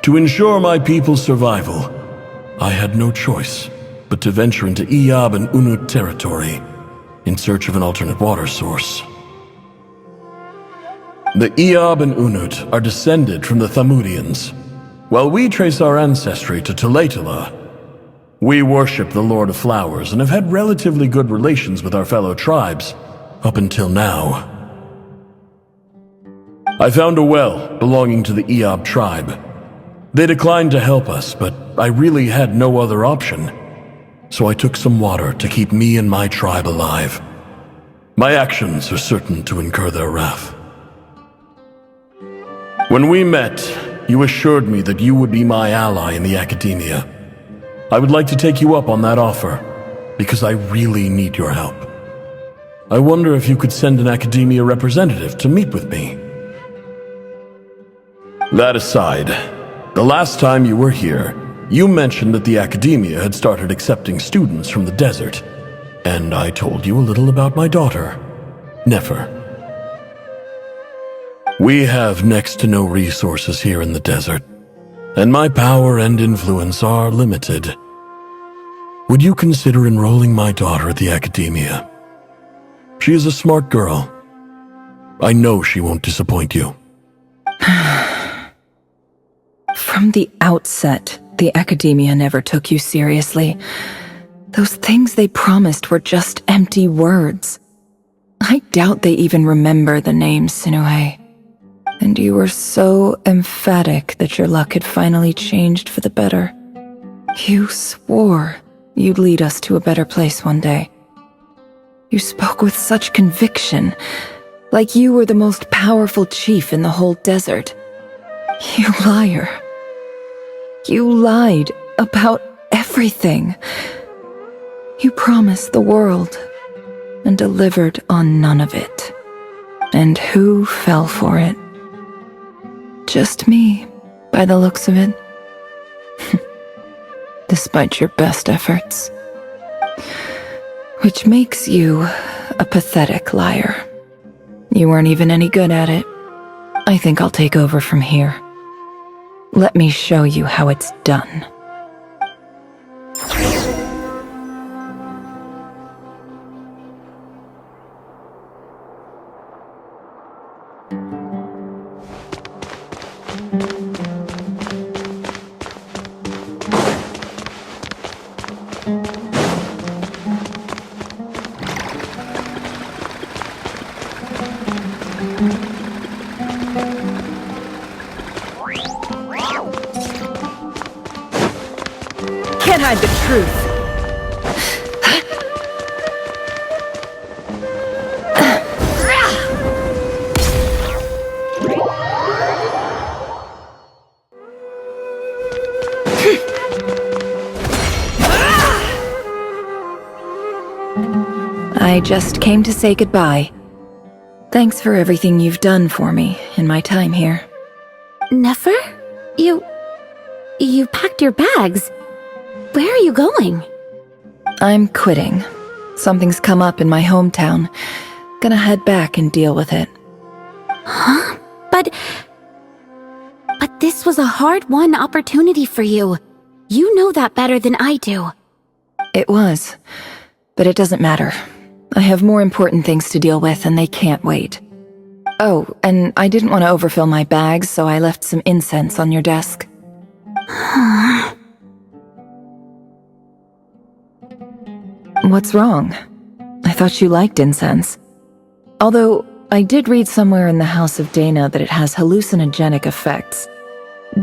Speaker 6: To ensure my people's survival, I had no choice but to venture into Iyab and Unut territory in search of an alternate water source. The Iyab and Unut are descended from the Thamudians, while we trace our ancestry to Tulatala. We worship the Lord of Flowers and have had relatively good relations with our fellow tribes up until now. I found a well belonging to the Iyab tribe. They declined to help us, but I really had no other option. So I took some water to keep me and my tribe alive. My actions are certain to incur their wrath. When we met, you assured me that you would be my ally in the academia. I would like to take you up on that offer, because I really need your help. I wonder if you could send an academia representative to meet with me. That aside, the last time you were here, you mentioned that the academia had started accepting students from the desert, and I told you a little about my daughter, Nefer. We have next to no resources here in the desert, and my power and influence are limited. Would you consider enrolling my daughter at the academia? She is a smart girl. I know she won't disappoint you.
Speaker 11: From the outset, the academia never took you seriously. Those things they promised were just empty words. I doubt they even remember the name Sinuhe. And you were so emphatic that your luck had finally changed for the better. You swore you'd lead us to a better place one day. You spoke with such conviction, like you were the most powerful chief in the whole desert. You liar. You lied about everything. You promised the world and delivered on none of it. And who fell for it? Just me, by the looks of it. Despite your best efforts. Which makes you a pathetic liar. You weren't even any good at it. I think I'll take over from here. Let me show you how it's done.
Speaker 8: Can't hide the truth.
Speaker 11: I just came to say goodbye. Thanks for everything you've done for me in my time here.
Speaker 12: Nefer? You packed your bags. Where are you going?
Speaker 11: I'm quitting. Something's come up in my hometown. Gonna head back and deal with it.
Speaker 12: Huh? But this was a hard-won opportunity for you. You know that better than I do.
Speaker 11: It was, but it doesn't matter. I have more important things to deal with and they can't wait. Oh, and I didn't want to overfill my bags, so I left some incense on your desk. What's wrong? I thought you liked incense. Although, I did read somewhere in the House of Dana that it has hallucinogenic effects.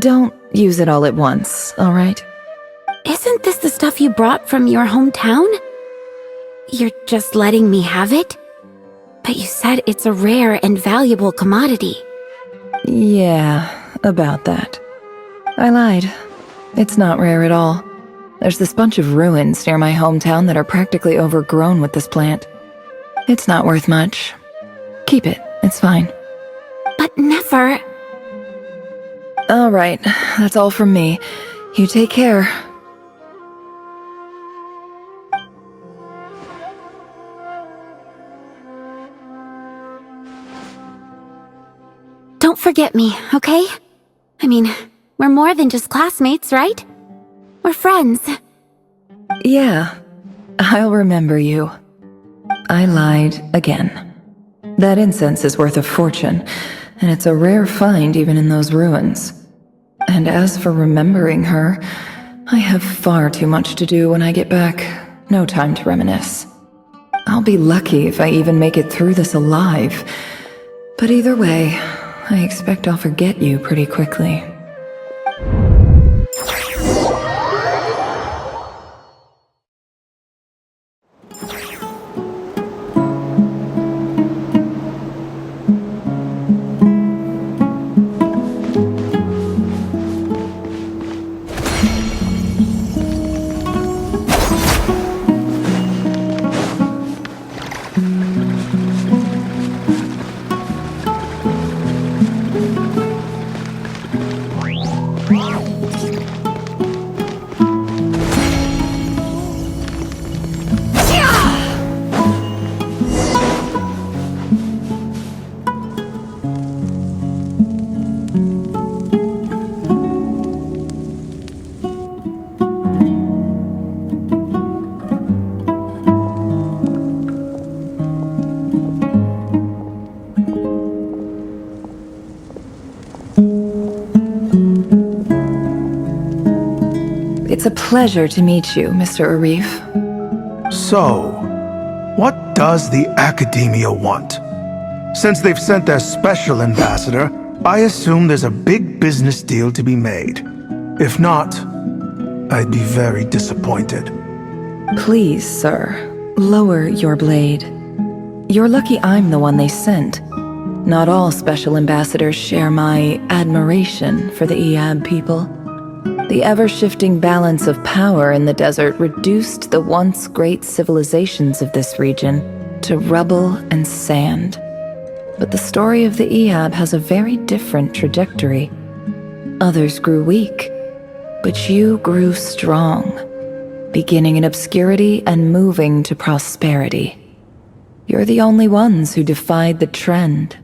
Speaker 11: Don't use it all at once, alright?
Speaker 12: Isn't this the stuff you brought from your hometown? You're just letting me have it? But you said it's a rare and valuable commodity.
Speaker 11: Yeah, about that. I lied. It's not rare at all. There's this bunch of ruins near my hometown that are practically overgrown with this plant. It's not worth much. Keep it, it's fine.
Speaker 12: But never...
Speaker 11: Alright, that's all from me. You take care.
Speaker 12: Don't forget me, okay? I mean, we're more than just classmates, right? We're friends.
Speaker 11: Yeah, I'll remember you. I lied again. That incense is worth a fortune, and it's a rare find even in those ruins. And as for remembering her, I have far too much to do when I get back. No time to reminisce. I'll be lucky if I even make it through this alive. But either way, I expect I'll forget you pretty quickly. It's a pleasure to meet you, Mr. Arif.
Speaker 3: So, what does the Academia want? Since they've sent their special ambassador, I assume there's a big business deal to be made. If not, I'd be very disappointed.
Speaker 11: Please, sir, lower your blade. You're lucky I'm the one they sent. Not all special ambassadors share my admiration for the Eab people. The ever-shifting balance of power in the desert reduced the once great civilizations of this region to rubble and sand. But the story of the Eab has a very different trajectory. Others grew weak, but you grew strong, beginning in obscurity and moving to prosperity. You're the only ones who defied the trend.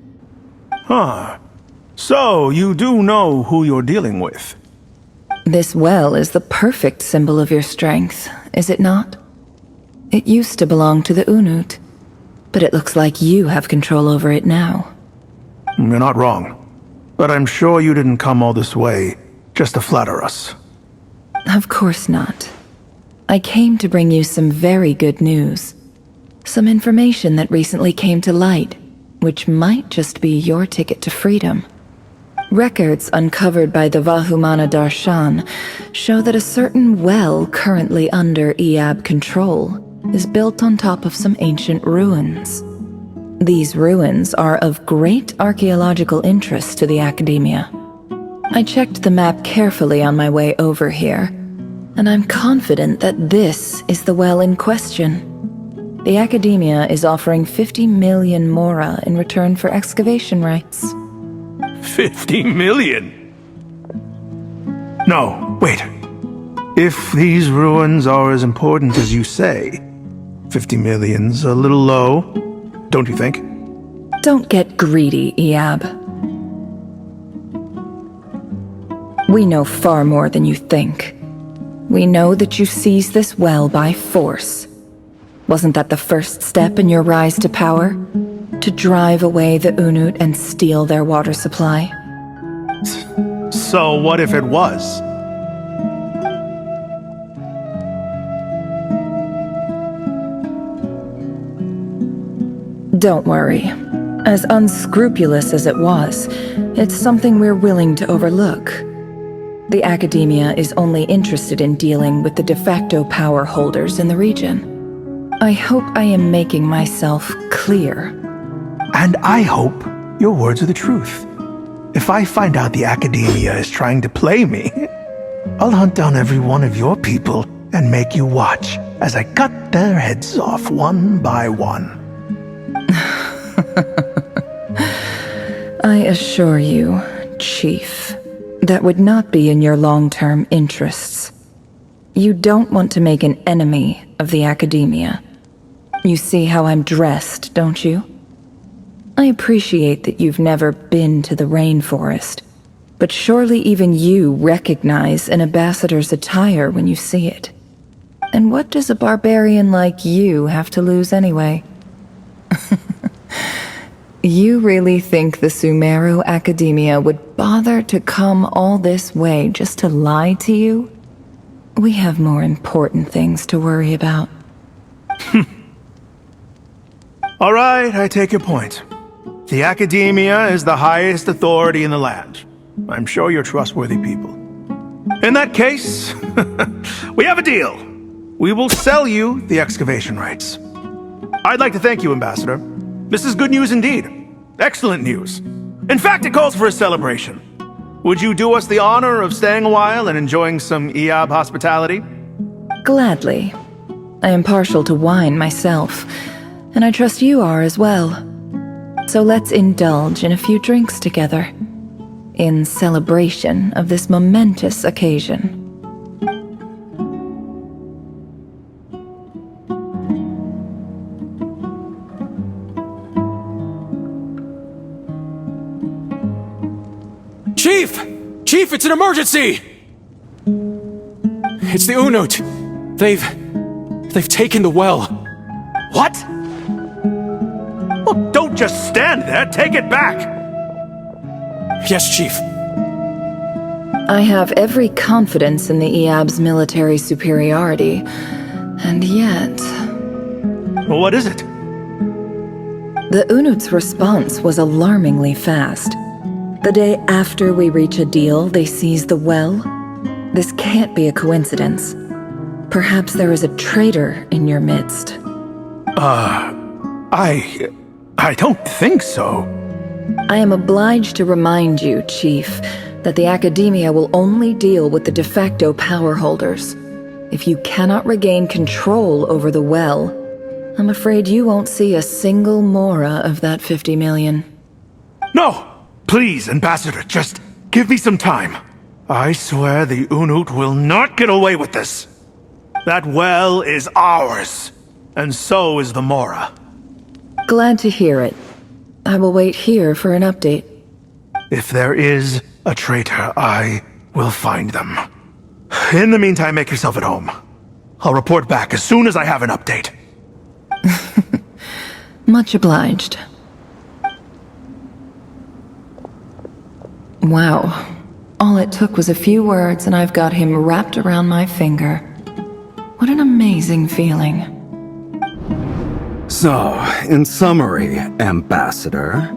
Speaker 3: Huh. So, you do know who you're dealing with?
Speaker 11: This well is the perfect symbol of your strength, is it not? It used to belong to the Unut, but it looks like you have control over it now.
Speaker 3: You're not wrong. But I'm sure you didn't come all this way just to flatter us.
Speaker 11: Of course not. I came to bring you some very good news. Some information that recently came to light, which might just be your ticket to freedom. Records uncovered by the Vahumana Darshan show that a certain well currently under Eab control is built on top of some ancient ruins. These ruins are of great archaeological interest to the Academia. I checked the map carefully on my way over here, and I'm confident that this is the well in question. The Academia is offering 50 million mora in return for excavation rights.
Speaker 3: 50 million? No, wait. If these ruins are as important as you say, 50 million's a little low, don't you think?
Speaker 11: Don't get greedy, Eab. We know far more than you think. We know that you seized this well by force. Wasn't that the first step in your rise to power? To drive away the Unut and steal their water supply?
Speaker 3: So what if it was?
Speaker 11: Don't worry. As unscrupulous as it was, it's something we're willing to overlook. The Academia is only interested in dealing with the de facto power holders in the region. I hope I am making myself clear.
Speaker 3: And I hope your words are the truth. If I find out the Academia is trying to play me, I'll hunt down every one of your people and make you watch as I cut their heads off one by one.
Speaker 11: I assure you, Chief, that would not be in your long-term interests. You don't want to make an enemy of the Academia. You see how I'm dressed, don't you? I appreciate that you've never been to the rainforest, but surely even you recognize an ambassador's attire when you see it. And what does a barbarian like you have to lose anyway? You really think the Sumeru Academia would bother to come all this way just to lie to you? We have more important things to worry about.
Speaker 3: All right, I take your point. The Academia is the highest authority in the land. I'm sure you're trustworthy people. In that case, we have a deal. We will sell you the excavation rights. I'd like to thank you, Ambassador. This is good news indeed. Excellent news. In fact, it calls for a celebration. Would you do us the honor of staying a while and enjoying some Eab hospitality?
Speaker 11: Gladly. I am partial to wine myself, and I trust you are as well. So let's indulge in a few drinks together, in celebration of this momentous occasion.
Speaker 20: Chief! Chief, it's an emergency! It's the Unut. They've taken the well.
Speaker 3: What? Well, don't just stand there. Take it back.
Speaker 20: Yes, Chief.
Speaker 11: I have every confidence in the Eab's military superiority, and yet...
Speaker 3: Well, what is it?
Speaker 11: The Unut's response was alarmingly fast. The day after we reach a deal, they seize the well. This can't be a coincidence. Perhaps there is a traitor in your midst.
Speaker 3: I don't think so.
Speaker 11: I am obliged to remind you, Chief, that the Academia will only deal with the de facto power holders. If you cannot regain control over the well, I'm afraid you won't see a single mora of that 50 million.
Speaker 3: No! Please, Ambassador, just give me some time. I swear the Unut will not get away with this. That well is ours, and so is the mora.
Speaker 11: Glad to hear it. I will wait here for an update.
Speaker 3: If there is a traitor, I will find them. In the meantime, make yourself at home. I'll report back as soon as I have an update.
Speaker 11: Much obliged. Wow. All it took was a few words and I've got him wrapped around my finger. What an amazing feeling.
Speaker 18: So, in summary, Ambassador,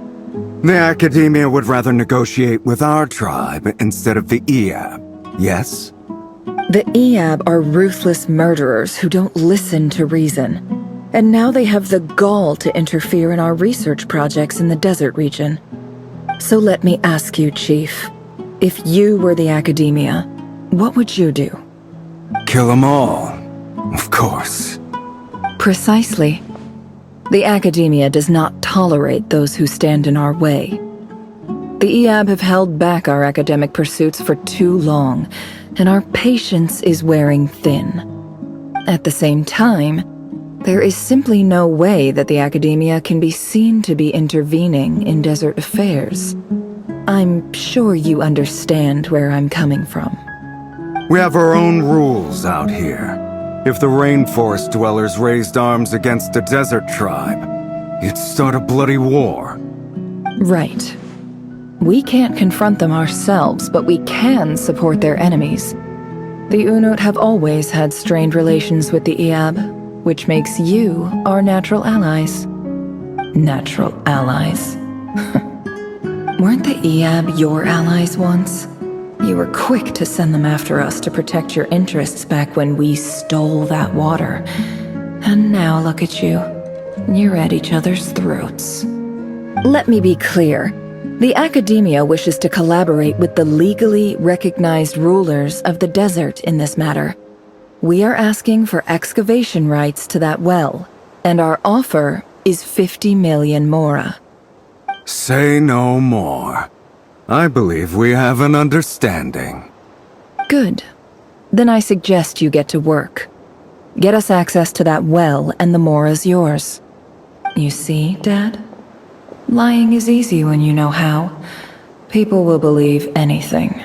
Speaker 18: The Academia would rather negotiate with our tribe instead of the Eab, yes?
Speaker 11: The Eab are ruthless murderers who don't listen to reason. And now they have the gall to interfere in our research projects in the desert region. So let me ask you, Chief. If you were the Academia, what would you do?
Speaker 18: Kill them all, of course.
Speaker 11: Precisely. The Academia does not tolerate those who stand in our way. The Eab have held back our academic pursuits for too long, and our patience is wearing thin. At the same time, there is simply no way that the Academia can be seen to be intervening in desert affairs. I'm sure you understand where I'm coming from.
Speaker 18: We have our own rules out here. If the rainforest dwellers raised arms against a desert tribe, it'd start a bloody war.
Speaker 11: Right. We can't confront them ourselves, but we can support their enemies. The Unut have always had strained relations with the Eab, which makes you our natural allies. Natural allies? Weren't the Eab your allies once? You were quick to send them after us to protect your interests back when we stole that water. And now look at you. You're at each other's throats. Let me be clear. The Academia wishes to collaborate with the legally recognized rulers of the desert in this matter. We are asking for excavation rights to that well, and our offer is 50 million mora.
Speaker 18: Say no more. I believe we have an understanding.
Speaker 11: Good. Then I suggest you get to work. Get us access to that well, and the mora's yours. You see, Dad? Lying is easy when you know how. People will believe anything.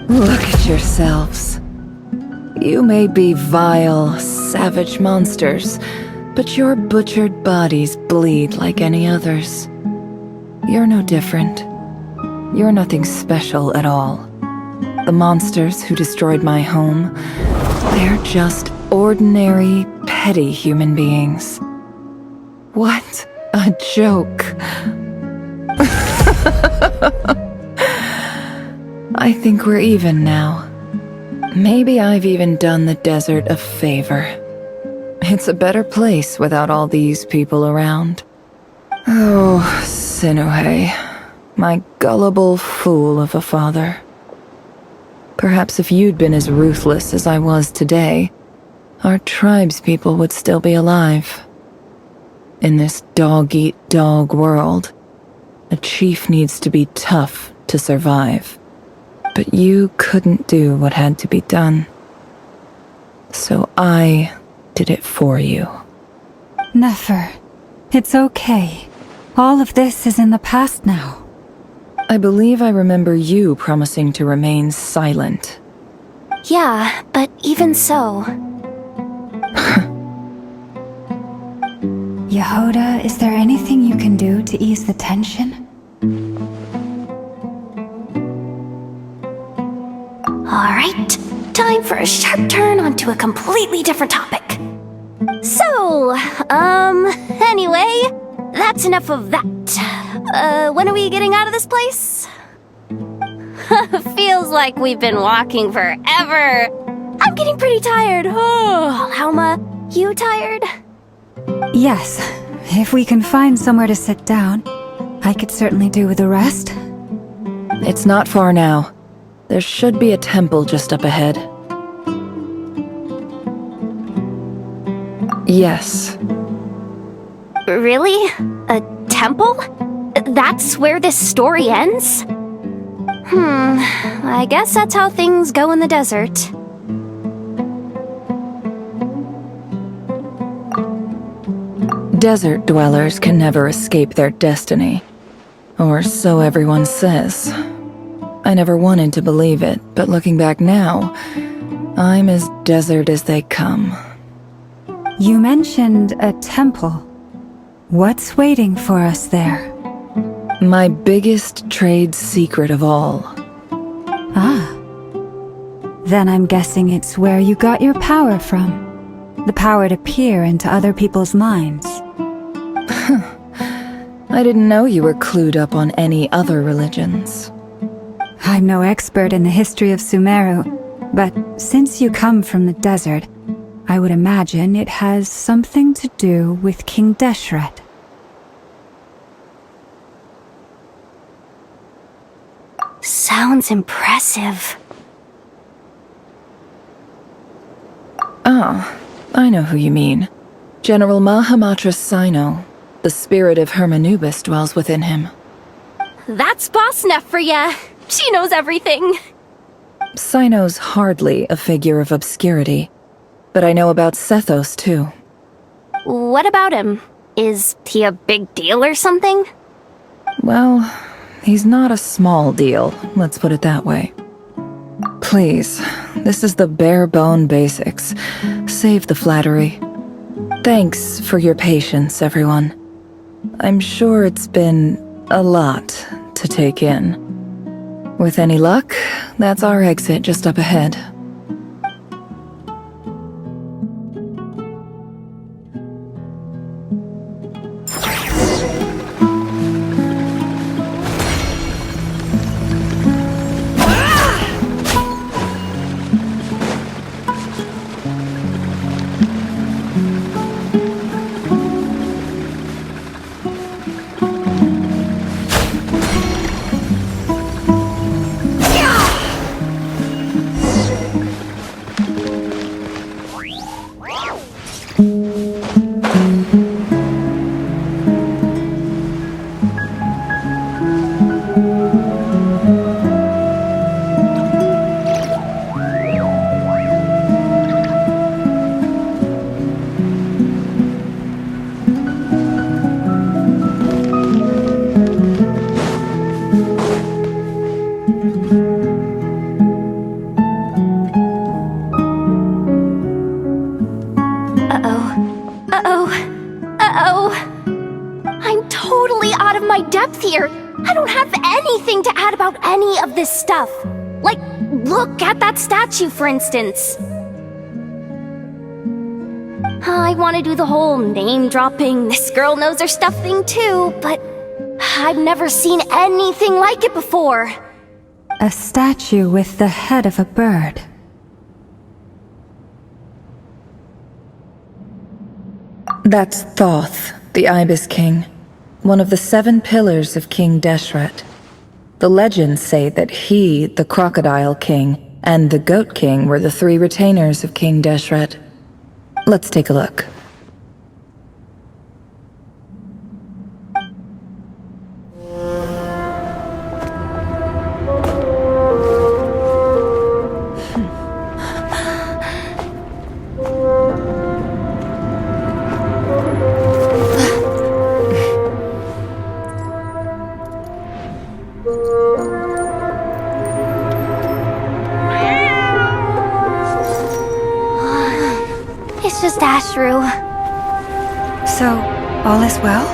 Speaker 11: Look at yourselves. You may be vile, savage monsters, but your butchered bodies bleed like any others. You're no different. You're nothing special at all. The monsters who destroyed my home, they're just ordinary, petty human beings. What a joke. I think we're even now. Maybe I've even done the desert a favor. It's a better place without all these people around. Oh, Sinuhe, my gullible fool of a father. Perhaps if you'd been as ruthless as I was today, our tribespeople would still be alive. In this dog-eat-dog world, a chief needs to be tough to survive. But you couldn't do what had to be done. So I did it for you.
Speaker 2: Nefer, it's okay. All of this is in the past now.
Speaker 11: I believe I remember you promising to remain silent.
Speaker 12: Yeah, but even so...
Speaker 2: Yehoda, is there anything you can do to ease the tension?
Speaker 12: Alright, time for a sharp turn onto a completely different topic. So, Anyway, that's enough of that. When are we getting out of this place? Feels like we've been walking forever. I'm getting pretty tired. Oh, Alma, you tired?
Speaker 2: Yes, if we can find somewhere to sit down, I could certainly do with a rest.
Speaker 11: It's not far now. There should be a temple just up ahead. Yes.
Speaker 12: Really? A temple? That's where this story ends? I guess that's how things go in the desert.
Speaker 11: Desert dwellers can never escape their destiny. Or so everyone says. I never wanted to believe it, but looking back now, I'm as desert as they come.
Speaker 2: You mentioned a temple. What's waiting for us there?
Speaker 11: My biggest trade secret of all.
Speaker 2: Ah. Then I'm guessing it's where you got your power from. The power to peer into other people's minds.
Speaker 11: I didn't know you were clued up on any other religions.
Speaker 2: I'm no expert in the history of Sumeru, but since you come from the desert, I would imagine it has something to do with King Deshret.
Speaker 12: Sounds impressive.
Speaker 11: Ah, I know who you mean. General Mahamatra Sino. The spirit of Hermanubis dwells within him.
Speaker 12: That's Boss Neff for ya. She knows everything.
Speaker 11: Sino's hardly a figure of obscurity, but I know about Sethos too.
Speaker 12: What about him? Is he a big deal or something?
Speaker 11: Well, he's not a small deal, let's put it that way. Please, this is the bare-bone basics. Save the flattery. Thanks for your patience, everyone. I'm sure it's been a lot to take in. With any luck, that's our exit just up ahead.
Speaker 12: This stuff. Like, look at that statue, for instance. I want to do the whole name-dropping, this girl knows her stuff thing too, but I've never seen anything like it before.
Speaker 2: A statue with the head of a bird.
Speaker 11: That's Thoth, the Ibis King, one of the 7 pillars of King Deshret. The legends say that he, the Crocodile King, and the Goat King were the 3 retainers of King Deshret. Let's take a look.
Speaker 12: It's just Ashru.
Speaker 2: So, all is well?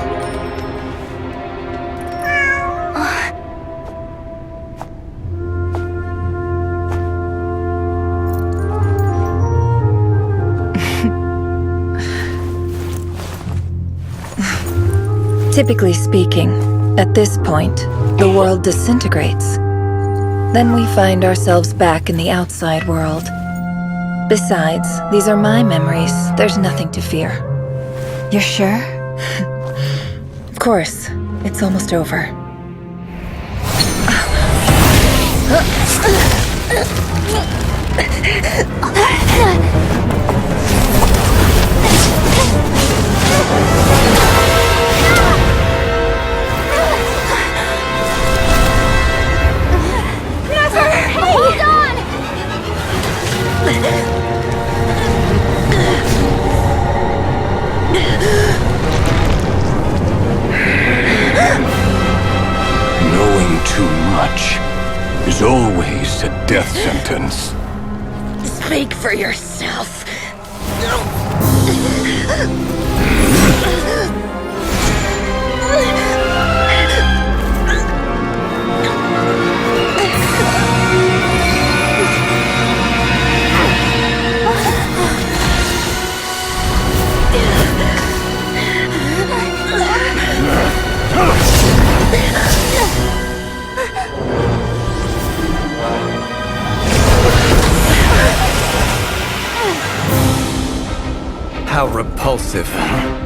Speaker 11: Typically speaking, at this point, the world disintegrates. Then we find ourselves back in the outside world. Besides, these are my memories. There's nothing to fear.
Speaker 2: You're sure?
Speaker 11: Of course. It's almost over.
Speaker 1: Hold on!
Speaker 5: Knowing too much is always a death sentence.
Speaker 11: Speak for yourself.
Speaker 10: How repulsive, huh?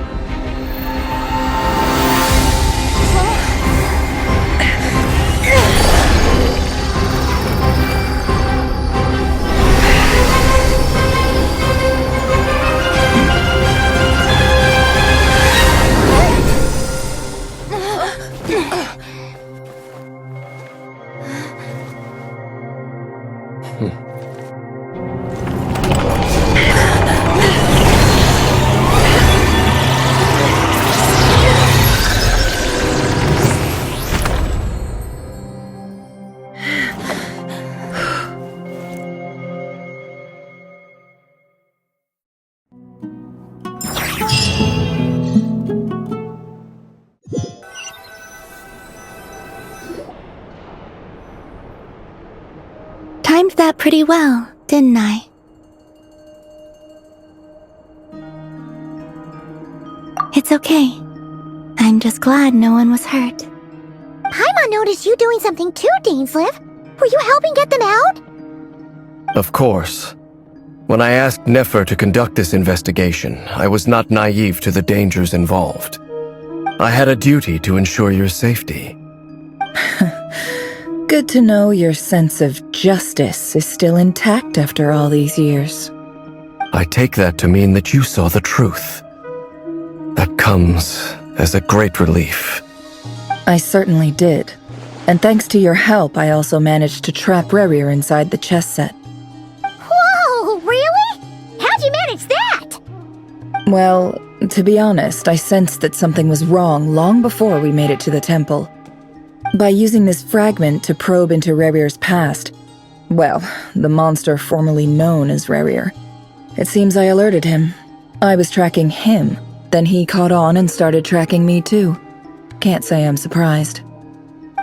Speaker 1: Timed that pretty well, didn't I? It's okay. I'm just glad no one was hurt. Paimon noticed you doing something too, Dainsleif. Were you helping get them out?
Speaker 10: Of course. When I asked Nefer to conduct this investigation, I was not naive to the dangers involved. I had a duty to ensure your safety.
Speaker 11: Good to know your sense of justice is still intact after all these years.
Speaker 10: I take that to mean that you saw the truth. That comes as a great relief.
Speaker 11: I certainly did. And thanks to your help, I also managed to trap Rerir inside the chess set.
Speaker 1: Whoa, really? How'd you manage that?
Speaker 11: Well, to be honest, I sensed that something was wrong long before we made it to the temple. By using this fragment to probe into Rerir's past, well, the monster formerly known as Rerir, it seems I alerted him. I was tracking him, then he caught on and started tracking me too. Can't say I'm surprised.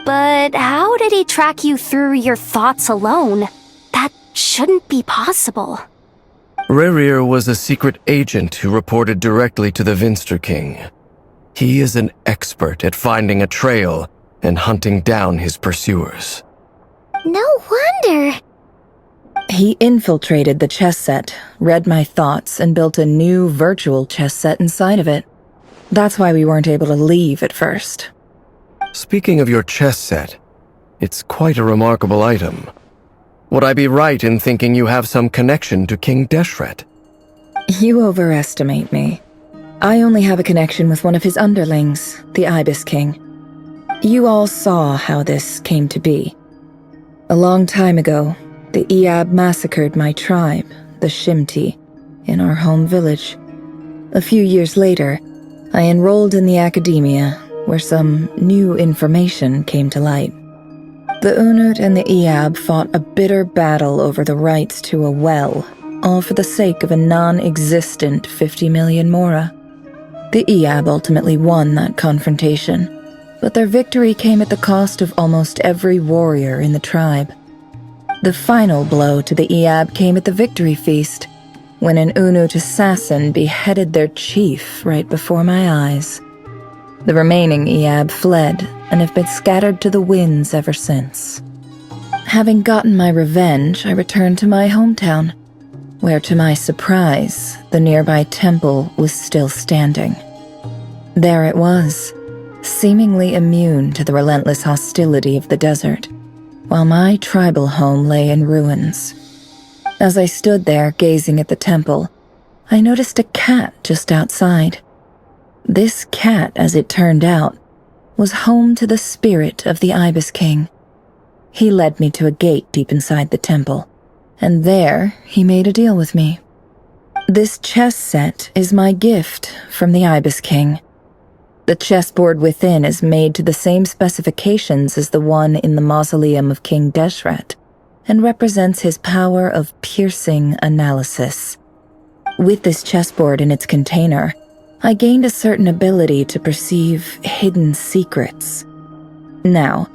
Speaker 12: But how did he track you through your thoughts alone? That shouldn't be possible.
Speaker 10: Rerir was a secret agent who reported directly to the Vinster King. He is an expert at finding a trail and hunting down his pursuers.
Speaker 1: No wonder.
Speaker 11: He infiltrated the chess set, read my thoughts, and built a new virtual chess set inside of it. That's why we weren't able to leave at first.
Speaker 10: Speaking of your chess set, it's quite a remarkable item. Would I be right in thinking you have some connection to King Deshret?
Speaker 11: You overestimate me. I only have a connection with one of his underlings, the Ibis King. You all saw how this came to be. A long time ago, the Eab massacred my tribe, the Shimti, in our home village. A few years later, I enrolled in the academia, where some new information came to light. The Unut and the Eab fought a bitter battle over the rights to a well, all for the sake of a non-existent 50 million Mora. The Eab ultimately won that confrontation, but their victory came at the cost of almost every warrior in the tribe. The final blow to the Eab came at the victory feast, when an Unut assassin beheaded their chief right before my eyes. The remaining Eab fled and have been scattered to the winds ever since. Having gotten my revenge, I returned to my hometown, where to my surprise, the nearby temple was still standing. There it was, seemingly immune to the relentless hostility of the desert, while my tribal home lay in ruins. As I stood there gazing at the temple, I noticed a cat just outside. This cat, as it turned out, was home to the spirit of the Ibis King. He led me to a gate deep inside the temple, and there he made a deal with me. This chess set is my gift from the Ibis King. The chessboard within is made to the same specifications as the one in the mausoleum of King Deshret, and represents his power of piercing analysis. With this chessboard in its container, I gained a certain ability to perceive hidden secrets. Now,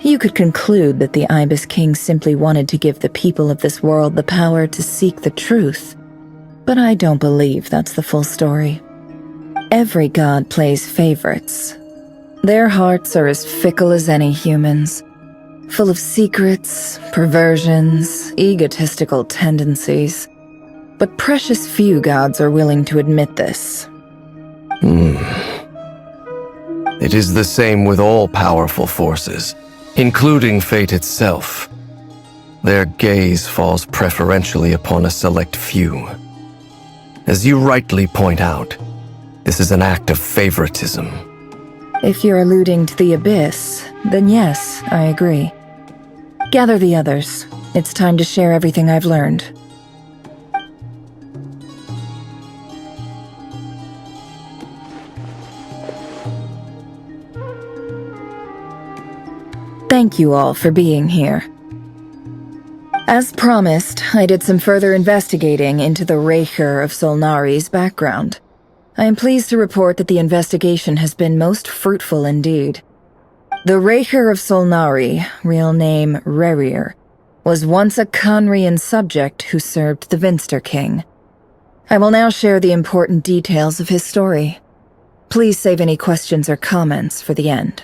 Speaker 11: you could conclude that the Ibis King simply wanted to give the people of this world the power to seek the truth, but I don't believe that's the full story. Every god plays favorites. Their hearts are as fickle as any human's, full of secrets, perversions, egotistical tendencies. But precious few gods are willing to admit this.
Speaker 10: It is the same with all powerful forces, including fate itself. Their gaze falls preferentially upon a select few. As you rightly point out, this is an act of favoritism.
Speaker 11: If you're alluding to the Abyss, then yes, I agree. Gather the others. It's time to share everything I've learned. Thank you all for being here. As promised, I did some further investigating into the Raker of Solnari's background. I am pleased to report that the investigation has been most fruitful indeed. The Raker of Solnari, real name Rerir, was once a Conrian subject who served the Vinster King. I will now share the important details of his story. Please save any questions or comments for the end.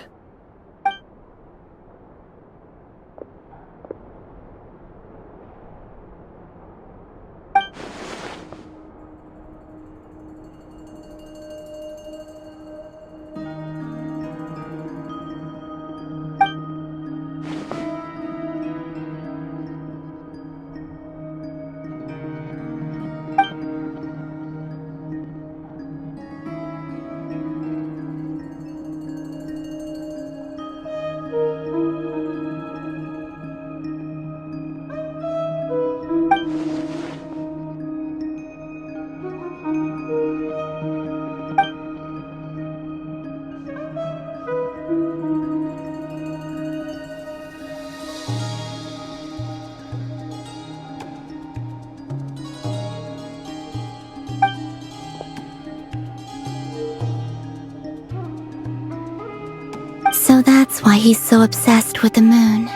Speaker 1: So that's why he's so obsessed with the moon.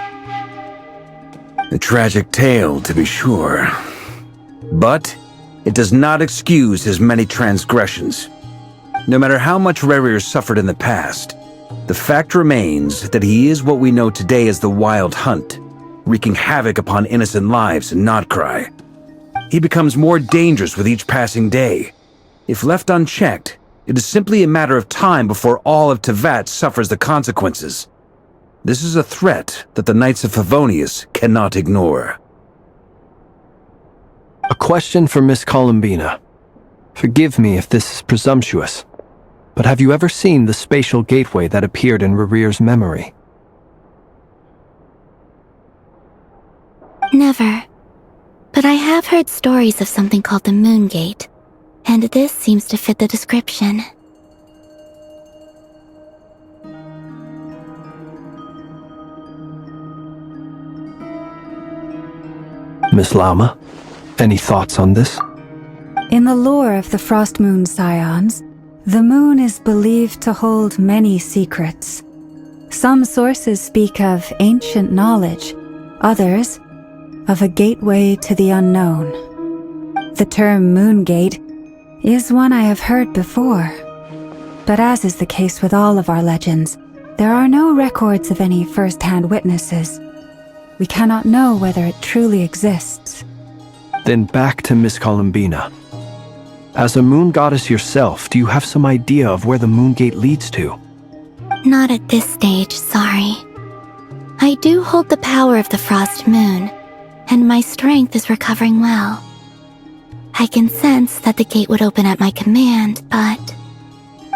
Speaker 9: A tragic tale, to be sure. But it does not excuse his many transgressions. No matter how much Rerir suffered in the past, the fact remains that he is what we know today as the Wild Hunt, wreaking havoc upon innocent lives in Notcry. He becomes more dangerous with each passing day. If left unchecked, it is simply a matter of time before all of Tevat suffers the consequences. This is a threat that the Knights of Favonius cannot ignore.
Speaker 20: A question for Miss Columbina. Forgive me if this is presumptuous, but have you ever seen the spatial gateway that appeared in Rerir's memory?
Speaker 1: Never. But I have heard stories of something called the Moon Gate, and this seems to fit the description.
Speaker 20: Miss Lama, any thoughts on this?
Speaker 2: In the lore of the Frost Moon Scions, the moon is believed to hold many secrets. Some sources speak of ancient knowledge, others of a gateway to the unknown. The term Moon Gate is one I have heard before. But as is the case with all of our legends, there are no records of any first-hand witnesses. We cannot know whether it truly exists.
Speaker 20: Then back to Miss Columbina. As a moon goddess yourself, do you have some idea of where the moon gate leads to?
Speaker 1: Not at this stage, sorry. I do hold the power of the frost moon, and my strength is recovering well. I can sense that the gate would open at my command, but...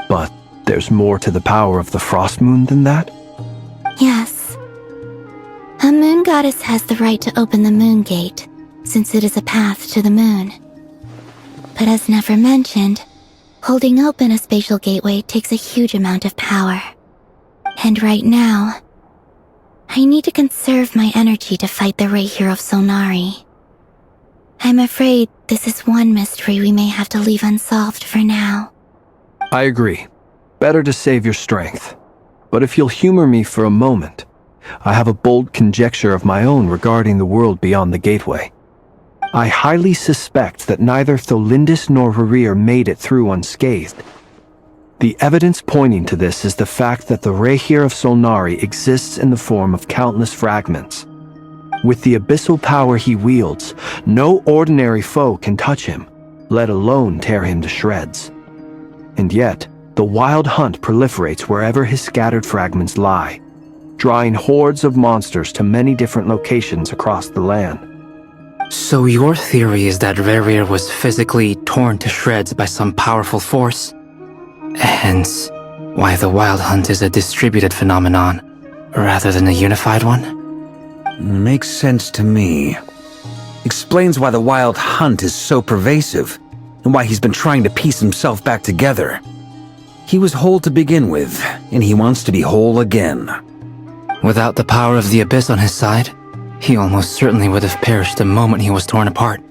Speaker 20: But there's more to the power of the frost moon than that?
Speaker 1: Yes. A moon goddess has the right to open the moon gate, since it is a path to the moon. But as Nefer mentioned, holding open a spatial gateway takes a huge amount of power. And right now, I need to conserve my energy to fight the Rayhir of Solnari. I'm afraid this is one mystery we may have to leave unsolved for now.
Speaker 20: I agree. Better to save your strength. But if you'll humor me for a moment, I have a bold conjecture of my own regarding the world beyond the gateway. I highly suspect that neither Tholindis nor Rerir made it through unscathed. The evidence pointing to this is the fact that the Rayhir of Solnari exists in the form of countless fragments. With the abyssal power he wields, no ordinary foe can touch him, let alone tear him to shreds. And yet, the wild hunt proliferates wherever his scattered fragments lie, drawing hordes of monsters to many different locations across the land.
Speaker 19: So your theory is that Rerir was physically torn to shreds by some powerful force? Hence, why the Wild Hunt is a distributed phenomenon, rather than a unified one?
Speaker 9: Makes sense to me. Explains why the Wild Hunt is so pervasive, and why he's been trying to piece himself back together. He was whole to begin with, and he wants to be whole again.
Speaker 19: Without the power of the Abyss on his side, he almost certainly would have perished the moment he was torn apart.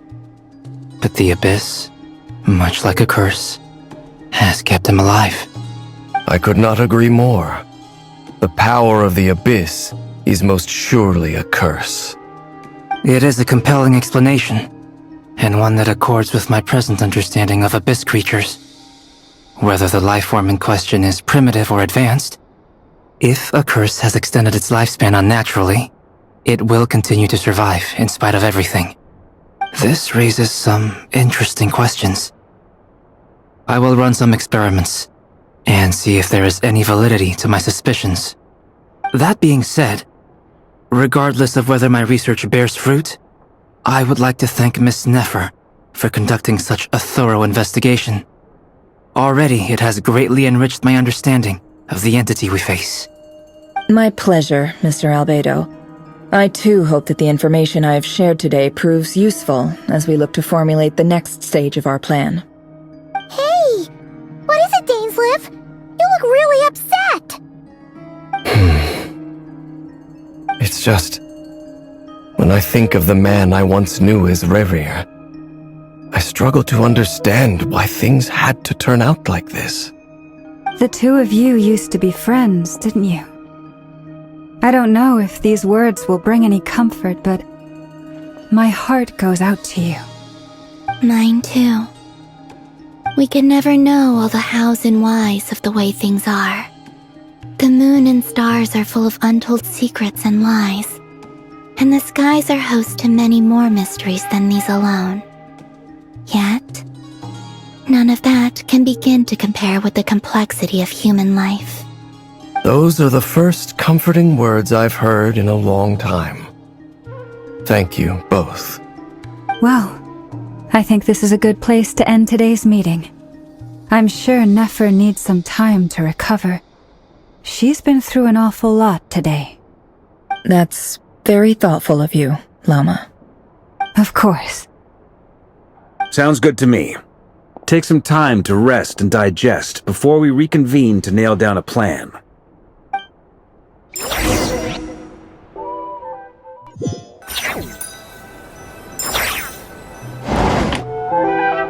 Speaker 19: But the Abyss, much like a curse, has kept him alive.
Speaker 10: I could not agree more. The power of the Abyss is most surely a curse.
Speaker 19: It is a compelling explanation, and one that accords with my present understanding of Abyss creatures. Whether the life form in question is primitive or advanced, if a curse has extended its lifespan unnaturally, it will continue to survive in spite of everything. This raises some interesting questions. I will run some experiments and see if there is any validity to my suspicions. That being said, regardless of whether my research bears fruit, I would like to thank Miss Nefer for conducting such a thorough investigation. Already, it has greatly enriched my understanding of the entity we face.
Speaker 11: My pleasure, Mr. Albedo. I too hope that the information I have shared today proves useful as we look to formulate the next stage of our plan.
Speaker 1: Hey! What is it, Dainsleif? You look really upset!
Speaker 10: It's just... when I think of the man I once knew as Rerir, I struggle to understand why things had to turn out like this.
Speaker 2: The two of you used to be friends, didn't you? I don't know if these words will bring any comfort, but my heart goes out to you.
Speaker 1: Mine too. We can never know all the hows and whys of the way things are. The moon and stars are full of untold secrets and lies, and the skies are host to many more mysteries than these alone. Yet, none of that can begin to compare with the complexity of human life.
Speaker 10: Those are the first comforting words I've heard in a long time. Thank you both.
Speaker 2: Well, I think this is a good place to end today's meeting. I'm sure Nefer needs some time to recover. She's been through an awful lot today.
Speaker 11: That's very thoughtful of you, Lama.
Speaker 2: Of course.
Speaker 9: Sounds good to me. Take some time to rest and digest before we reconvene to nail down a plan.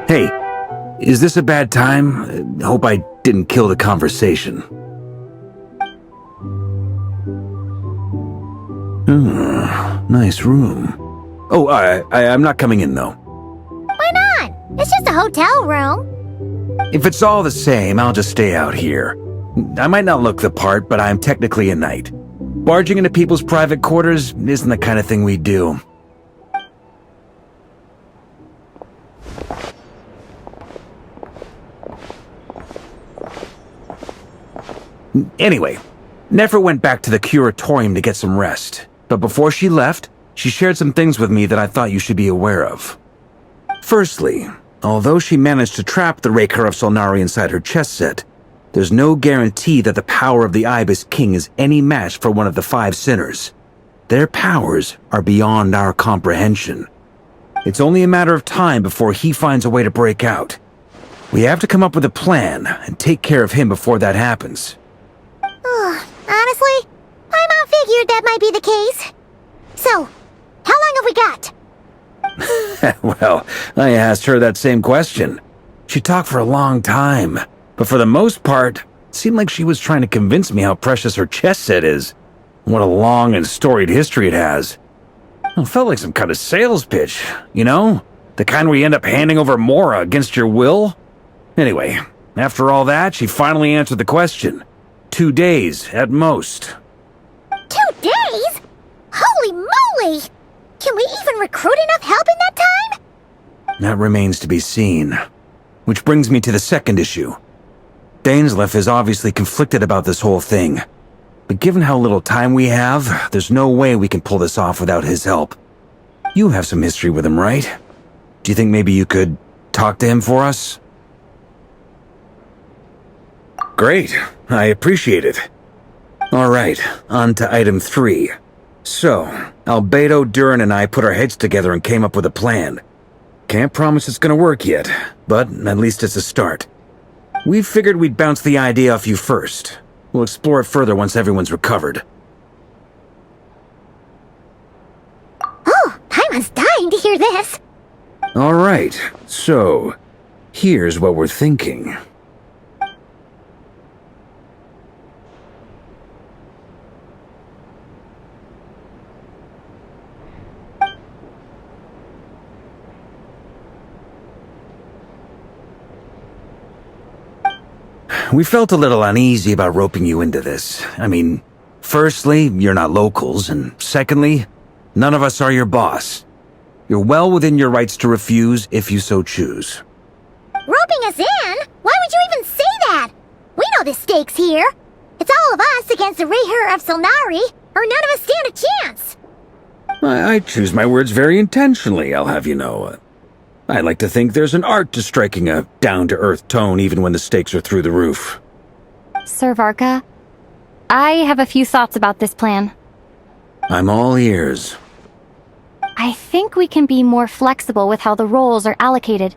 Speaker 9: Hey, is this a bad time? Hope I didn't kill the conversation. Nice room. Oh, I'm not coming in though.
Speaker 1: Why not? It's just a hotel room.
Speaker 9: If it's all the same, I'll just stay out here. I might not look the part, but I'm technically a knight. Barging into people's private quarters isn't the kind of thing we do. Anyway, Nefer went back to the curatorium to get some rest. But before she left, she shared some things with me that I thought you should be aware of. Firstly, although she managed to trap the Raker of Solnari inside her chess set, there's no guarantee that the power of the Ibis King is any match for one of the 5 sinners. Their powers are beyond our comprehension. It's only a matter of time before he finds a way to break out. We have to come up with a plan and take care of him before that happens.
Speaker 1: Honestly, Paimon figured that might be the case. So, how long have we got?
Speaker 9: Well, I asked her that same question. She talked for a long time, but for the most part, it seemed like she was trying to convince me how precious her chess set is. What a long and storied history it has. It felt like some kind of sales pitch, you know? The kind where you end up handing over Mora against your will? Anyway, after all that, she finally answered the question. 2 days, at most.
Speaker 1: 2 days? Holy moly! Can we even recruit enough help in that time?
Speaker 9: That remains to be seen. Which brings me to the second issue. Dainsleif is obviously conflicted about this whole thing. But given how little time we have, there's no way we can pull this off without his help. You have some history with him, right? Do you think maybe you could talk to him for us? Great. I appreciate it. Alright, on to item 3. So, Albedo, Durin, and I put our heads together and came up with a plan. Can't promise it's gonna work yet, but at least it's a start. We figured we'd bounce the idea off you first. We'll explore it further once everyone's recovered.
Speaker 1: Oh, Paimon's dying to hear this.
Speaker 9: Alright, so, here's what we're thinking. We felt a little uneasy about roping you into this. I mean, firstly, you're not locals, and secondly, none of us are your boss. You're well within your rights to refuse if you so choose.
Speaker 1: Roping us in? Why would you even say that? We know the stakes here. It's all of us against the Rayher of Solnari, or none of us stand a chance.
Speaker 9: I choose my words very intentionally, I'll have you know. I like to think there's an art to striking a down-to-earth tone even when the stakes are through the roof.
Speaker 12: Sir Varka, I have a few thoughts about this plan.
Speaker 9: I'm all ears.
Speaker 12: I think we can be more flexible with how the roles are allocated.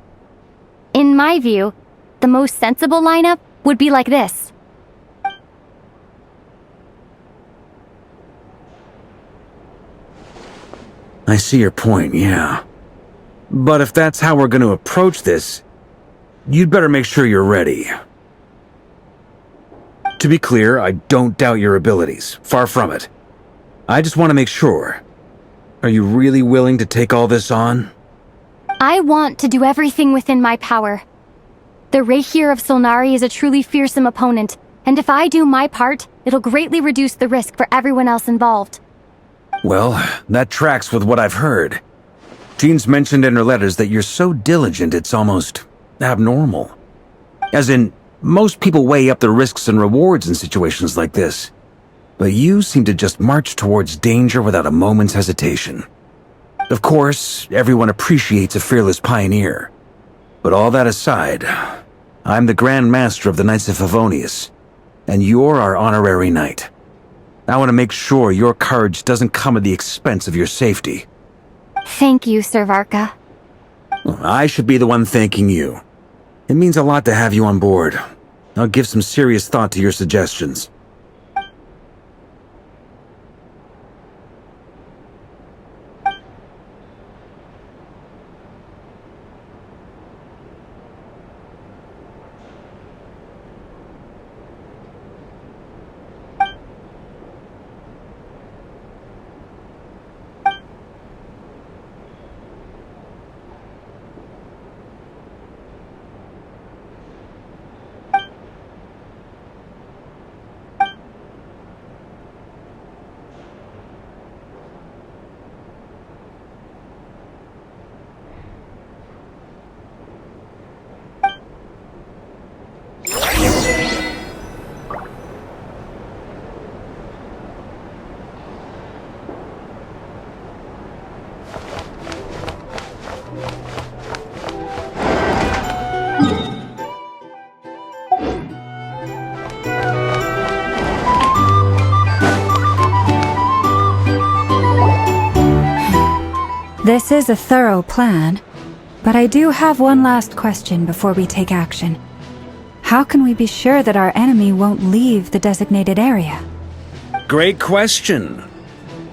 Speaker 12: In my view, the most sensible lineup would be like this.
Speaker 9: I see your point, yeah. But if that's how we're going to approach this, you'd better make sure you're ready. To be clear, I don't doubt your abilities. Far from it. I just want to make sure. Are you really willing to take all this on?
Speaker 12: I want to do everything within my power. The Rayher of Solnari is a truly fearsome opponent, and if I do my part, it'll greatly reduce the risk for everyone else involved.
Speaker 9: Well, that tracks with what I've heard. Jean's mentioned in her letters that you're so diligent it's almost abnormal. As in, most people weigh up the risks and rewards in situations like this. But you seem to just march towards danger without a moment's hesitation. Of course, everyone appreciates a fearless pioneer. But all that aside, I'm the Grand Master of the Knights of Favonius, and you're our honorary knight. I want to make sure your courage doesn't come at the expense of your safety.
Speaker 12: Thank you, Sir Varka.
Speaker 9: I should be the one thanking you. It means a lot to have you on board. I'll give some serious thought to your suggestions.
Speaker 2: This is a thorough plan, but I do have one last question before we take action. How can we be sure that our enemy won't leave the designated area?
Speaker 16: Great question.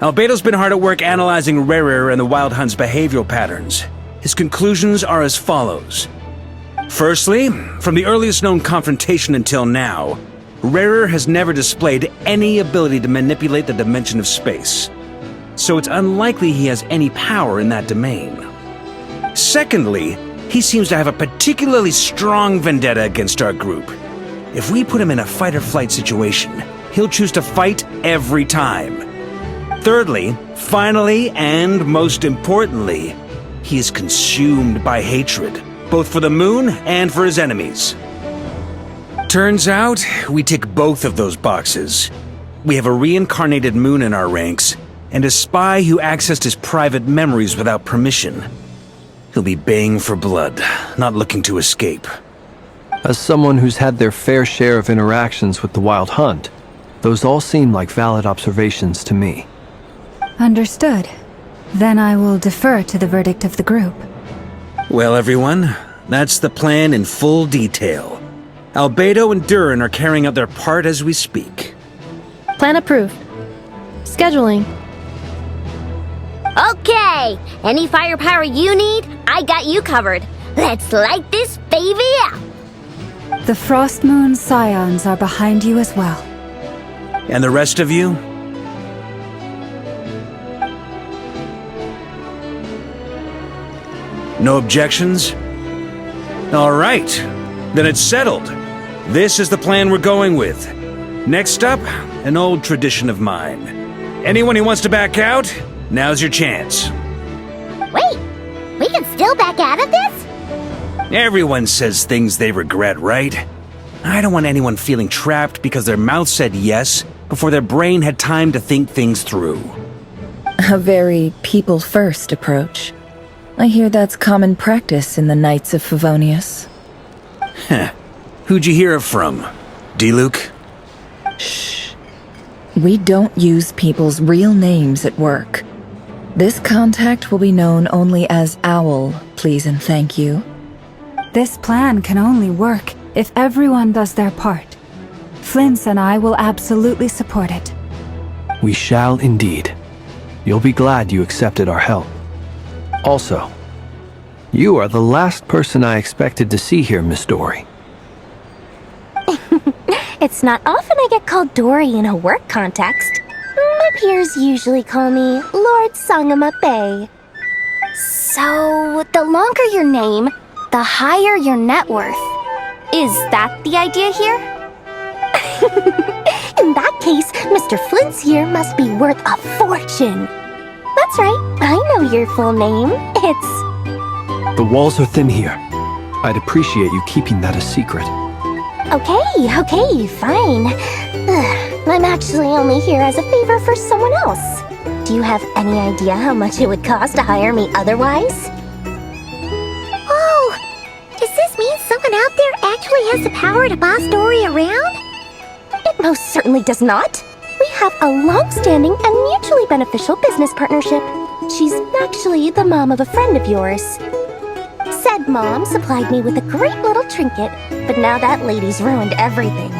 Speaker 16: Albedo's been hard at work analyzing Rerir and the Wild Hunt's behavioral patterns. His conclusions are as follows. Firstly, from the earliest known confrontation until now, Rerir has never displayed any ability to manipulate the dimension of space. So it's unlikely he has any power in that domain. Secondly, he seems to have a particularly strong vendetta against our group. If we put him in a fight-or-flight situation, he'll choose to fight every time. Thirdly, finally, and most importantly, he is consumed by hatred, both for the moon and for his enemies. Turns out, we tick both of those boxes. We have a reincarnated moon in our ranks, and a spy who accessed his private memories without permission. He'll be baying for blood, not looking to escape.
Speaker 20: As someone who's had their fair share of interactions with the Wild Hunt, those all seem like valid observations to me.
Speaker 2: Understood. Then I will defer to the verdict of the group.
Speaker 16: Well, everyone, that's the plan in full detail. Albedo and Durin are carrying out their part as we speak.
Speaker 21: Plan approved. Scheduling.
Speaker 1: Okay, any firepower you need, I got you covered. Let's light this baby up.
Speaker 2: The Frost Moon Scions are behind you as well.
Speaker 16: And the rest of you? No objections? All right, then it's settled. This is the plan we're going with. Next up, an old tradition of mine. Anyone who wants to back out, now's your chance.
Speaker 1: Wait, we can still back out of this?
Speaker 16: Everyone says things they regret, right? I don't want anyone feeling trapped because their mouth said yes before their brain had time to think things through.
Speaker 11: A very people-first approach. I hear that's common practice in the Knights of Favonius.
Speaker 16: Heh. Who'd you hear it from? D-Luke?
Speaker 11: Shh. We don't use people's real names at work. This contact will be known only as Owl, please and thank you.
Speaker 2: This plan can only work if everyone does their part. Flint's and I will absolutely support it.
Speaker 20: We shall indeed. You'll be glad you accepted our help. Also, you are the last person I expected to see here, Miss Dory.
Speaker 12: It's not often I get called Dory in a work context. My peers usually call me Lord Sangamabe. So, the longer your name, the higher your net worth. Is that the idea here? In that case, Mr. Flint's here must be worth a fortune. That's right, I know your full name. It's...
Speaker 20: The walls are thin here. I'd appreciate you keeping that a secret.
Speaker 12: Okay, fine. I'm actually only here as a favor for someone else. Do you have any idea how much it would cost to hire me otherwise?
Speaker 1: Oh, does this mean someone out there actually has the power to boss Dory around?
Speaker 12: It most certainly does not. We have a long-standing and mutually beneficial business partnership. She's actually the mom of a friend of yours. Said mom supplied me with a great little trinket, but now that lady's ruined everything.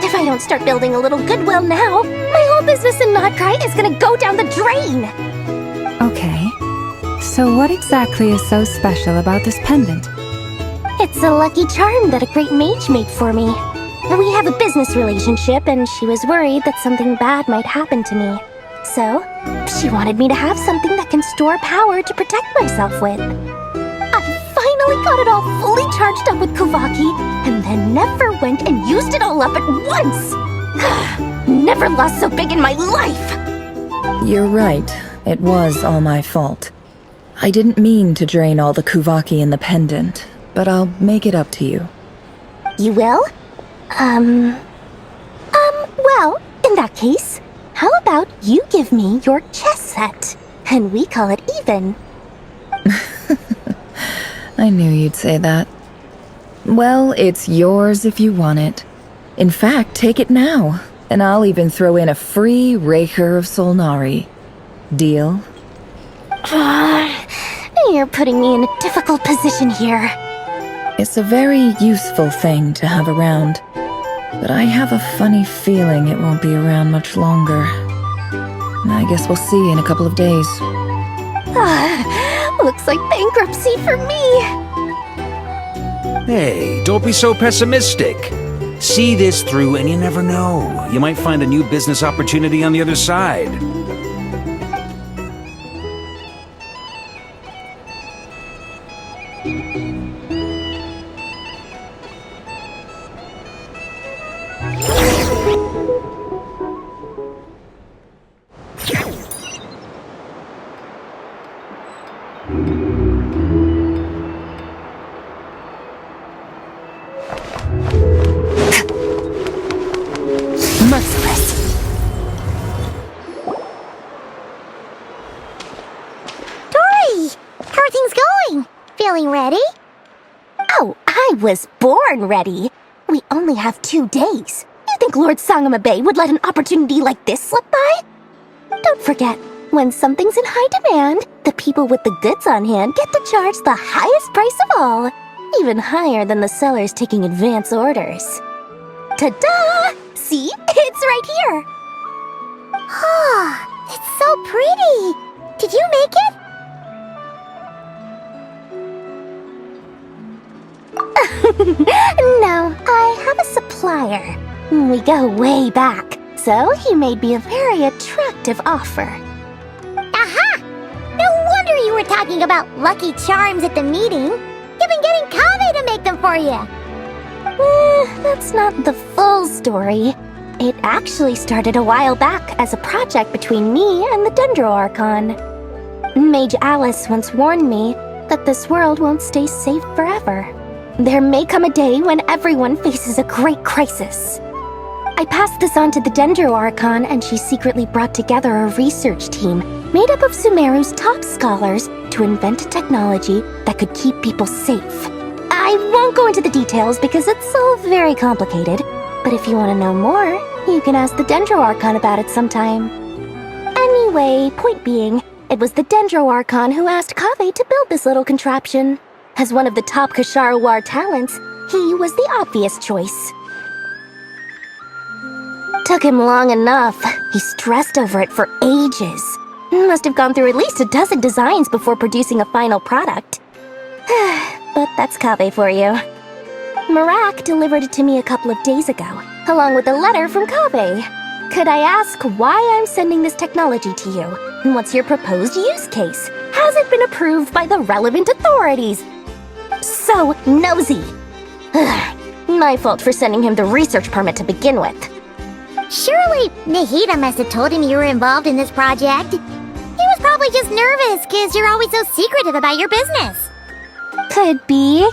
Speaker 12: If I don't start building a little goodwill now, my whole business in Nodcry is gonna go down the drain!
Speaker 2: Okay. So what exactly is so special about this pendant?
Speaker 12: It's a lucky charm that a great mage made for me. We have a business relationship, and she was worried that something bad might happen to me. So, she wanted me to have something that can store power to protect myself with. I finally got it all fully charged up with Kuvaki, and then never went and used it all up at once! Never lost so big in my life!
Speaker 11: You're right. It was all my fault. I didn't mean to drain all the Kuvaki in the pendant, but I'll make it up to you.
Speaker 12: You will? Well, in that case, how about you give me your chess set, and we call it even?
Speaker 11: I knew you'd say that. Well, it's yours if you want it. In fact, take it now, and I'll even throw in a free Raker of Solnari. Deal?
Speaker 12: You're putting me in a difficult position here.
Speaker 11: It's a very useful thing to have around, but I have a funny feeling it won't be around much longer. I guess we'll see in a couple of days.
Speaker 12: Looks like bankruptcy for me.
Speaker 16: Hey, don't be so pessimistic. See this through and you never know. You might find a new business opportunity on the other side.
Speaker 12: Merciless.
Speaker 1: Dory! How are things going? Feeling ready?
Speaker 12: Oh, I was born ready. We only have 2 days. You think Lord Sangamabe would let an opportunity like this slip by? Don't forget, when something's in high demand, the people with the goods on hand get to charge the highest price of all, even higher than the sellers taking advance orders. Ta-da! See? It's right here!
Speaker 1: Ah, it's so pretty! Did you make it?
Speaker 12: No, I have a supplier. We go way back, so he made me a very attractive offer.
Speaker 1: Aha! No wonder you were talking about Lucky Charms at the meeting. You've been getting Kaveh to make them for you.
Speaker 12: That's not the full story. It actually started a while back as a project between me and the Dendro Archon. Mage Alice once warned me that this world won't stay safe forever. There may come a day when everyone faces a great crisis. I passed this on to the Dendro Archon, and she secretly brought together a research team made up of Sumeru's top scholars to invent a technology that could keep people safe. I won't go into the details because it's all very complicated, but if you want to know more, you can ask the Dendro Archon about it sometime. Anyway, point being, it was the Dendro Archon who asked Kaveh to build this little contraption. As one of the top Kasharawar talents, he was the obvious choice. Took him long enough. He stressed over it for ages. Must have gone through at least a dozen designs before producing a final product. But that's Kaveh for you. Marak delivered it to me a couple of days ago, along with a letter from Kaveh. Could I ask why I'm sending this technology to you? And what's your proposed use case? Has it been approved by the relevant authorities? So nosy. My fault for sending him the research permit to begin with.
Speaker 1: Surely Nahida must have told him you were involved in this project. He was probably just nervous because you're always so secretive about your business.
Speaker 12: Could be.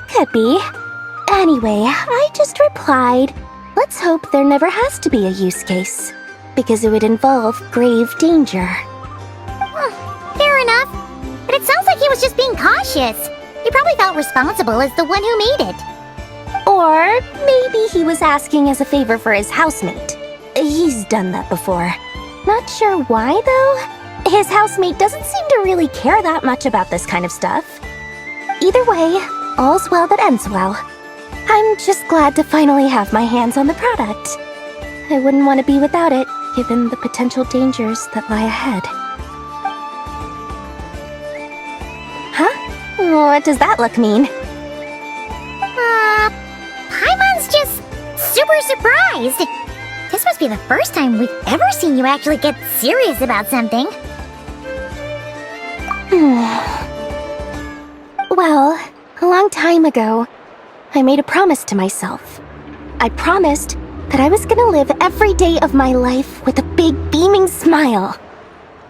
Speaker 12: Anyway, I just replied, let's hope there never has to be a use case, because it would involve grave danger.
Speaker 1: Fair enough. But it sounds like he was just being cautious. He probably felt responsible as the one who made it.
Speaker 12: Or maybe he was asking as a favor for his housemate. He's done that before. Not sure why, though. His housemate doesn't seem to really care that much about this kind of stuff. Either way, all's well that ends well. I'm just glad to finally have my hands on the product. I wouldn't want to be without it, given the potential dangers that lie ahead. Huh? What does that look mean?
Speaker 1: Paimon's just super surprised. This must be the first time we've ever seen you actually get serious about something.
Speaker 12: Well, a long time ago, I made a promise to myself. I promised that I was gonna live every day of my life with a big beaming smile.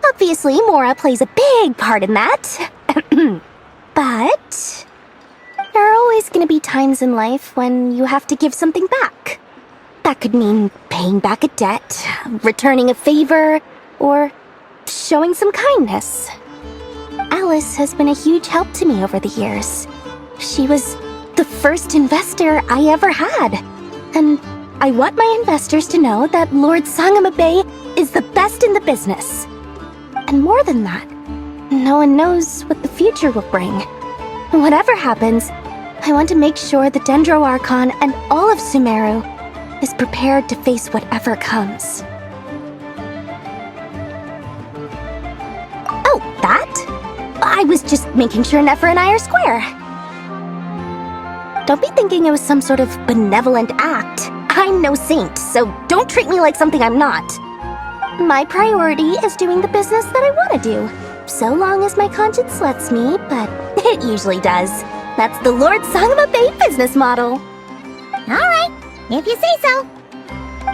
Speaker 12: Obviously, Mora plays a big part in that. But there are always gonna be times in life when you have to give something back. That could mean paying back a debt, returning a favor, or showing some kindness. Alice has been a huge help to me over the years. She was the first investor I ever had. And I want my investors to know that Lord Sangamabe is the best in the business. And more than that, No one knows what the future will bring. Whatever happens, I want to make sure the Dendro Archon and all of Sumeru is prepared to face whatever comes. Oh, that? I was just making sure Nefer and I are square. Don't be thinking it was some sort of benevolent act. I'm no saint, so don't treat me like something I'm not. My priority is doing the business that I want to do, so long as my conscience lets me, but it usually does. That's the Lord Song of a Babe business model.
Speaker 1: Alright, if you say so.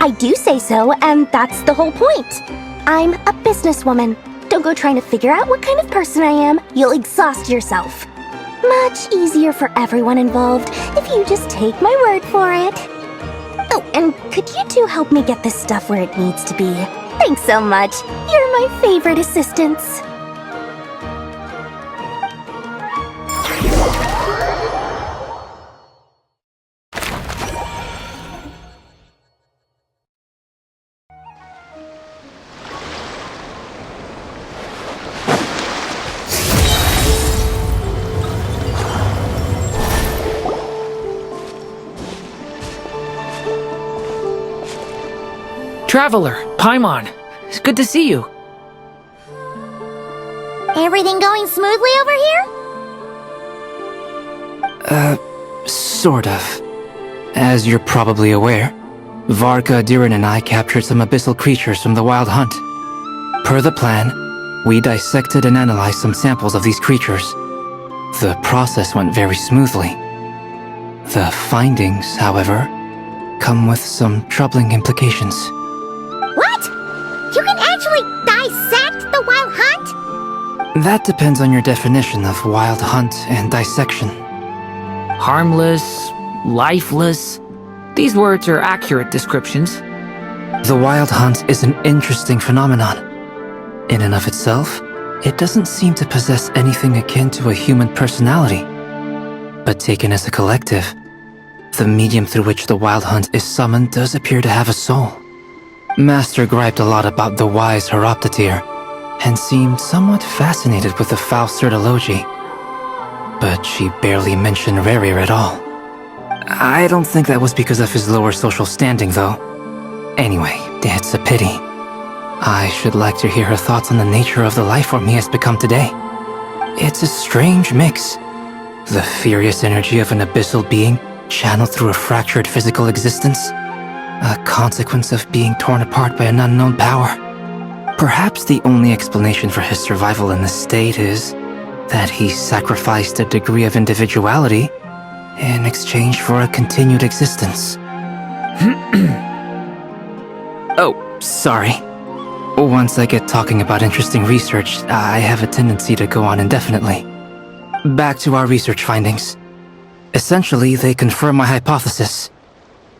Speaker 12: I do say so, and that's the whole point. I'm a businesswoman. Don't go trying to figure out what kind of person I am. You'll exhaust yourself. Much easier for everyone involved if you just take my word for it. Oh, and could you two help me get this stuff where it needs to be? Thanks so much. You're my favorite assistants.
Speaker 14: Traveler, Paimon, it's good to see you.
Speaker 1: Everything going smoothly over here?
Speaker 19: Sort of. As you're probably aware, Varka, Diren, and I captured some abyssal creatures from the Wild Hunt. Per the plan, we dissected and analyzed some samples of these creatures. The process went very smoothly. The findings, however, come with some troubling implications.
Speaker 1: What? You can actually dissect the Wild Hunt?
Speaker 19: That depends on your definition of Wild Hunt and dissection.
Speaker 14: Harmless, lifeless. These words are accurate descriptions.
Speaker 19: The Wild Hunt is an interesting phenomenon. In and of itself, it doesn't seem to possess anything akin to a human personality. But taken as a collective, the medium through which the Wild Hunt is summoned does appear to have a soul. Master griped a lot about the wise Horoptatyr, and seemed somewhat fascinated with the Faustur Elegy. But she barely mentioned Rerir at all. I don't think that was because of his lower social standing, though. Anyway, it's a pity. I should like to hear her thoughts on the nature of the life form he has become today. It's a strange mix. The furious energy of an abyssal being channeled through a fractured physical existence. A consequence of being torn apart by an unknown power. Perhaps the only explanation for his survival in this state is that he sacrificed a degree of individuality in exchange for a continued existence. Oh, sorry. Once I get talking about interesting research, I have a tendency to go on indefinitely. Back to our research findings. Essentially, they confirm my hypothesis.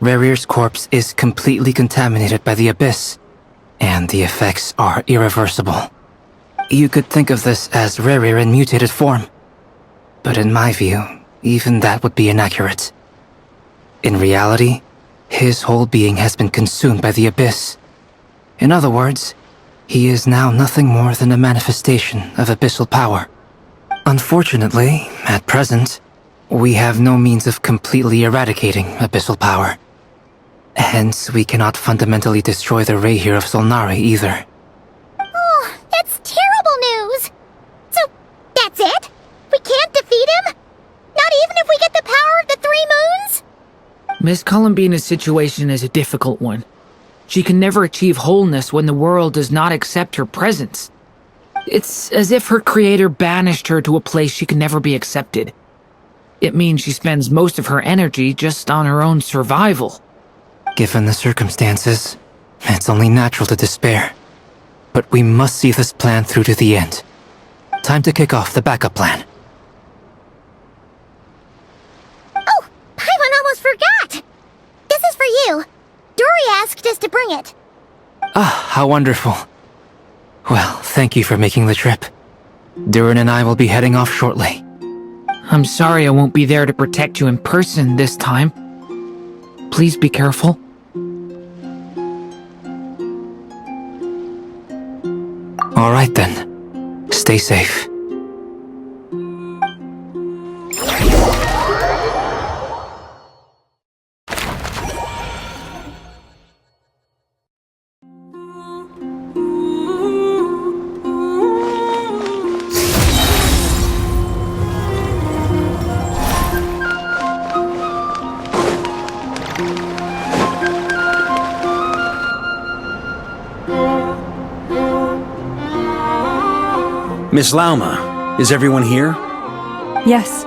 Speaker 19: Rerir's corpse is completely contaminated by the Abyss, and the effects are irreversible. You could think of this as Rerir in mutated form. But in my view, even that would be inaccurate. In reality, his whole being has been consumed by the Abyss. In other words, he is now nothing more than a manifestation of abyssal power. Unfortunately, at present, we have no means of completely eradicating abyssal power. Hence, we cannot fundamentally destroy the Rayhir of Solnari either.
Speaker 1: Oh, that's terrible news! So, that's it? We can't defeat him? Not even if we get the power of the Three Moons?
Speaker 14: Miss Columbina's situation is a difficult one. She can never achieve wholeness when the world does not accept her presence. It's as if her creator banished her to a place she can never be accepted. It means she spends most of her energy just on her own survival.
Speaker 19: Given the circumstances, it's only natural to despair. But we must see this plan through to the end. Time to kick off the backup plan.
Speaker 1: Oh, Paimon almost forgot! This is for you. Dory asked us to bring it.
Speaker 19: Ah, how wonderful. Well, thank you for making the trip. Durin and I will be heading off shortly.
Speaker 14: I'm sorry I won't be there to protect you in person this time. Please be careful.
Speaker 19: Alright then. Stay safe.
Speaker 16: Miss Lauma, is everyone here?
Speaker 2: Yes.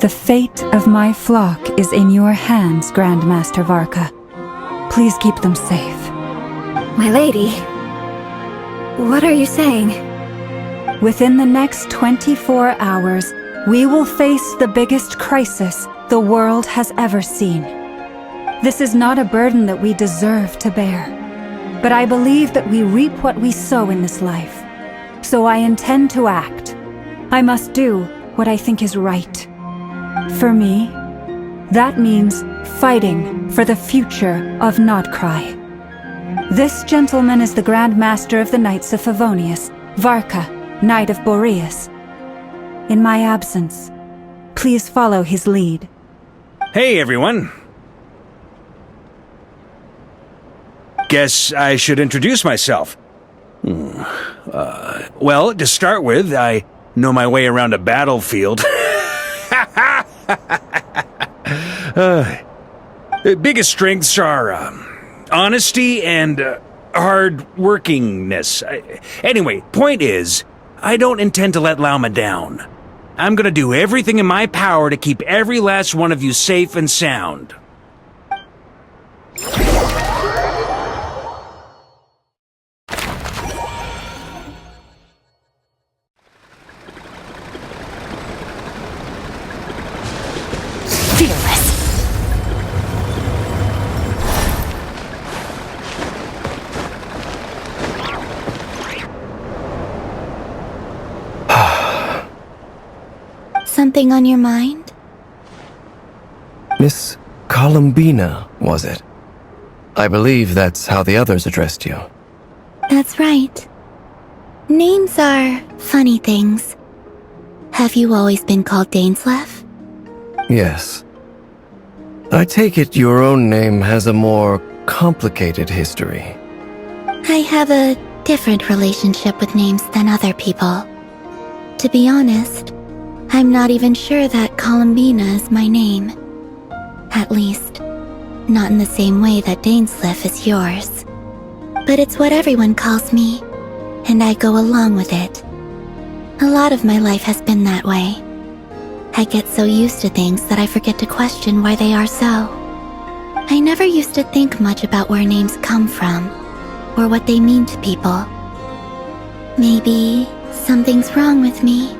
Speaker 2: The fate of my flock is in your hands, Grandmaster Varka. Please keep them safe.
Speaker 1: My lady, what are you saying?
Speaker 2: Within the next 24 hours, we will face the biggest crisis the world has ever seen. This is not a burden that we deserve to bear, but I believe that we reap what we sow in this life. So I intend to act. I must do what I think is right. For me, that means fighting for the future of Nodcry. This gentleman is the Grand Master of the Knights of Favonius, Varka, Knight of Boreas. In my absence, please follow his lead.
Speaker 16: Hey, everyone. Guess I should introduce myself. Well, to start with, I know my way around a battlefield. Biggest strengths are honesty and hard-workingness. Anyway, point is, I don't intend to let Lauma down. I'm gonna do everything in my power to keep every last one of you safe and sound.
Speaker 1: Something on your mind?
Speaker 10: Miss Columbina, was it? I believe that's how the others addressed you.
Speaker 1: That's right. Names are funny things. Have you always been called Dainsleif?
Speaker 10: Yes. I take it your own name has a more complicated history.
Speaker 1: I have a different relationship with names than other people. To be honest, I'm not even sure that Columbina is my name. At least, not in the same way that Dainsleif is yours. But it's what everyone calls me, and I go along with it. A lot of my life has been that way. I get so used to things that I forget to question why they are so. I never used to think much about where names come from, or what they mean to people. Maybe something's wrong with me.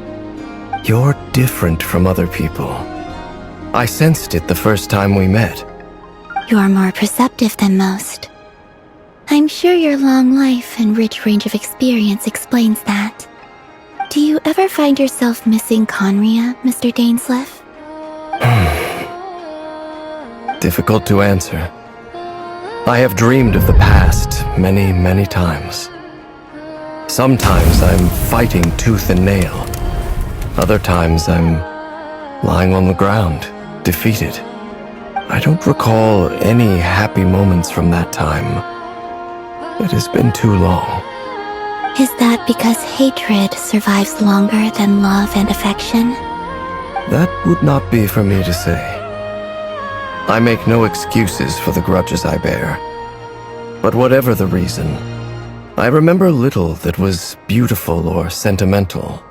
Speaker 10: You're different from other people. I sensed it the first time we met.
Speaker 1: You're more perceptive than most. I'm sure your long life and rich range of experience explains that. Do you ever find yourself missing Conria, Mr. Dainsleif?
Speaker 10: Difficult to answer. I have dreamed of the past many, many times. Sometimes I'm fighting tooth and nail. Other times I'm lying on the ground, defeated. I don't recall any happy moments from that time. It has been too long.
Speaker 1: Is that because hatred survives longer than love and affection?
Speaker 10: That would not be for me to say. I make no excuses for the grudges I bear. But whatever the reason, I remember little that was beautiful or sentimental.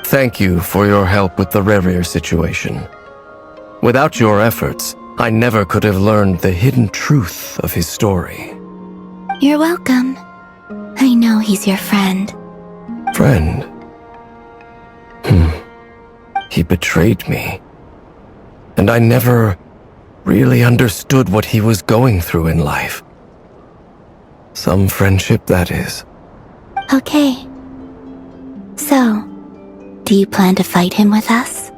Speaker 10: Thank you for your help with the Rerir situation. Without your efforts, I never could have learned the hidden truth of his story.
Speaker 1: You're welcome. I know he's your friend.
Speaker 10: Friend? He betrayed me. And I never really understood what he was going through in life. Some friendship, that is.
Speaker 1: Okay. So, do you plan to fight him with us?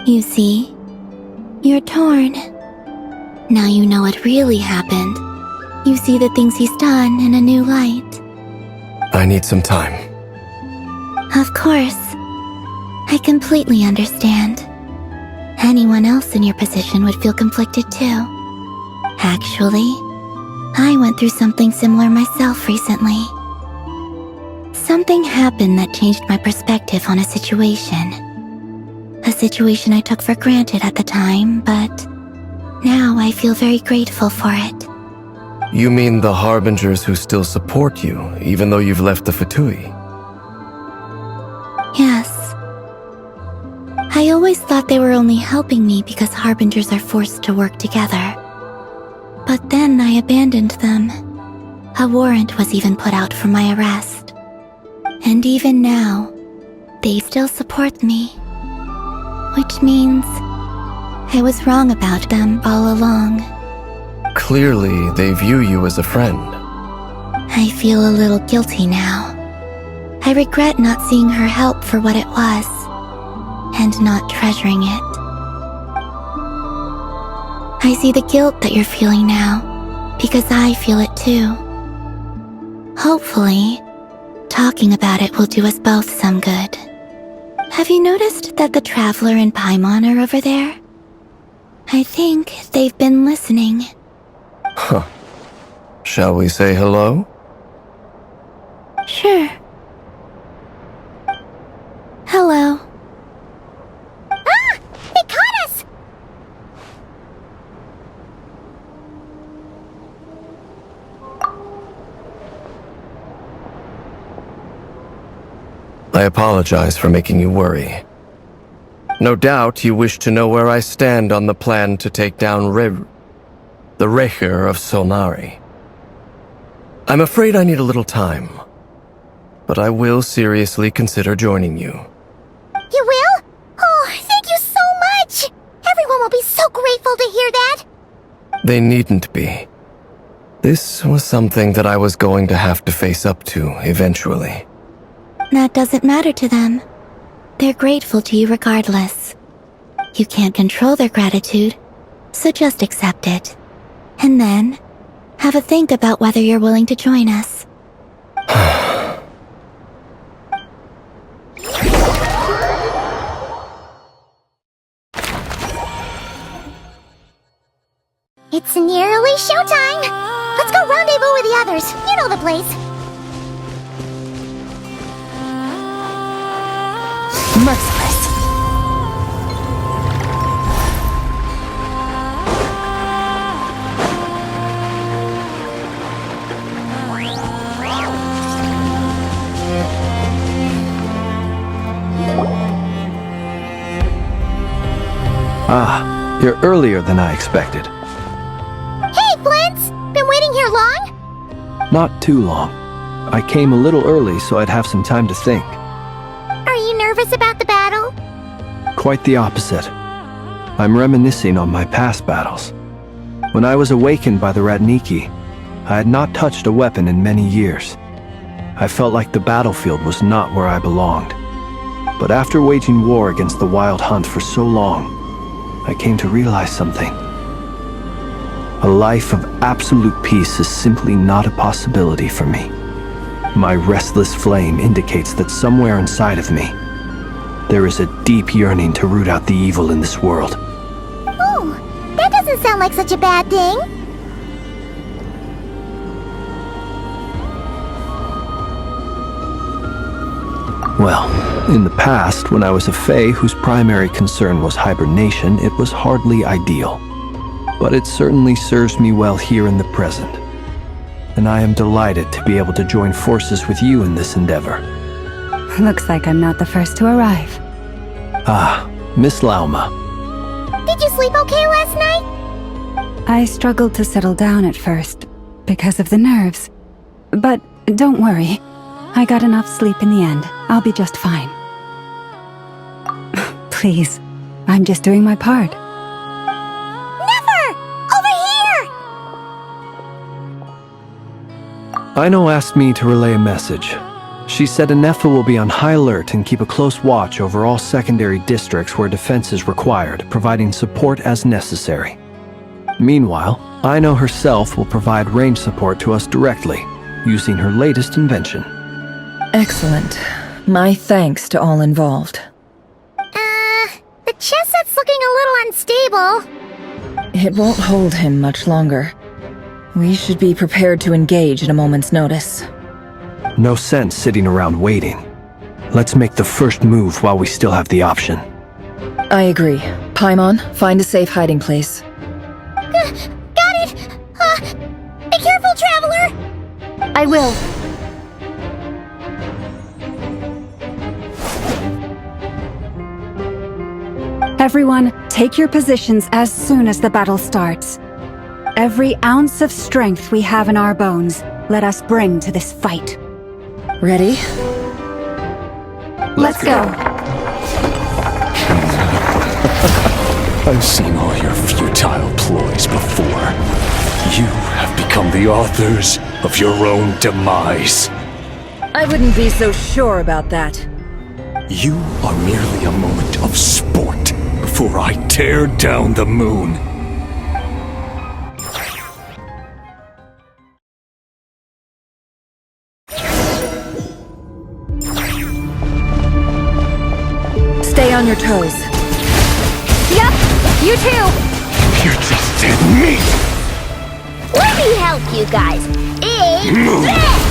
Speaker 1: You see, you're torn. Now you know what really happened. You see the things he's done in a new light.
Speaker 10: I need some time.
Speaker 1: Of course. I completely understand. Anyone else in your position would feel conflicted too. Actually, I went through something similar myself recently. Something happened that changed my perspective on a situation. A situation I took for granted at the time, but now I feel very grateful for it.
Speaker 10: You mean the Harbingers who still support you, even though you've left the Fatui?
Speaker 1: Yes. I always thought they were only helping me because Harbingers are forced to work together. But then I abandoned them. A warrant was even put out for my arrest. And even now, they still support me. Which means I was wrong about them all along.
Speaker 10: Clearly, they view you as a friend.
Speaker 1: I feel a little guilty now. I regret not seeing her help for what it was, and not treasuring it. I see the guilt that you're feeling now, because I feel it too. Hopefully, talking about it will do us both some good. Have you noticed that the Traveler and Paimon are over there? I think they've been listening.
Speaker 10: Huh. Shall we say hello?
Speaker 1: Sure. Hello. Ah! They caught us!
Speaker 10: I apologize for making you worry. No doubt you wish to know where I stand on the plan to take down the Wrecker of Solnari. I'm afraid I need a little time, but I will seriously consider joining you.
Speaker 1: You will? Oh, thank you so much! Everyone will be so grateful to hear that!
Speaker 10: They needn't be. This was something that I was going to have to face up to eventually.
Speaker 1: That doesn't matter to them. They're grateful to you regardless. You can't control their gratitude, so just accept it. And then, have a think about whether you're willing to join us. It's nearly showtime! Let's go rendezvous with the others. You know the place.
Speaker 8: Merciless.
Speaker 20: Ah, you're earlier than I expected.
Speaker 1: Hey, Flint's! Been waiting here long?
Speaker 20: Not too long. I came a little early so I'd have some time to think.
Speaker 1: Are you nervous about the battle?
Speaker 20: Quite the opposite. I'm reminiscing on my past battles. When I was awakened by the Ratniki, I had not touched a weapon in many years. I felt like the battlefield was not where I belonged. But after waging war against the Wild Hunt for so long, I came to realize something. A life of absolute peace is simply not a possibility for me. My restless flame indicates that somewhere inside of me, there is a deep yearning to root out the evil in this world.
Speaker 1: Ooh, that doesn't sound like such a bad thing.
Speaker 20: Well, in the past, when I was a Fae whose primary concern was hibernation, it was hardly ideal. But it certainly serves me well here in the present. And I am delighted to be able to join forces with you in this endeavor.
Speaker 2: Looks like I'm not the first to arrive.
Speaker 20: Ah, Miss Lauma.
Speaker 1: Did you sleep okay last night?
Speaker 2: I struggled to settle down at first, because of the nerves. But don't worry. I got enough sleep in the end. I'll be just fine. Please, I'm just doing my part.
Speaker 1: Never! Over here!
Speaker 20: Aino asked me to relay a message. She said Anefa will be on high alert and keep a close watch over all secondary districts where defense is required, providing support as necessary. Meanwhile, Aino herself will provide range support to us directly, using her latest invention.
Speaker 11: Excellent. My thanks to all involved.
Speaker 1: The chess set's looking a little unstable.
Speaker 11: It won't hold him much longer. We should be prepared to engage at a moment's notice.
Speaker 20: No sense sitting around waiting. Let's make the first move while we still have the option.
Speaker 11: I agree. Paimon, find a safe hiding place.
Speaker 1: Got it! Be careful, Traveler!
Speaker 12: I will.
Speaker 2: Everyone, take your positions as soon as the battle starts. Every ounce of strength we have in our bones, let us bring to this fight.
Speaker 11: Ready?
Speaker 2: Let's go.
Speaker 15: I've seen all your futile ploys before. You have become the authors of your own demise.
Speaker 11: I wouldn't be so sure about that.
Speaker 15: You are merely a moment of sport before I tear down the moon.
Speaker 11: Stay on your toes.
Speaker 12: Yep, you too.
Speaker 15: You're just dead meat.
Speaker 1: Let me help you guys. Eat this!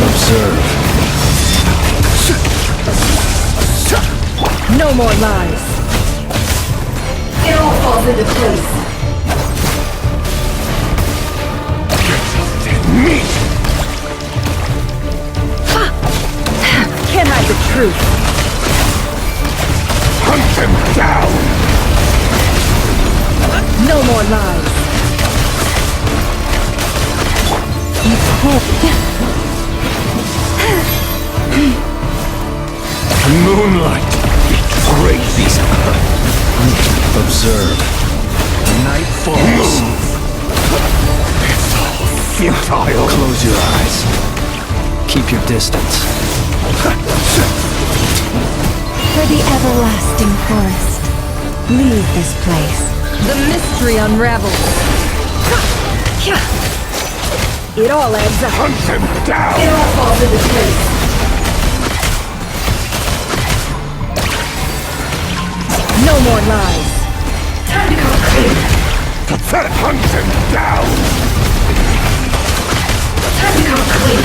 Speaker 20: Observe.
Speaker 11: No more lies. It all falls into place.
Speaker 15: Meat!
Speaker 11: Can't hide the truth.
Speaker 15: Hunt them down!
Speaker 11: No more lies.
Speaker 15: Moonlight betrays these.
Speaker 20: Observe.
Speaker 15: Night falls. It's all futile.
Speaker 20: Close your eyes. Keep your distance.
Speaker 2: For the everlasting forest, leave this place.
Speaker 11: The mystery unravels. It all adds up.
Speaker 15: Hunt them down!
Speaker 11: It all falls into place. No more lies. Time to come clean.
Speaker 15: Pathetic! Hunt them down!
Speaker 11: Time to come clean.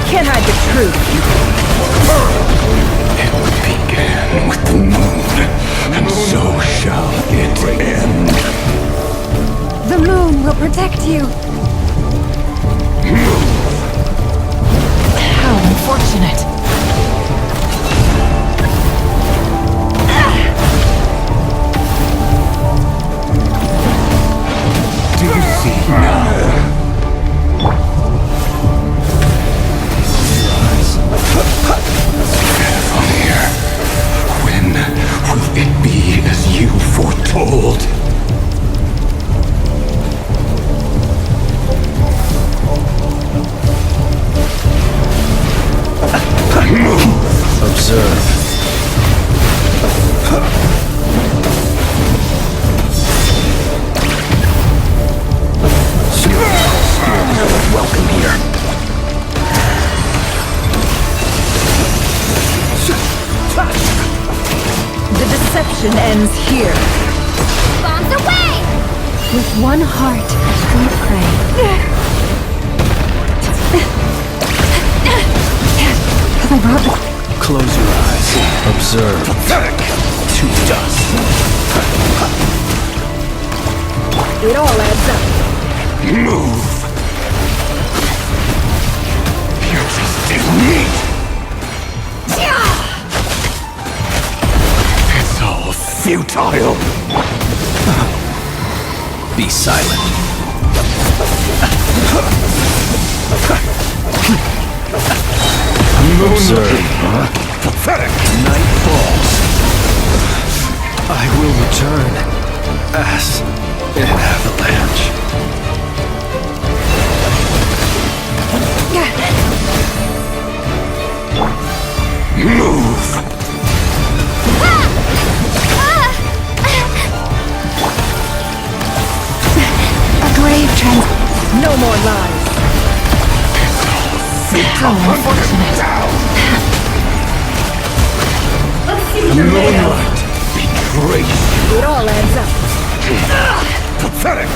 Speaker 11: Can't hide the truth.
Speaker 15: It began with the moon, and so shall it end.
Speaker 2: The moon will protect you.
Speaker 11: How unfortunate.
Speaker 15: Do you see now? From here, when will it be as you foretold?
Speaker 20: Observe.
Speaker 15: Welcome here.
Speaker 11: The deception ends here.
Speaker 1: Bombs away!
Speaker 2: With one heart, we pray. Have I brought the...
Speaker 20: Close your eyes. Observe.
Speaker 15: Pathetic! To dust.
Speaker 11: It all adds up.
Speaker 15: Move! You're just dead meat! It's all futile!
Speaker 20: Be silent. Observe.
Speaker 15: Pathetic!
Speaker 20: Night falls. I will return as an avalanche.
Speaker 15: Move!
Speaker 11: No more lies. How unfortunate.
Speaker 5: Moonlight betrays you.
Speaker 11: It all adds up.
Speaker 5: Pathetic.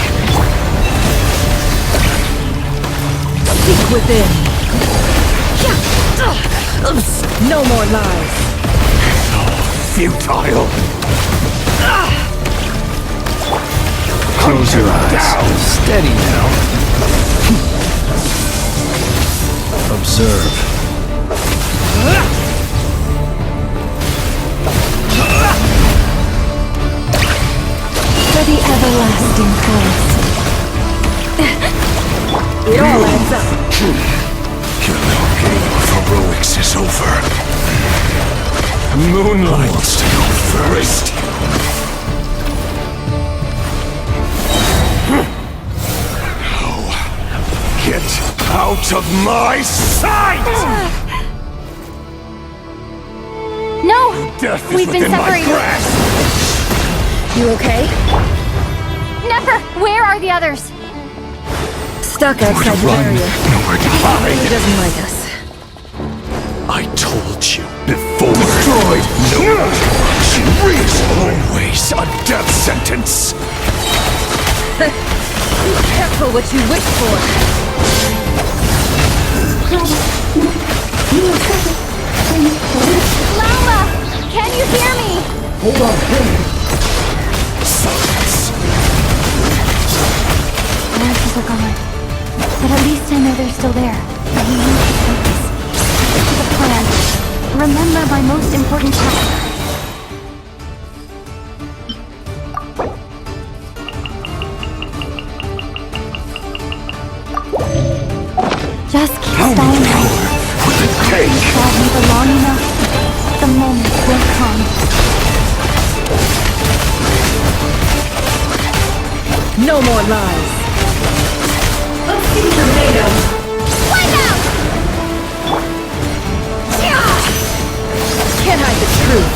Speaker 11: Seek within. No more lies.
Speaker 5: Futile.
Speaker 20: Close your eyes. Steady now. Observe.
Speaker 1: For the everlasting force.
Speaker 11: It all adds up.
Speaker 5: Your little game of heroics is over. Moonlight wants to go first. Now, get out of my sight!
Speaker 12: No!
Speaker 5: Death is
Speaker 12: We've been
Speaker 5: within my
Speaker 12: separated.
Speaker 5: grasp.
Speaker 11: You okay?
Speaker 12: Never! Where are the others?
Speaker 11: Stuck outside the barrier.
Speaker 5: Nowhere to
Speaker 11: He
Speaker 5: hide.
Speaker 11: doesn't like us.
Speaker 5: I told you before. Destroyed. No. She reads always a death sentence.
Speaker 11: Be careful what you wish for.
Speaker 12: Lala! Can you hear me?
Speaker 5: Hold on. Silence.
Speaker 1: The voices are gone. But at least I know they're still there. I need to focus. Stick to the plan. Remember my most important task. Just keep stalling me.
Speaker 5: Will it take?
Speaker 1: Hold me for long enough. The moment will come.
Speaker 11: No more lies. Let's see tornadoes.
Speaker 12: Wipe out!
Speaker 11: Can't hide the truth.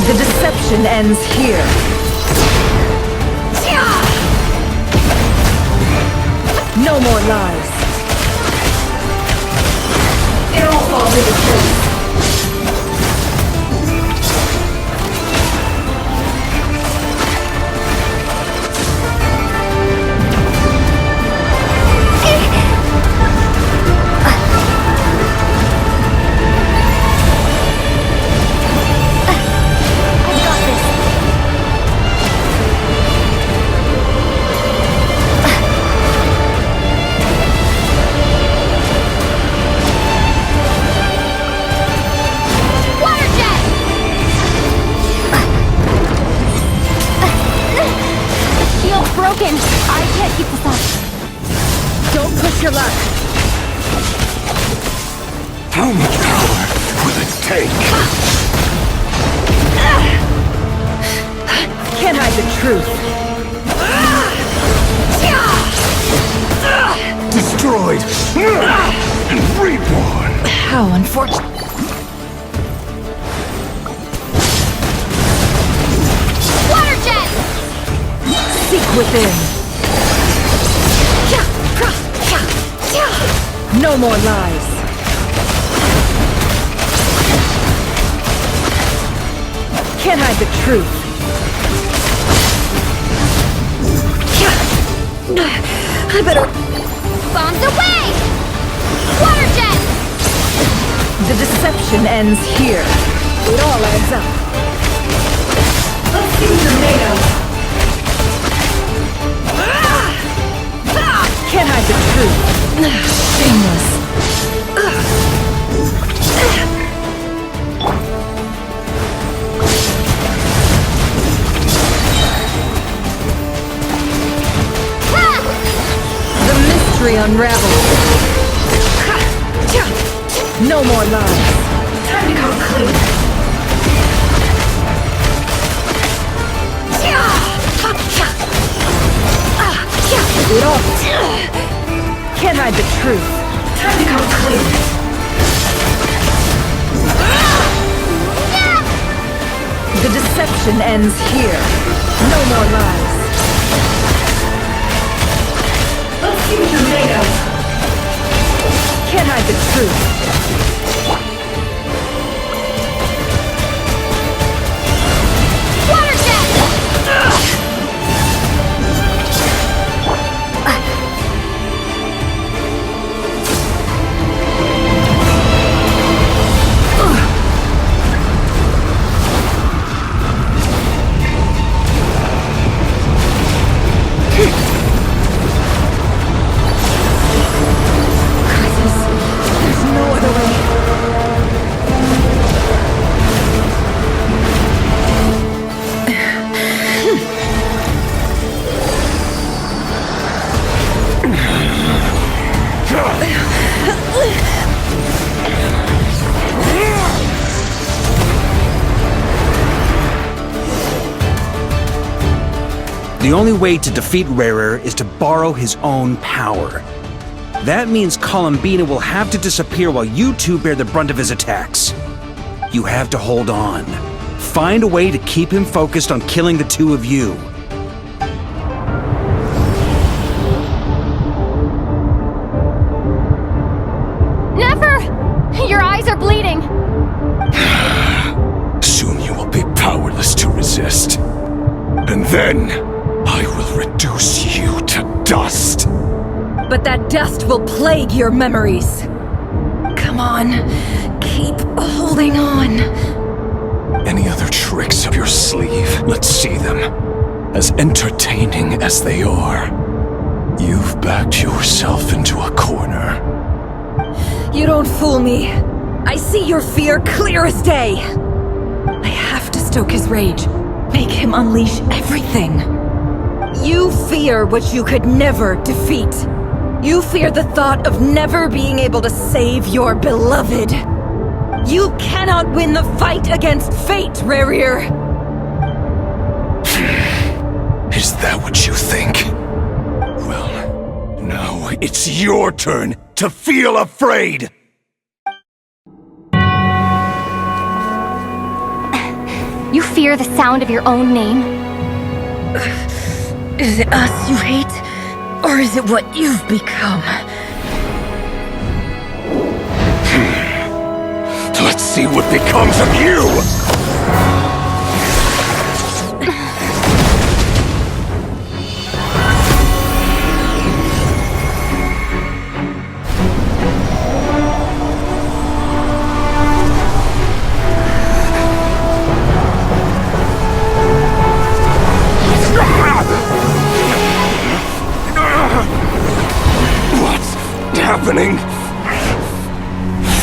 Speaker 11: The deception ends here. No more lies. It all falls into place.
Speaker 12: Broken! I can't keep this up.
Speaker 11: Don't push your luck.
Speaker 5: How much power will it take?
Speaker 11: Can't hide the truth.
Speaker 5: Destroyed and reborn.
Speaker 11: How unfortunate.
Speaker 12: Water jet!
Speaker 11: Seek within. No more lies. Can't hide the truth. I better...
Speaker 12: Bombs away! Water jet!
Speaker 11: The deception ends here. It all adds up. Let's see tornadoes. Can't hide the truth. Shameless. The mystery unravels. No more lies. Time to come clean. It all. Can't hide the truth. Time to come clean. mission ends here. No more lies. Let's see what you're made of. Can't hide the truth.
Speaker 16: The only way to defeat Rarer is to borrow his own power. That means Columbina will have to disappear while you two bear the brunt of his attacks. You have to hold on. Find a way to keep him focused on killing the two of you.
Speaker 12: Never! Your eyes are bleeding.
Speaker 15: Soon you will be powerless to resist. And then, I will reduce you to dust.
Speaker 11: But that dust will plague your memories. Come on, keep holding on.
Speaker 15: Any other tricks up your sleeve? Let's see them. As entertaining as they are. You've backed yourself into a corner.
Speaker 11: You don't fool me. I see your fear clear as day. I have to stoke his rage. Make him unleash everything. You fear what you could never defeat. You fear the thought of never being able to save your beloved. You cannot win the fight against fate, Rarir.
Speaker 15: Is that what you think? Well, now it's your turn to feel afraid!
Speaker 12: You fear the sound of your own name?
Speaker 11: Is it us you hate? Or is it what you've become?
Speaker 15: Let's see what becomes of you! Happening?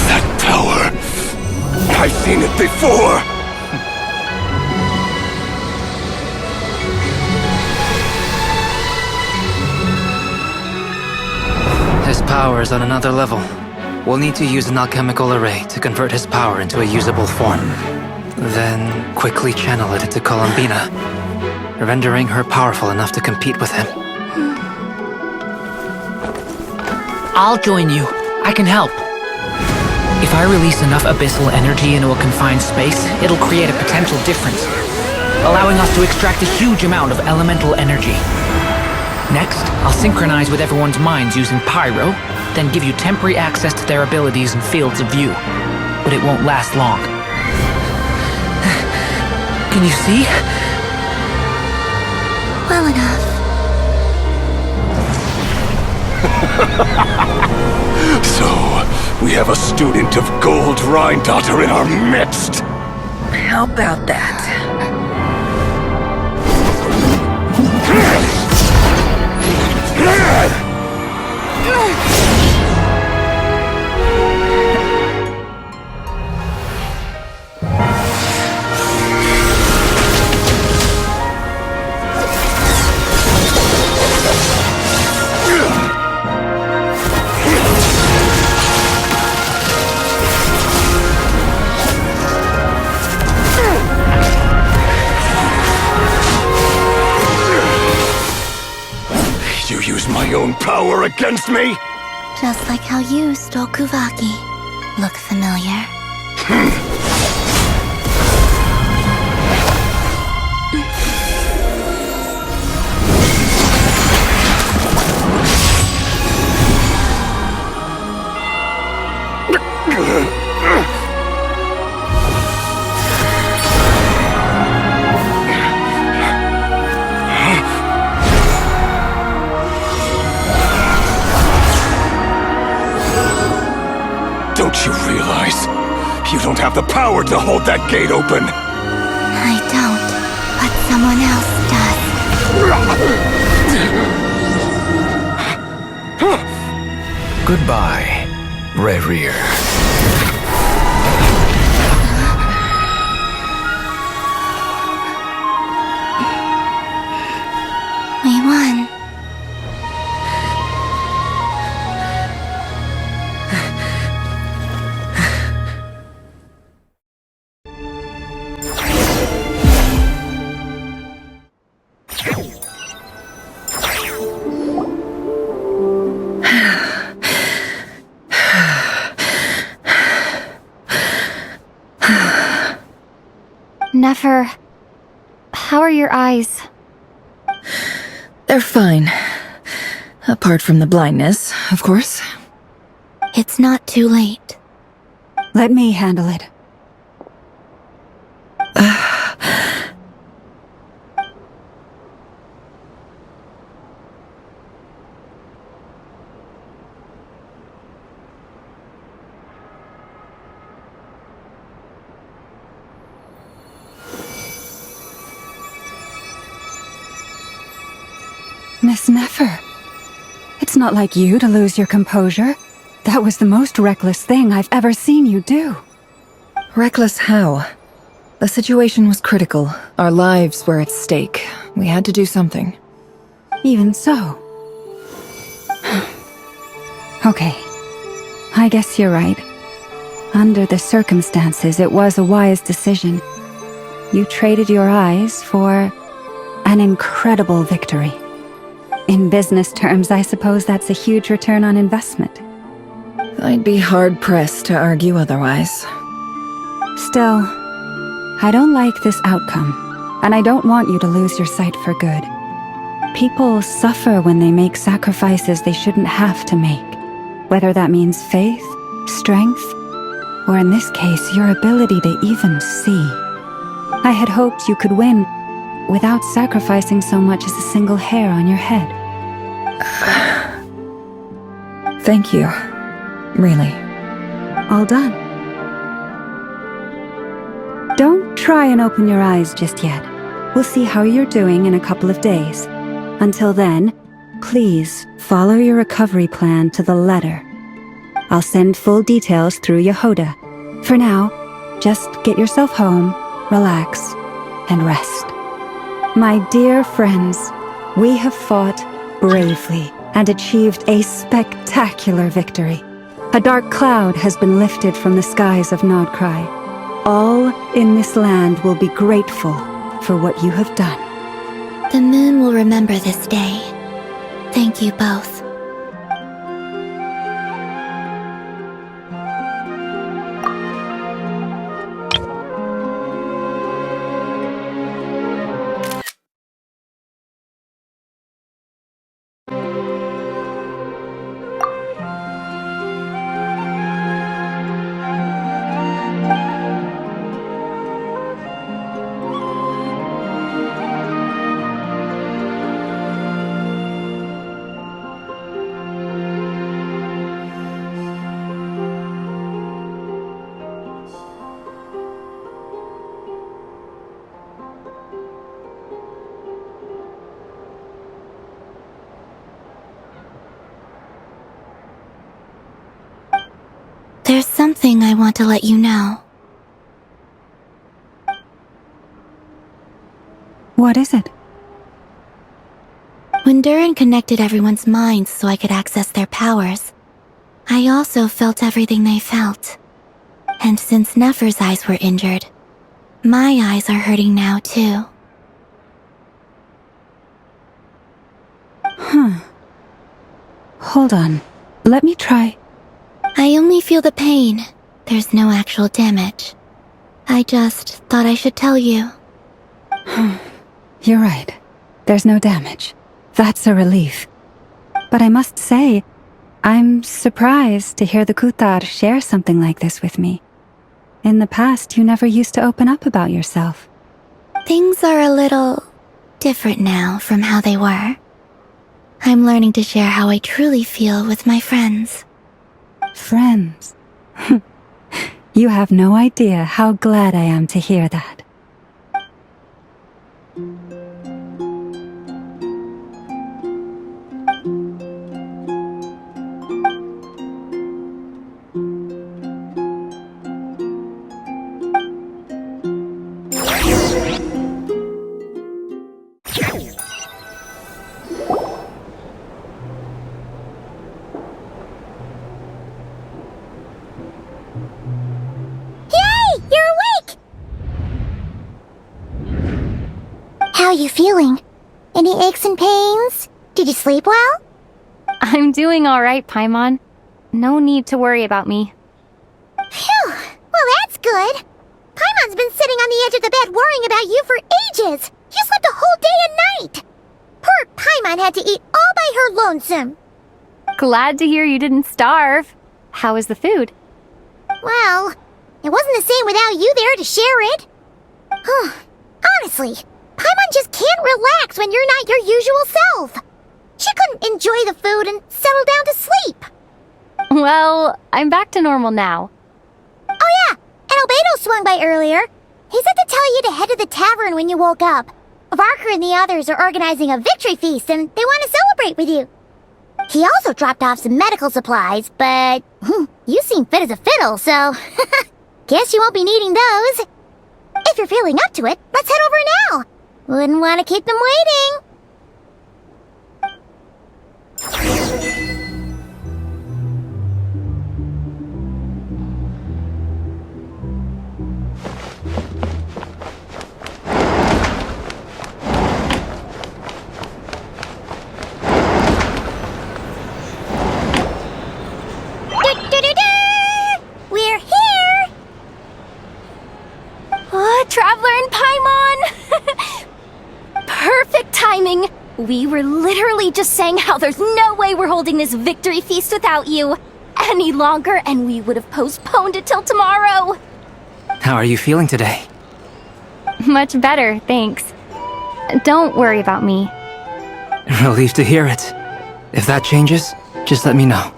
Speaker 15: That power. I've seen it before.
Speaker 19: His power is on another level. We'll need to use an alchemical array to convert his power into a usable form. Then quickly channel it into Columbina, rendering her powerful enough to compete with him.
Speaker 14: I'll join you. I can help. If I release enough abyssal energy into a confined space, it'll create a potential difference, allowing us to extract a huge amount of elemental energy. Next, I'll synchronize with everyone's minds using Pyro, then give you temporary access to their abilities and fields of view. But it won't last long. Can you see?
Speaker 1: Well enough.
Speaker 15: So, we have a student of Gold Rhine-Daughter in our midst!
Speaker 11: How about that?
Speaker 15: My own power against me?
Speaker 1: Just like how you stole Kuvaki. Look familiar?
Speaker 15: power to hold that gate open.
Speaker 1: I don't, but someone else does.
Speaker 10: Goodbye, Rerir.
Speaker 1: We won.
Speaker 12: Nefer, how are your eyes?
Speaker 11: They're fine. Apart from the blindness, of course.
Speaker 1: It's not too late.
Speaker 2: Let me handle it. Miss Nefer, it's not like you to lose your composure. That was the most reckless thing I've ever seen you do.
Speaker 11: Reckless how? The situation was critical. Our lives were at stake. We had to do something.
Speaker 2: Even so. Okay. I guess you're right. Under the circumstances, it was a wise decision. You traded your eyes for an incredible victory. In business terms, I suppose that's a huge return on investment.
Speaker 11: I'd be hard-pressed to argue otherwise.
Speaker 2: Still, I don't like this outcome, and I don't want you to lose your sight for good. People suffer when they make sacrifices they shouldn't have to make, whether that means faith, strength, or in this case, your ability to even see. I had hoped you could win without sacrificing so much as a single hair on your head.
Speaker 11: Thank you. Really.
Speaker 2: All done. Don't try and open your eyes just yet. We'll see how you're doing in a couple of days. Until then, please follow your recovery plan to the letter. I'll send full details through Yehoda. For now, just get yourself home, relax, and rest. My dear friends, we have fought bravely and achieved a spectacular victory. A dark cloud has been lifted from the skies of Nodcry. All in this land will be grateful for what you have done.
Speaker 1: The moon will remember this day. Thank you both. There's something I want to let you know.
Speaker 2: What is it?
Speaker 1: When Durin connected everyone's minds so I could access their powers, I also felt everything they felt. And since Nefer's eyes were injured, my eyes are hurting now too.
Speaker 2: Hold on. Let me try.
Speaker 1: I only feel the pain. There's no actual damage. I just thought I should tell you.
Speaker 2: You're right. There's no damage. That's a relief. But I must say, I'm surprised to hear the Kutar share something like this with me. In the past, you never used to open up about yourself.
Speaker 1: Things are a little different now from how they were. I'm learning to share how I truly feel with my friends.
Speaker 2: Friends? You have no idea how glad I am to hear that.
Speaker 1: How are you feeling? Any aches and pains? Did you sleep well?
Speaker 21: I'm doing all right, Paimon. No need to worry about me.
Speaker 1: Phew! Well, that's good. Paimon's been sitting on the edge of the bed worrying about you for ages. You slept a whole day and night. Poor Paimon had to eat all by her lonesome.
Speaker 21: Glad to hear you didn't starve. How is the food?
Speaker 1: Well, it wasn't the same without you there to share it. Honestly, Paimon just can't relax when you're not your usual self. She couldn't enjoy the food and settle down to sleep.
Speaker 21: Well, I'm back to normal now.
Speaker 1: Oh yeah, and Albedo swung by earlier. He said to tell you to head to the tavern when you woke up. Varker and the others are organizing a victory feast and they want to celebrate with you. He also dropped off some medical supplies, but you seem fit as a fiddle, so guess you won't be needing those. If you're feeling up to it, let's head over now. Wouldn't want to keep them waiting. We're here!
Speaker 12: Oh, Traveler and Paimon! Perfect timing! We were literally just saying how there's no way we're holding this victory feast without you any longer, and we would have postponed it till tomorrow.
Speaker 19: How are you feeling today?
Speaker 21: Much better, thanks. Don't worry about me.
Speaker 19: Relieved to hear it. If that changes, just let me know.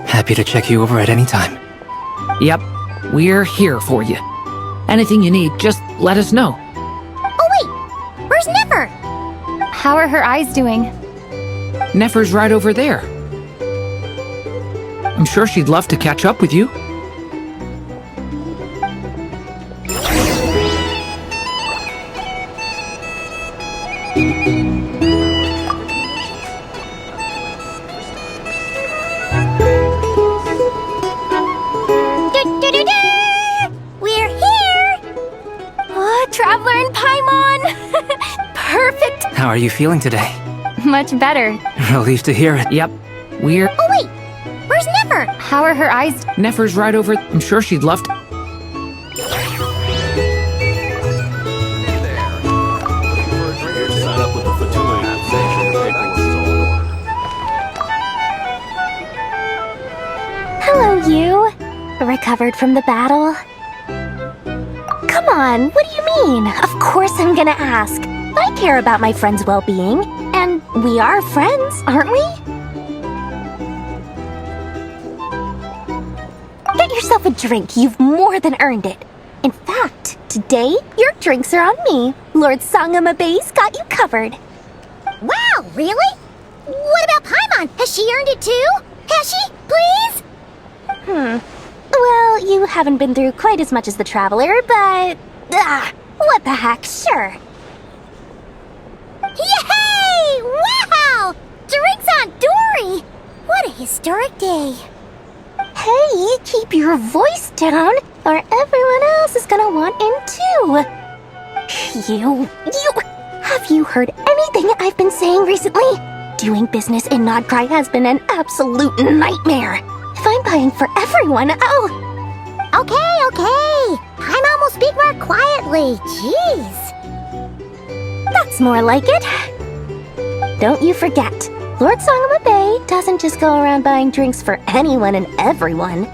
Speaker 19: Happy to check you over at any time.
Speaker 14: Yep, we're here for you. Anything you need, just let us know.
Speaker 1: Oh wait, where's Nefer?
Speaker 21: How are her eyes doing?
Speaker 14: Nefer's right over there. I'm sure she'd love to catch up with you.
Speaker 1: We're here!
Speaker 12: Oh, Traveler and Paimon! Perfect!
Speaker 19: How are you feeling today?
Speaker 21: Much better.
Speaker 19: Relieved to hear it.
Speaker 14: Yep, we're...
Speaker 1: Oh wait, where's Nefer?
Speaker 21: How are her eyes?
Speaker 14: Nefer's right over... I'm sure she'd love to...
Speaker 12: Hello, you. Recovered from the battle? Come on, what do you mean? Of course I'm gonna ask. I care about my friend's well-being, and we are friends, aren't we? Get yourself a drink. You've more than earned it. In fact, today, your drinks are on me. Lord Sangamabe's got you covered.
Speaker 1: Wow, really? What about Paimon? Has she earned it too? Has she? Please?
Speaker 12: Well, you haven't been through quite as much as the Traveler, but... what the heck, sure.
Speaker 1: Yay! Wow! Drinks on Dory! What a historic day.
Speaker 12: Hey, keep your voice down, or everyone else is gonna want in too. You... Have you heard anything I've been saying recently? Doing business in Nodcry has been an absolute nightmare. If I'm buying for everyone, oh...
Speaker 1: Okay. Paimon will speak more quietly. Jeez.
Speaker 12: That's more like it. Don't you forget, Lord Sangamabe doesn't just go around buying drinks for anyone and everyone.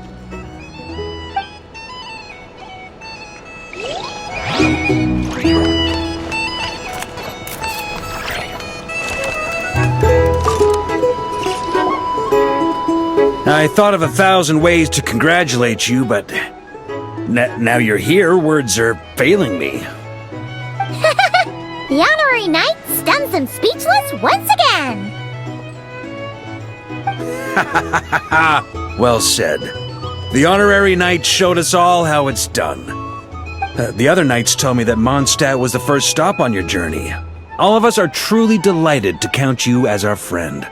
Speaker 16: I thought of 1,000 ways to congratulate you, but Now you're here, words are failing me.
Speaker 1: The honorary knight stuns them speechless once again.
Speaker 16: Well said. The honorary knight showed us all how it's done. The other knights told me that Mondstadt was the first stop on your journey. All of us are truly delighted to count you as our friend.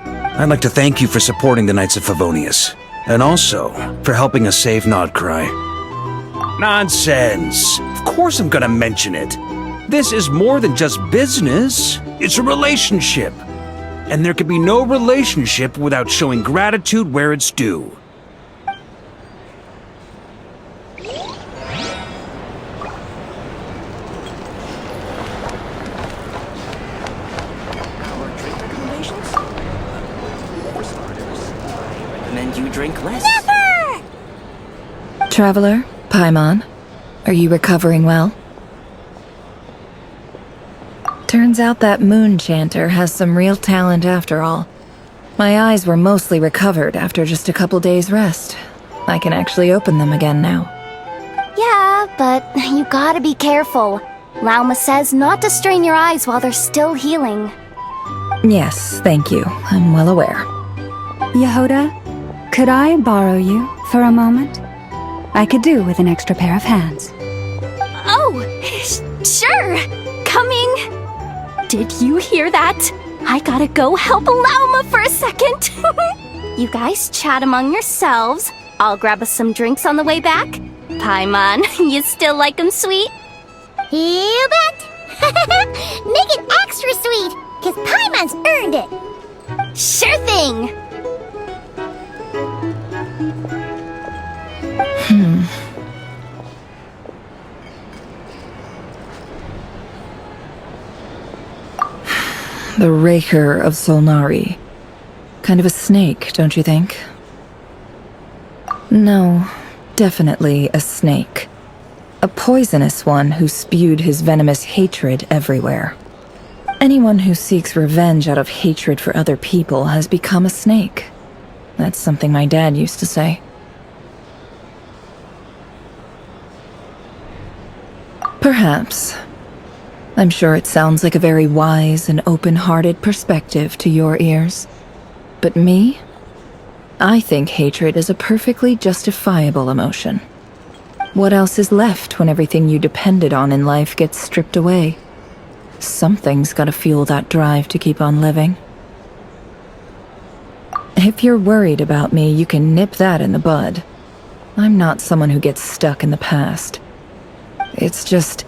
Speaker 16: I'd like to thank you for supporting the Knights of Favonius, and also for helping us save Nodcry. Nonsense! Of course I'm gonna mention it. This is more than just business. It's a relationship. And there can be no relationship without showing gratitude where it's due.
Speaker 13: You drink less.
Speaker 1: Never!
Speaker 11: Traveler, Paimon, are you recovering well? Turns out that moon chanter has some real talent after all. My eyes were mostly recovered after just a couple days' rest. I can actually open them again now.
Speaker 12: Yeah, but you gotta be careful. Lauma says not to strain your eyes while they're still healing.
Speaker 11: Yes, thank you. I'm well aware.
Speaker 2: Yehoda, could I borrow you for a moment? I could do with an extra pair of hands.
Speaker 12: Oh, sure. Coming. Did you hear that? I gotta go help Lauma for a second. You guys chat among yourselves. I'll grab us some drinks on the way back. Paimon, you still like 'em sweet?
Speaker 1: You bet! Make it extra sweet, cause Paimon's earned it!
Speaker 12: Sure thing!
Speaker 11: The Raker of Solnari. Kind of a snake, don't you think? No, definitely a snake. A poisonous one who spewed his venomous hatred everywhere. Anyone who seeks revenge out of hatred for other people has become a snake. That's something my dad used to say. Perhaps. I'm sure it sounds like a very wise and open-hearted perspective to your ears. But me? I think hatred is a perfectly justifiable emotion. What else is left when everything you depended on in life gets stripped away? Something's gotta fuel that drive to keep on living. If you're worried about me, you can nip that in the bud. I'm not someone who gets stuck in the past. It's just...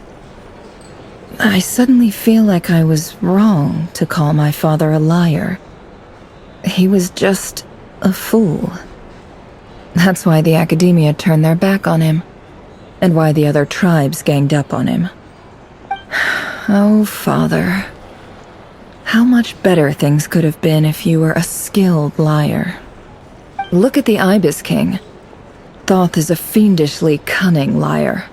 Speaker 11: I suddenly feel like I was wrong to call my father a liar. He was just a fool. That's why the Academia turned their back on him, and why the other tribes ganged up on him. Oh, Father. How much better things could have been if you were a skilled liar. Look at the Ibis King. Thoth is a fiendishly cunning liar.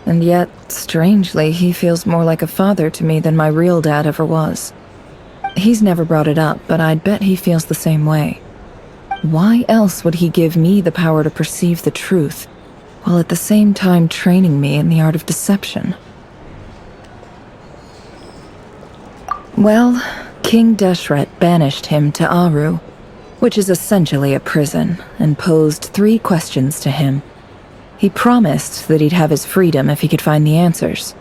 Speaker 11: And yet, strangely, he feels more like a father to me than my real dad ever was. He's never brought it up, but I'd bet he feels the same way. Why else would he give me the power to perceive the truth, while at the same time training me in the art of deception? Well, King Deshret banished him to Aru, which is essentially a prison, and posed 3 questions to him. He promised that he'd have his freedom if he could find the answers.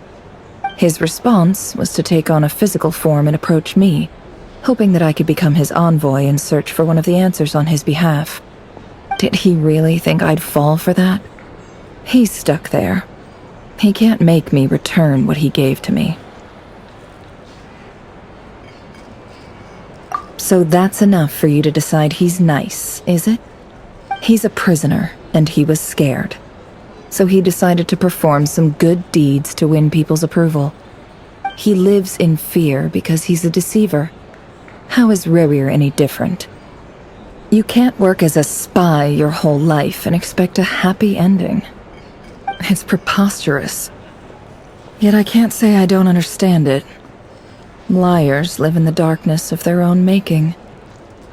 Speaker 11: His response was to take on a physical form and approach me, hoping that I could become his envoy and search for one of the answers on his behalf. Did he really think I'd fall for that? He's stuck there. He can't make me return what he gave to me. So that's enough for you to decide he's nice, is it? He's a prisoner, and he was scared. So he decided to perform some good deeds to win people's approval. He lives in fear because he's a deceiver. How is Rerir any different? You can't work as a spy your whole life and expect a happy ending. It's preposterous. Yet I can't say I don't understand it. Liars live in the darkness of their own making,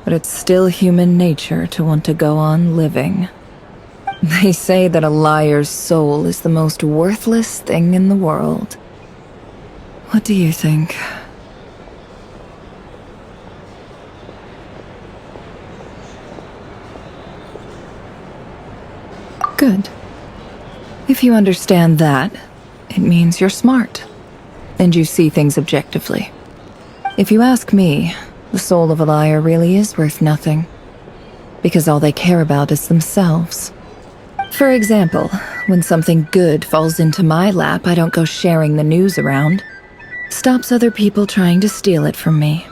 Speaker 11: but it's still human nature to want to go on living. They say that a liar's soul is the most worthless thing in the world. What do you think? Good. If you understand that, it means you're smart, and you see things objectively. If you ask me, the soul of a liar really is worth nothing, because all they care about is themselves. For example, when something good falls into my lap, I don't go sharing the news around. Stops other people trying to steal it from me.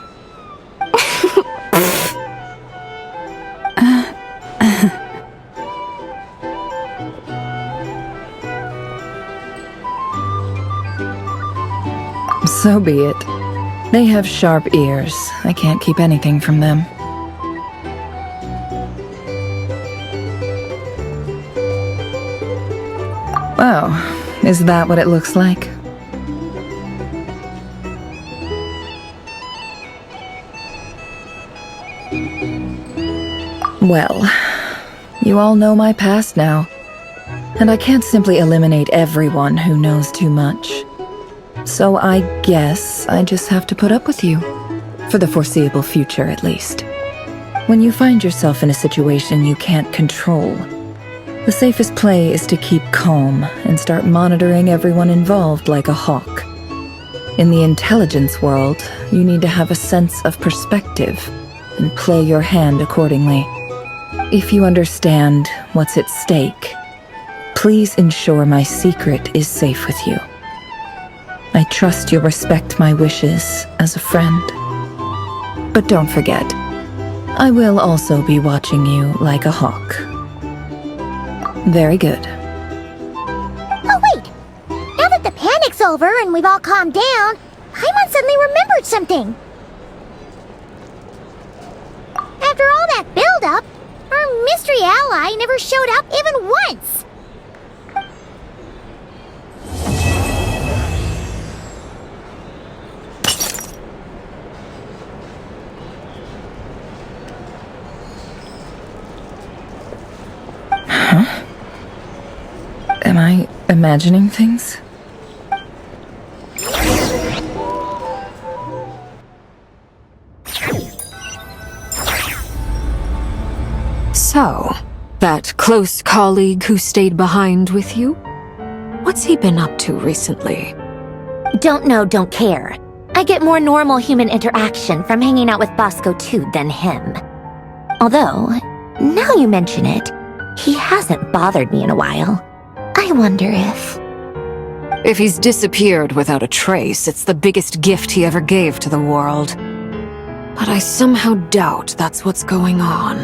Speaker 11: So be it. They have sharp ears. I can't keep anything from them. Wow, is that what it looks like? Well, you all know my past now, and I can't simply eliminate everyone who knows too much. So I guess I just have to put up with you. For the foreseeable future, at least. When you find yourself in a situation you can't control, the safest play is to keep calm and start monitoring everyone involved like a hawk. In the intelligence world, you need to have a sense of perspective and play your hand accordingly. If you understand what's at stake, please ensure my secret is safe with you. I trust you'll respect my wishes as a friend. But don't forget, I will also be watching you like a hawk. Very good.
Speaker 1: Oh, wait! Now that the panic's over and we've all calmed down, Paimon suddenly remembered something. After all that build-up, our mystery ally never showed up even once!
Speaker 11: Huh? Am I imagining things?
Speaker 13: So, that close colleague who stayed behind with you? What's he been up to recently?
Speaker 1: Don't know, don't care. I get more normal human interaction from hanging out with Bosco too than him. Although, now you mention it, he hasn't bothered me in a while. I wonder if...
Speaker 13: If he's disappeared without a trace, it's the biggest gift he ever gave to the world. But I somehow doubt that's what's going on.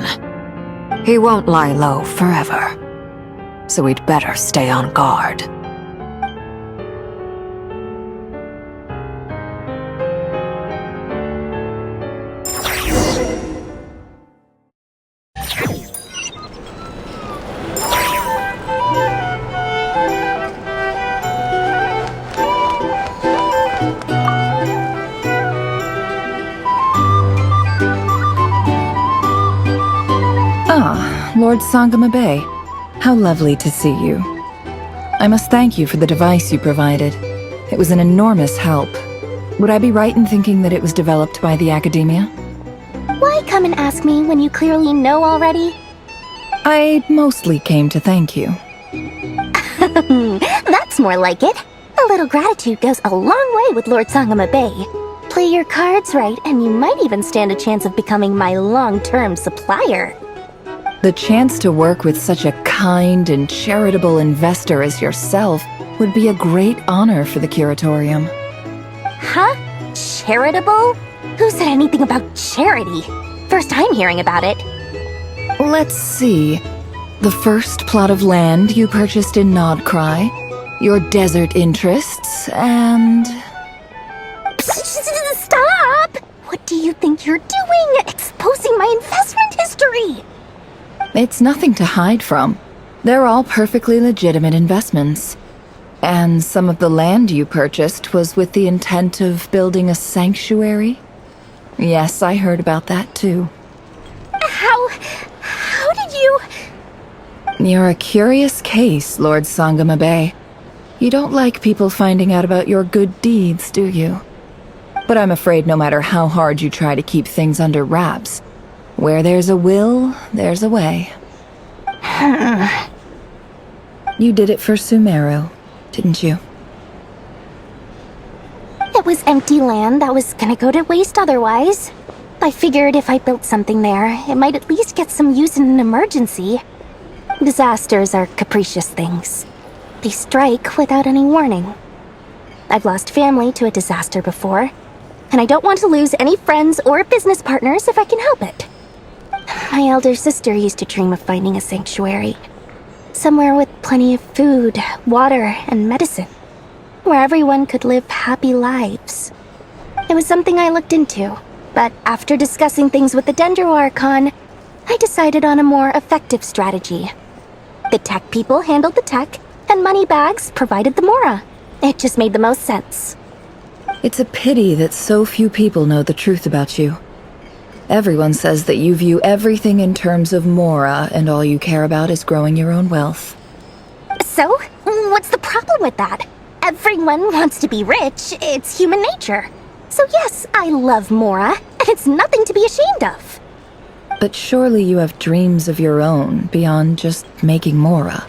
Speaker 13: He won't lie low forever. So we'd better stay on guard.
Speaker 11: Lord Sangama Bay, how lovely to see you. I must thank you for the device you provided. It was an enormous help. Would I be right in thinking that it was developed by the Academia?
Speaker 1: Why come and ask me when you clearly know already?
Speaker 11: I mostly came to thank you.
Speaker 1: That's more like it. A little gratitude goes a long way with Lord Sangama Bay. Play your cards right, and you might even stand a chance of becoming my long-term supplier.
Speaker 11: The chance to work with such a kind and charitable investor as yourself would be a great honor for the Curatorium.
Speaker 1: Huh? Charitable? Who said anything about charity? First I'm hearing about it.
Speaker 11: Let's see. The first plot of land you purchased in Nodcry, your desert interests, and...
Speaker 1: Stop! What do you think you're doing? Exposing my investment history!
Speaker 11: It's nothing to hide from. They're all perfectly legitimate investments. And some of the land you purchased was with the intent of building a sanctuary? Yes, I heard about that too.
Speaker 1: How did you...
Speaker 11: You're a curious case, Lord Sangamabe. You don't like people finding out about your good deeds, do you? But I'm afraid no matter how hard you try to keep things under wraps, where there's a will, there's a way. You did it for Sumeru, didn't you?
Speaker 1: It was empty land that was gonna go to waste otherwise. I figured if I built something there, it might at least get some use in an emergency. Disasters are capricious things. They strike without any warning. I've lost family to a disaster before, and I don't want to lose any friends or business partners if I can help it. My elder sister used to dream of finding a sanctuary. Somewhere with plenty of food, water, and medicine. Where everyone could live happy lives. It was something I looked into, but after discussing things with the Dendro Archon, I decided on a more effective strategy. The tech people handled the tech, and Moneybags provided the Mora. It just made the most sense.
Speaker 11: It's a pity that so few people know the truth about you. Everyone says that you view everything in terms of Mora, and all you care about is growing your own wealth.
Speaker 1: So, what's the problem with that? Everyone wants to be rich. It's human nature. So yes, I love Mora, and it's nothing to be ashamed of.
Speaker 11: But surely you have dreams of your own beyond just making Mora.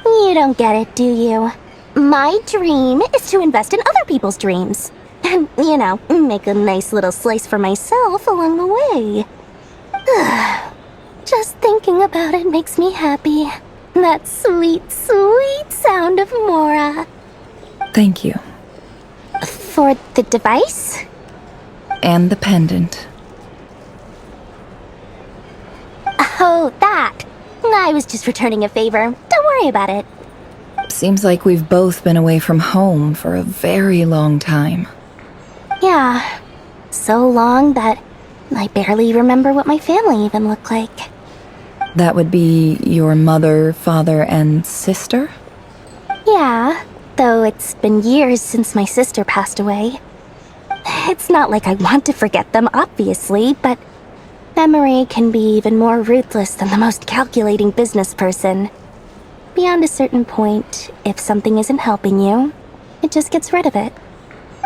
Speaker 1: You don't get it, do you? My dream is to invest in other people's dreams. And, you know, make a nice little slice for myself along the way. Just thinking about it makes me happy. That sweet, sweet sound of Mora.
Speaker 11: Thank you.
Speaker 1: For the device?
Speaker 11: And the pendant.
Speaker 1: Oh, that. I was just returning a favor. Don't worry about it.
Speaker 11: Seems like we've both been away from home for a very long time.
Speaker 1: Yeah. So long that I barely remember what my family even looked like.
Speaker 11: That would be your mother, father, and sister?
Speaker 1: Yeah, though it's been years since my sister passed away. It's not like I want to forget them, obviously, but memory can be even more ruthless than the most calculating business person. Beyond a certain point, if something isn't helping you, it just gets rid of it.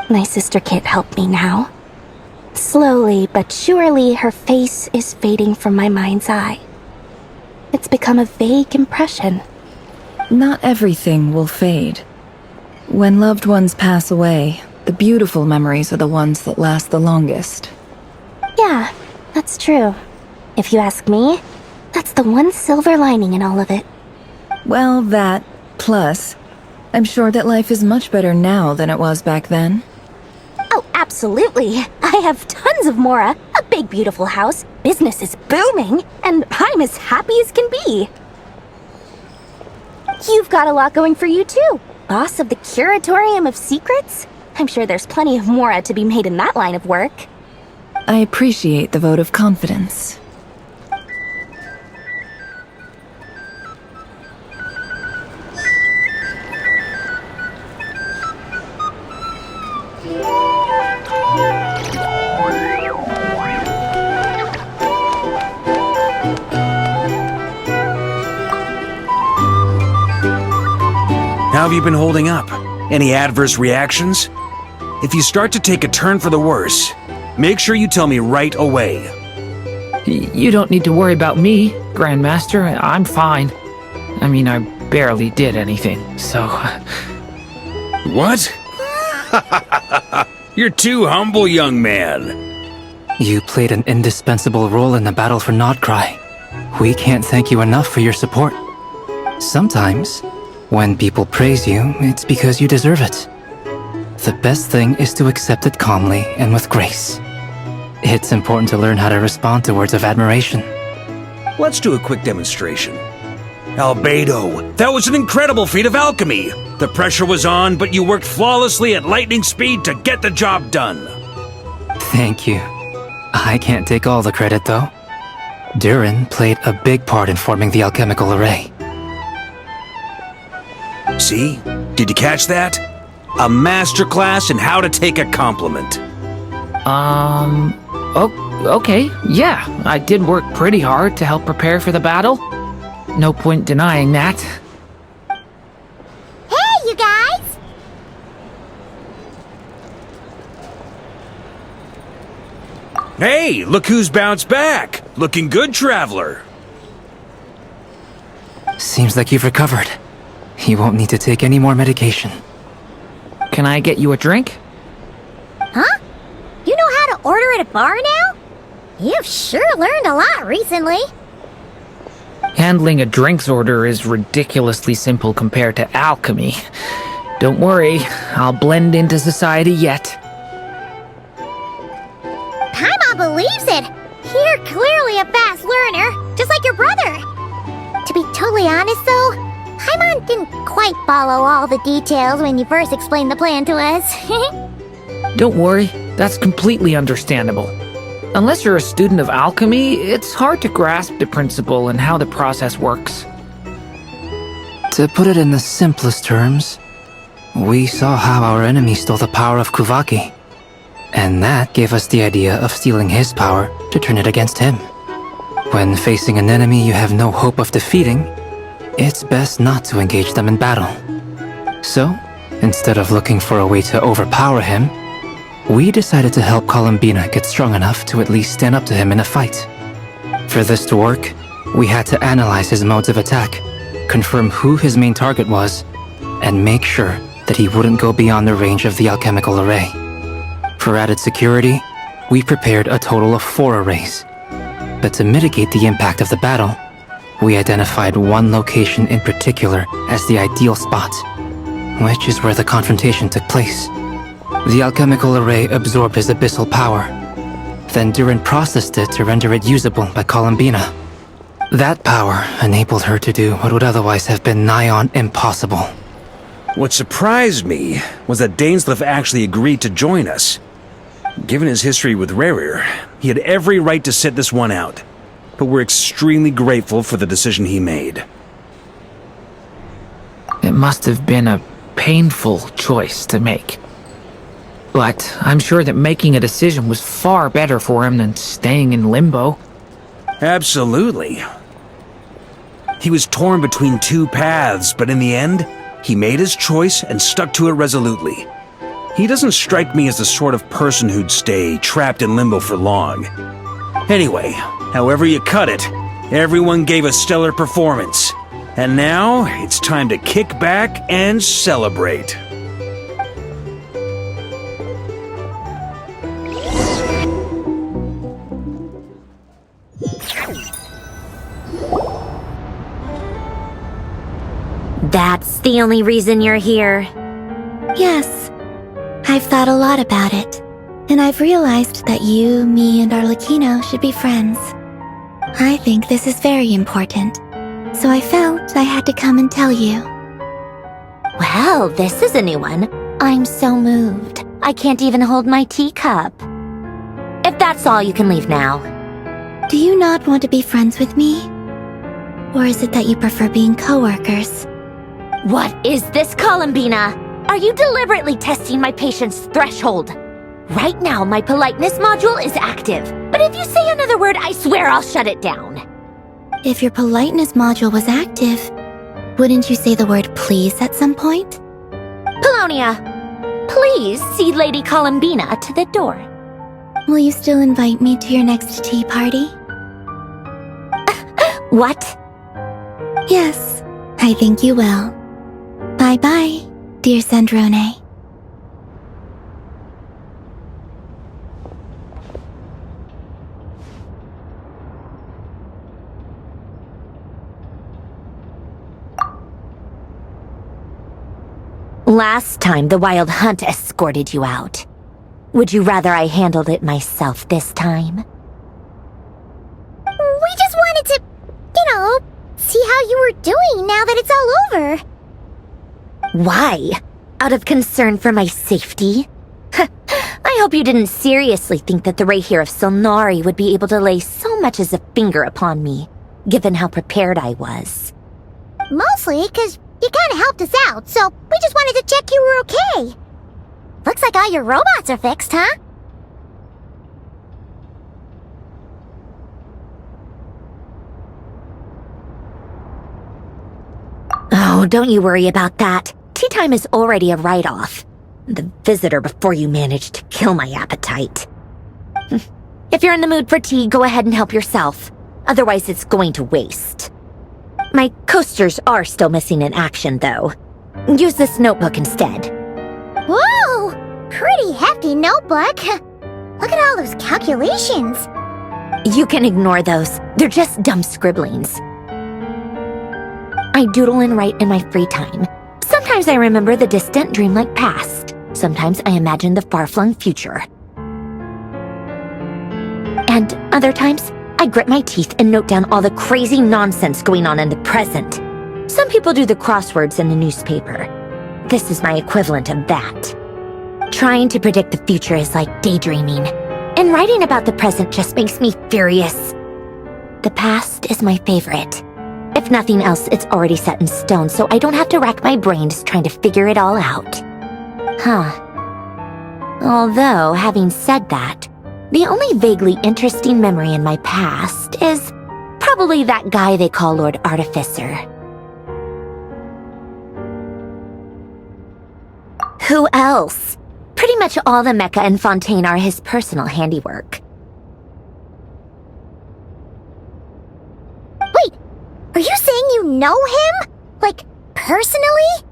Speaker 1: My sister can't help me now. Slowly but surely, her face is fading from my mind's eye. It's become a vague impression.
Speaker 11: Not everything will fade. When loved ones pass away, the beautiful memories are the ones that last the longest.
Speaker 1: Yeah, that's true. If you ask me, that's the one silver lining in all of it.
Speaker 11: Well, that, plus, I'm sure that life is much better now than it was back then.
Speaker 1: Oh, absolutely. I have tons of Mora, a big beautiful house, business is booming, and I'm as happy as can be. You've got a lot going for you too. Boss of the Curatorium of Secrets? I'm sure there's plenty of Mora to be made in that line of work.
Speaker 11: I appreciate the vote of confidence.
Speaker 16: How have you been holding up? Any adverse reactions? If you start to take a turn for the worse, make sure you tell me right away.
Speaker 14: You don't need to worry about me, Grandmaster. I'm fine. I mean, I barely did anything, so...
Speaker 16: What? You're too humble, young man.
Speaker 19: You played an indispensable role in the battle for Nodcry. We can't thank you enough for your support. Sometimes, when people praise you, it's because you deserve it. The best thing is to accept it calmly and with grace. It's important to learn how to respond to words of admiration.
Speaker 16: Let's do a quick demonstration. Albedo, that was an incredible feat of alchemy. The pressure was on, but you worked flawlessly at lightning speed to get the job done.
Speaker 19: Thank you. I can't take all the credit, though. Durin played a big part in forming the alchemical array.
Speaker 16: See? Did you catch that? A masterclass in how to take a compliment.
Speaker 14: Okay, yeah, I did work pretty hard to help prepare for the battle. No point denying that.
Speaker 1: Hey, you guys!
Speaker 16: Hey, look who's bounced back! Looking good, traveler!
Speaker 19: Seems like you've recovered. You won't need to take any more medication.
Speaker 14: Can I get you a drink?
Speaker 1: Huh? You know how to order at a bar now? You've sure learned a lot recently.
Speaker 14: Handling a drinks order is ridiculously simple compared to alchemy. Don't worry, I'll blend into society yet.
Speaker 1: Paimon believes it! You're clearly a fast learner, just like your brother. To be totally honest though, Paimon didn't quite follow all the details when you first explained the plan to us.
Speaker 14: Don't worry, that's completely understandable. Unless you're a student of alchemy, it's hard to grasp the principle and how the process works.
Speaker 19: To put it in the simplest terms, we saw how our enemy stole the power of Kuvaki. And that gave us the idea of stealing his power to turn it against him. When facing an enemy you have no hope of defeating, it's best not to engage them in battle. So, instead of looking for a way to overpower him, we decided to help Columbina get strong enough to at least stand up to him in a fight. For this to work, we had to analyze his modes of attack, confirm who his main target was, and make sure that he wouldn't go beyond the range of the alchemical array. For added security, we prepared a total of 4 arrays. But to mitigate the impact of the battle, we identified one location in particular as the ideal spot, which is where the confrontation took place. The alchemical array absorbed his abyssal power. Then Durin processed it to render it usable by Columbina. That power enabled her to do what would otherwise have been nigh on impossible.
Speaker 16: What surprised me was that Dainsleif actually agreed to join us. Given his history with Rerir, he had every right to sit this one out. But we're extremely grateful for the decision he made.
Speaker 14: It must have been a painful choice to make. But I'm sure that making a decision was far better for him than staying in limbo.
Speaker 16: Absolutely. He was torn between 2 paths, but in the end, he made his choice and stuck to it resolutely. He doesn't strike me as the sort of person who'd stay trapped in limbo for long. Anyway, however you cut it, everyone gave a stellar performance. And now, it's time to kick back and celebrate.
Speaker 17: That's the only reason you're here.
Speaker 1: Yes. I've thought a lot about it. And I've realized that you, me, and Arlecchino should be friends. I think this is very important. So I felt I had to come and tell you.
Speaker 17: Well, this is a new one. I'm so moved. I can't even hold my teacup. If that's all, you can leave now.
Speaker 1: Do you not want to be friends with me? Or is it that you prefer being co-workers?
Speaker 17: What is this, Columbina? Are you deliberately testing my patience threshold? Right now, my politeness module is active. But if you say another word, I swear I'll shut it down.
Speaker 1: If your politeness module was active, wouldn't you say the word please at some point?
Speaker 17: Polonia, please see Lady Columbina to the door.
Speaker 1: Will you still invite me to your next tea party?
Speaker 17: What?
Speaker 1: Yes, I think you will. Bye-bye, dear Sandrone.
Speaker 17: Last time the Wild Hunt escorted you out. Would you rather I handled it myself this time?
Speaker 1: We just wanted to, see how you were doing now that it's all over.
Speaker 17: Why? Out of concern for my safety? I hope you didn't seriously think that the Rayhir of Solnari would be able to lay so much as a finger upon me, given how prepared I was.
Speaker 1: Mostly because you kind of helped us out, so we just wanted to check you were okay. Looks like all your robots are fixed, huh?
Speaker 17: Oh, don't you worry about that. Tea time is already a write-off. The visitor before you managed to kill my appetite. If you're in the mood for tea, go ahead and help yourself. Otherwise, it's going to waste. My coasters are still missing in action, though. Use this notebook instead.
Speaker 1: Whoa! Pretty hefty notebook. Look at all those calculations.
Speaker 17: You can ignore those. They're just dumb scribblings. I doodle and write in my free time. Sometimes I remember the distant dreamlike past. Sometimes I imagine the far-flung future. And other times, I grit my teeth and note down all the crazy nonsense going on in the present. Some people do the crosswords in the newspaper. This is my equivalent of that. Trying to predict the future is like daydreaming, and writing about the present just makes me furious. The past is my favorite. If nothing else, it's already set in stone, so I don't have to rack my brains trying to figure it all out. Although, having said that, the only vaguely interesting memory in my past is probably that guy they call Lord Artificer. Who else? Pretty much all the mecha and Fontaine are his personal handiwork.
Speaker 1: Wait, are you saying you know him? Like, personally?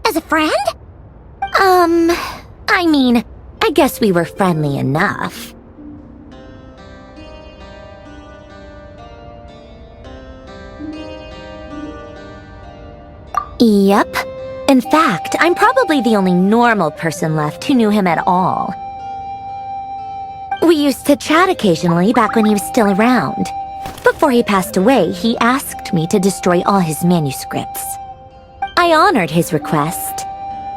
Speaker 1: As a friend?
Speaker 17: I mean, I guess we were friendly enough. Yep. In fact, I'm probably the only normal person left who knew him at all. We used to chat occasionally back when he was still around. Before he passed away, he asked me to destroy all his manuscripts. I honored his request,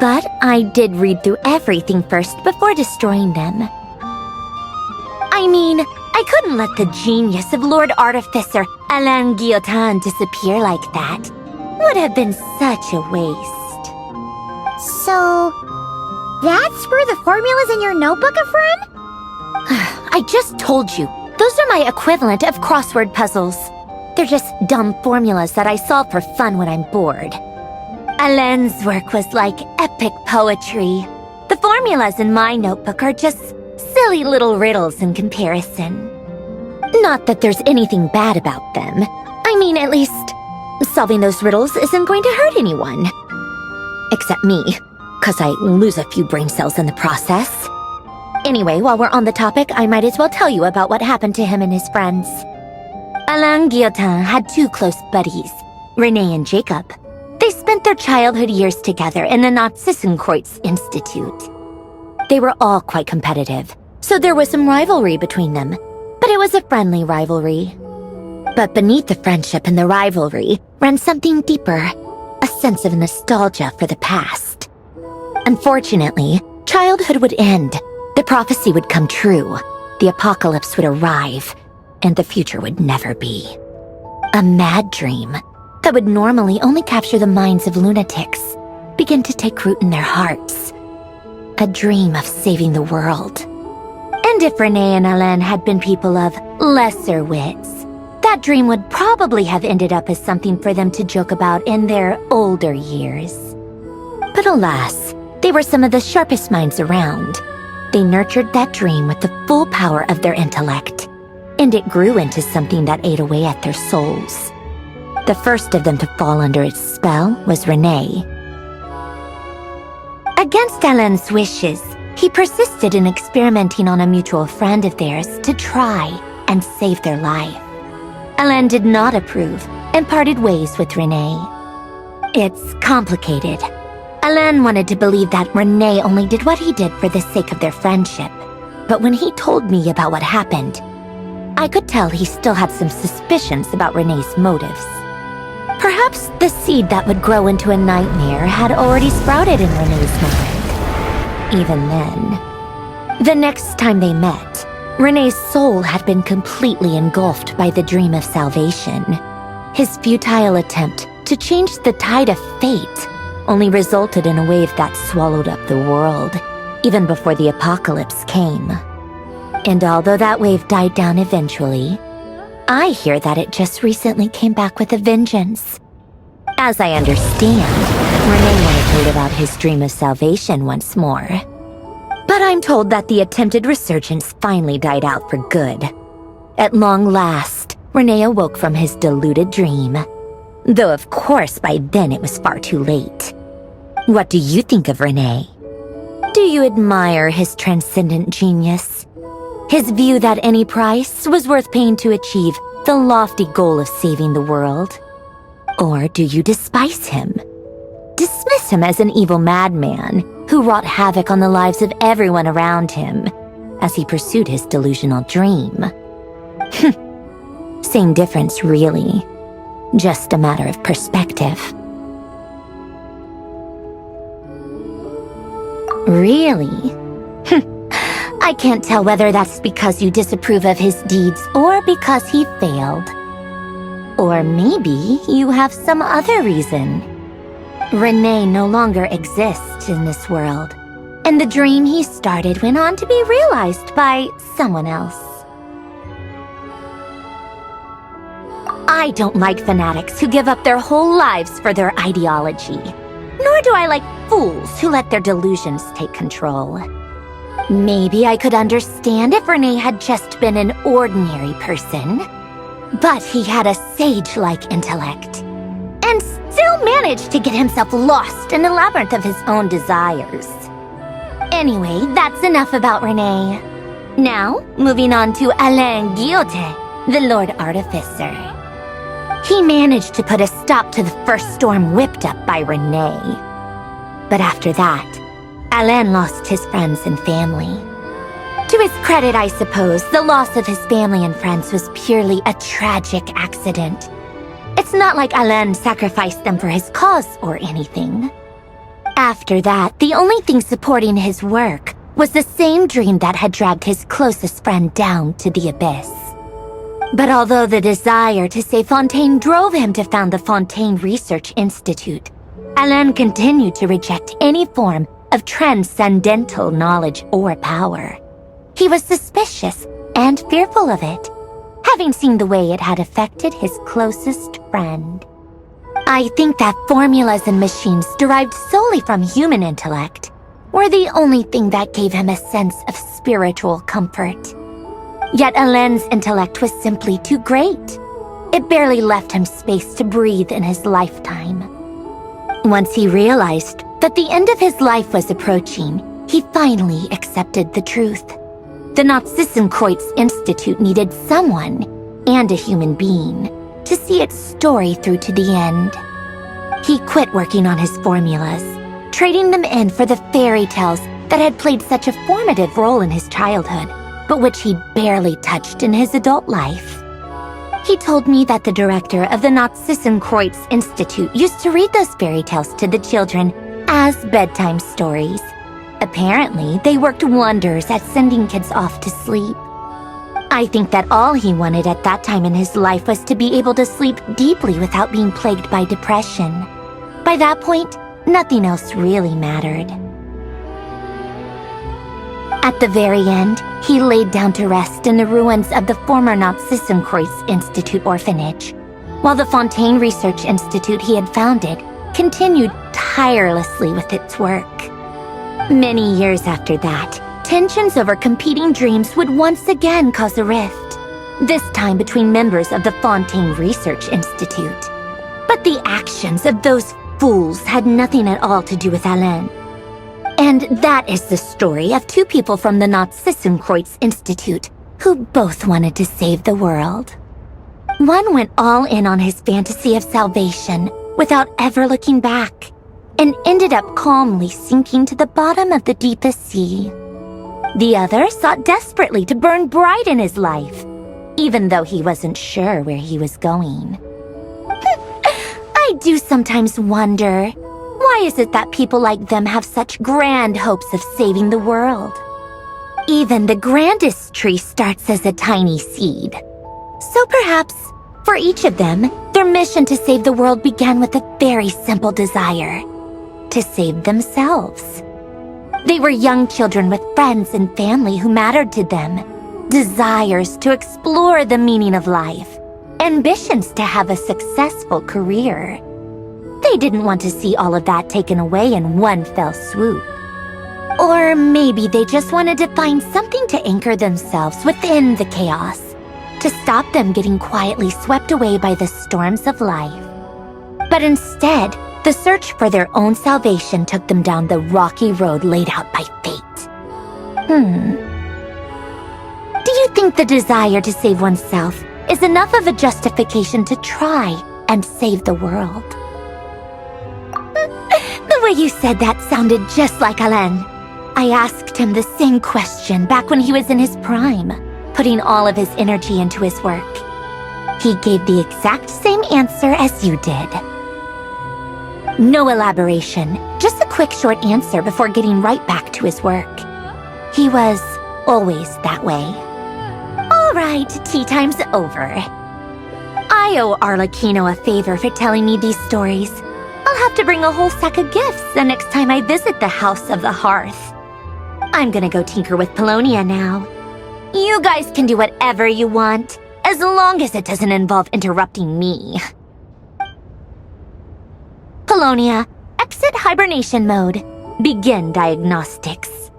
Speaker 17: but I did read through everything first before destroying them. I mean, I couldn't let the genius of Lord Artificer Alain Guillotin disappear like that. Would have been such a waste.
Speaker 1: So, that's where the formulas in your notebook are from?
Speaker 17: I just told you. Those are my equivalent of crossword puzzles. They're just dumb formulas that I solve for fun when I'm bored. Alain's work was like epic poetry. The formulas in my notebook are just silly little riddles in comparison. Not that there's anything bad about them. I mean, at least, solving those riddles isn't going to hurt anyone. Except me, 'cause I lose a few brain cells in the process. Anyway, while we're on the topic, I might as well tell you about what happened to him and his friends. Alain Guillotin had two close buddies, René and Jacob. They spent their childhood years together in the Narzissenkreuz Institute. They were all quite competitive, so there was some rivalry between them, but it was a friendly rivalry. But beneath the friendship and the rivalry ran something deeper, a sense of nostalgia for the past. Unfortunately, childhood would end, the prophecy would come true, the apocalypse would arrive, and the future would never be. A mad dream that would normally only capture the minds of lunatics began to take root in their hearts. A dream of saving the world. And if René and Alain had been people of lesser wits, that dream would probably have ended up as something for them to joke about in their older years. But alas, they were some of the sharpest minds around. They nurtured that dream with the full power of their intellect, and it grew into something that ate away at their souls. The first of them to fall under its spell was René. Against Alain's wishes, he persisted in experimenting on a mutual friend of theirs to try and save their life. Alain did not approve and parted ways with René. It's complicated. Alain wanted to believe that René only did what he did for the sake of their friendship. But when he told me about what happened, I could tell he still had some suspicions about René's motives. Perhaps the seed that would grow into a nightmare had already sprouted in René's mind. Even then. The next time they met, René's soul had been completely engulfed by the dream of salvation. His futile attempt to change the tide of fate only resulted in a wave that swallowed up the world, even before the apocalypse came. And although that wave died down eventually, I hear that it just recently came back with a vengeance. As I understand, Renee wanted to live out his dream of salvation once more. But I'm told that the attempted resurgence finally died out for good. At long last, Renee awoke from his deluded dream. Though of course by then it was far too late. What do you think of Renee? Do you admire his transcendent genius? His view that any price was worth paying to achieve the lofty goal of saving the world? Or do you despise him? Dismiss him as an evil madman who wrought havoc on the lives of everyone around him as he pursued his delusional dream? Same difference, really. Just a matter of perspective. Really? I can't tell whether that's because you disapprove of his deeds or because he failed. Or maybe you have some other reason. Renee no longer exists in this world, and the dream he started went on to be realized by someone else. I don't like fanatics who give up their whole lives for their ideology. Nor do I like fools who let their delusions take control. Maybe I could understand if Renee had just been an ordinary person. But he had a sage-like intellect, and still managed to get himself lost in the labyrinth of his own desires. Anyway, that's enough about Renee. Now, moving on to Alain Guillotin, the Lord Artificer. He managed to put a stop to the first storm whipped up by Renee. But after that, Alain lost his friends and family. To his credit, I suppose, the loss of his family and friends was purely a tragic accident. It's not like Alain sacrificed them for his cause or anything. After that, the only thing supporting his work was the same dream that had dragged his closest friend down to the abyss. But although the desire to save Fontaine drove him to found the Fontaine Research Institute, Alain continued to reject any form of transcendental knowledge or power. He was suspicious and fearful of it, having seen the way it had affected his closest friend. I think that formulas and machines derived solely from human intellect were the only thing that gave him a sense of spiritual comfort. Yet Alain's intellect was simply too great. It barely left him space to breathe in his lifetime. Once he realized that the end of his life was approaching, he finally accepted the truth. The Nazissenkreuz Institute needed someone, and a human being, to see its story through to the end. He quit working on his formulas, trading them in for the fairy tales that had played such a formative role in his childhood, but which he barely touched in his adult life. He told me that the director of the Nazissenkreuz Institute used to read those fairy tales to the children as bedtime stories. Apparently, they worked wonders at sending kids off to sleep. I think that all he wanted at that time in his life was to be able to sleep deeply without being plagued by depression. By that point, nothing else really mattered. At the very end, he laid down to rest in the ruins of the former Nazissenkreuz Institute orphanage, while the Fontaine Research Institute he had founded continued tirelessly with its work. Many years after that, tensions over competing dreams would once again cause a rift, this time between members of the Fontaine Research Institute. But the actions of those fools had nothing at all to do with Alain. And that is the story of two people from the Nazissenkreuz Institute who both wanted to save the world. One went all in on his fantasy of salvation without ever looking back, and ended up calmly sinking to the bottom of the deepest sea. The other sought desperately to burn bright in his life, even though he wasn't sure where he was going. I do sometimes wonder, why is it that people like them have such grand hopes of saving the world? Even the grandest tree starts as a tiny seed. So perhaps, for each of them, their mission to save the world began with a very simple desire: to save themselves. They were young children with friends and family who mattered to them, desires to explore the meaning of life, ambitions to have a successful career. they didn't want to see all of that taken away in one fell swoop. Or maybe they just wanted to find something to anchor themselves within the chaos, to stop them getting quietly swept away by the storms of life. But instead, the search for their own salvation took them down the rocky road laid out by fate. Do you think the desire to save oneself is enough of a justification to try and save the world? The way you said that sounded just like Alain. I asked him the same question back when he was in his prime, putting all of his energy into his work. He gave the exact same answer as you did. No elaboration, just a quick short answer before getting right back to his work. He was always that way. All right, tea time's over. I owe Arlecchino a favor for telling me these stories. I'll have to bring a whole sack of gifts the next time I visit the House of the Hearth. I'm gonna go tinker with Polonia now. You guys can do whatever you want, as long as it doesn't involve interrupting me. Polonia, exit hibernation mode. Begin diagnostics.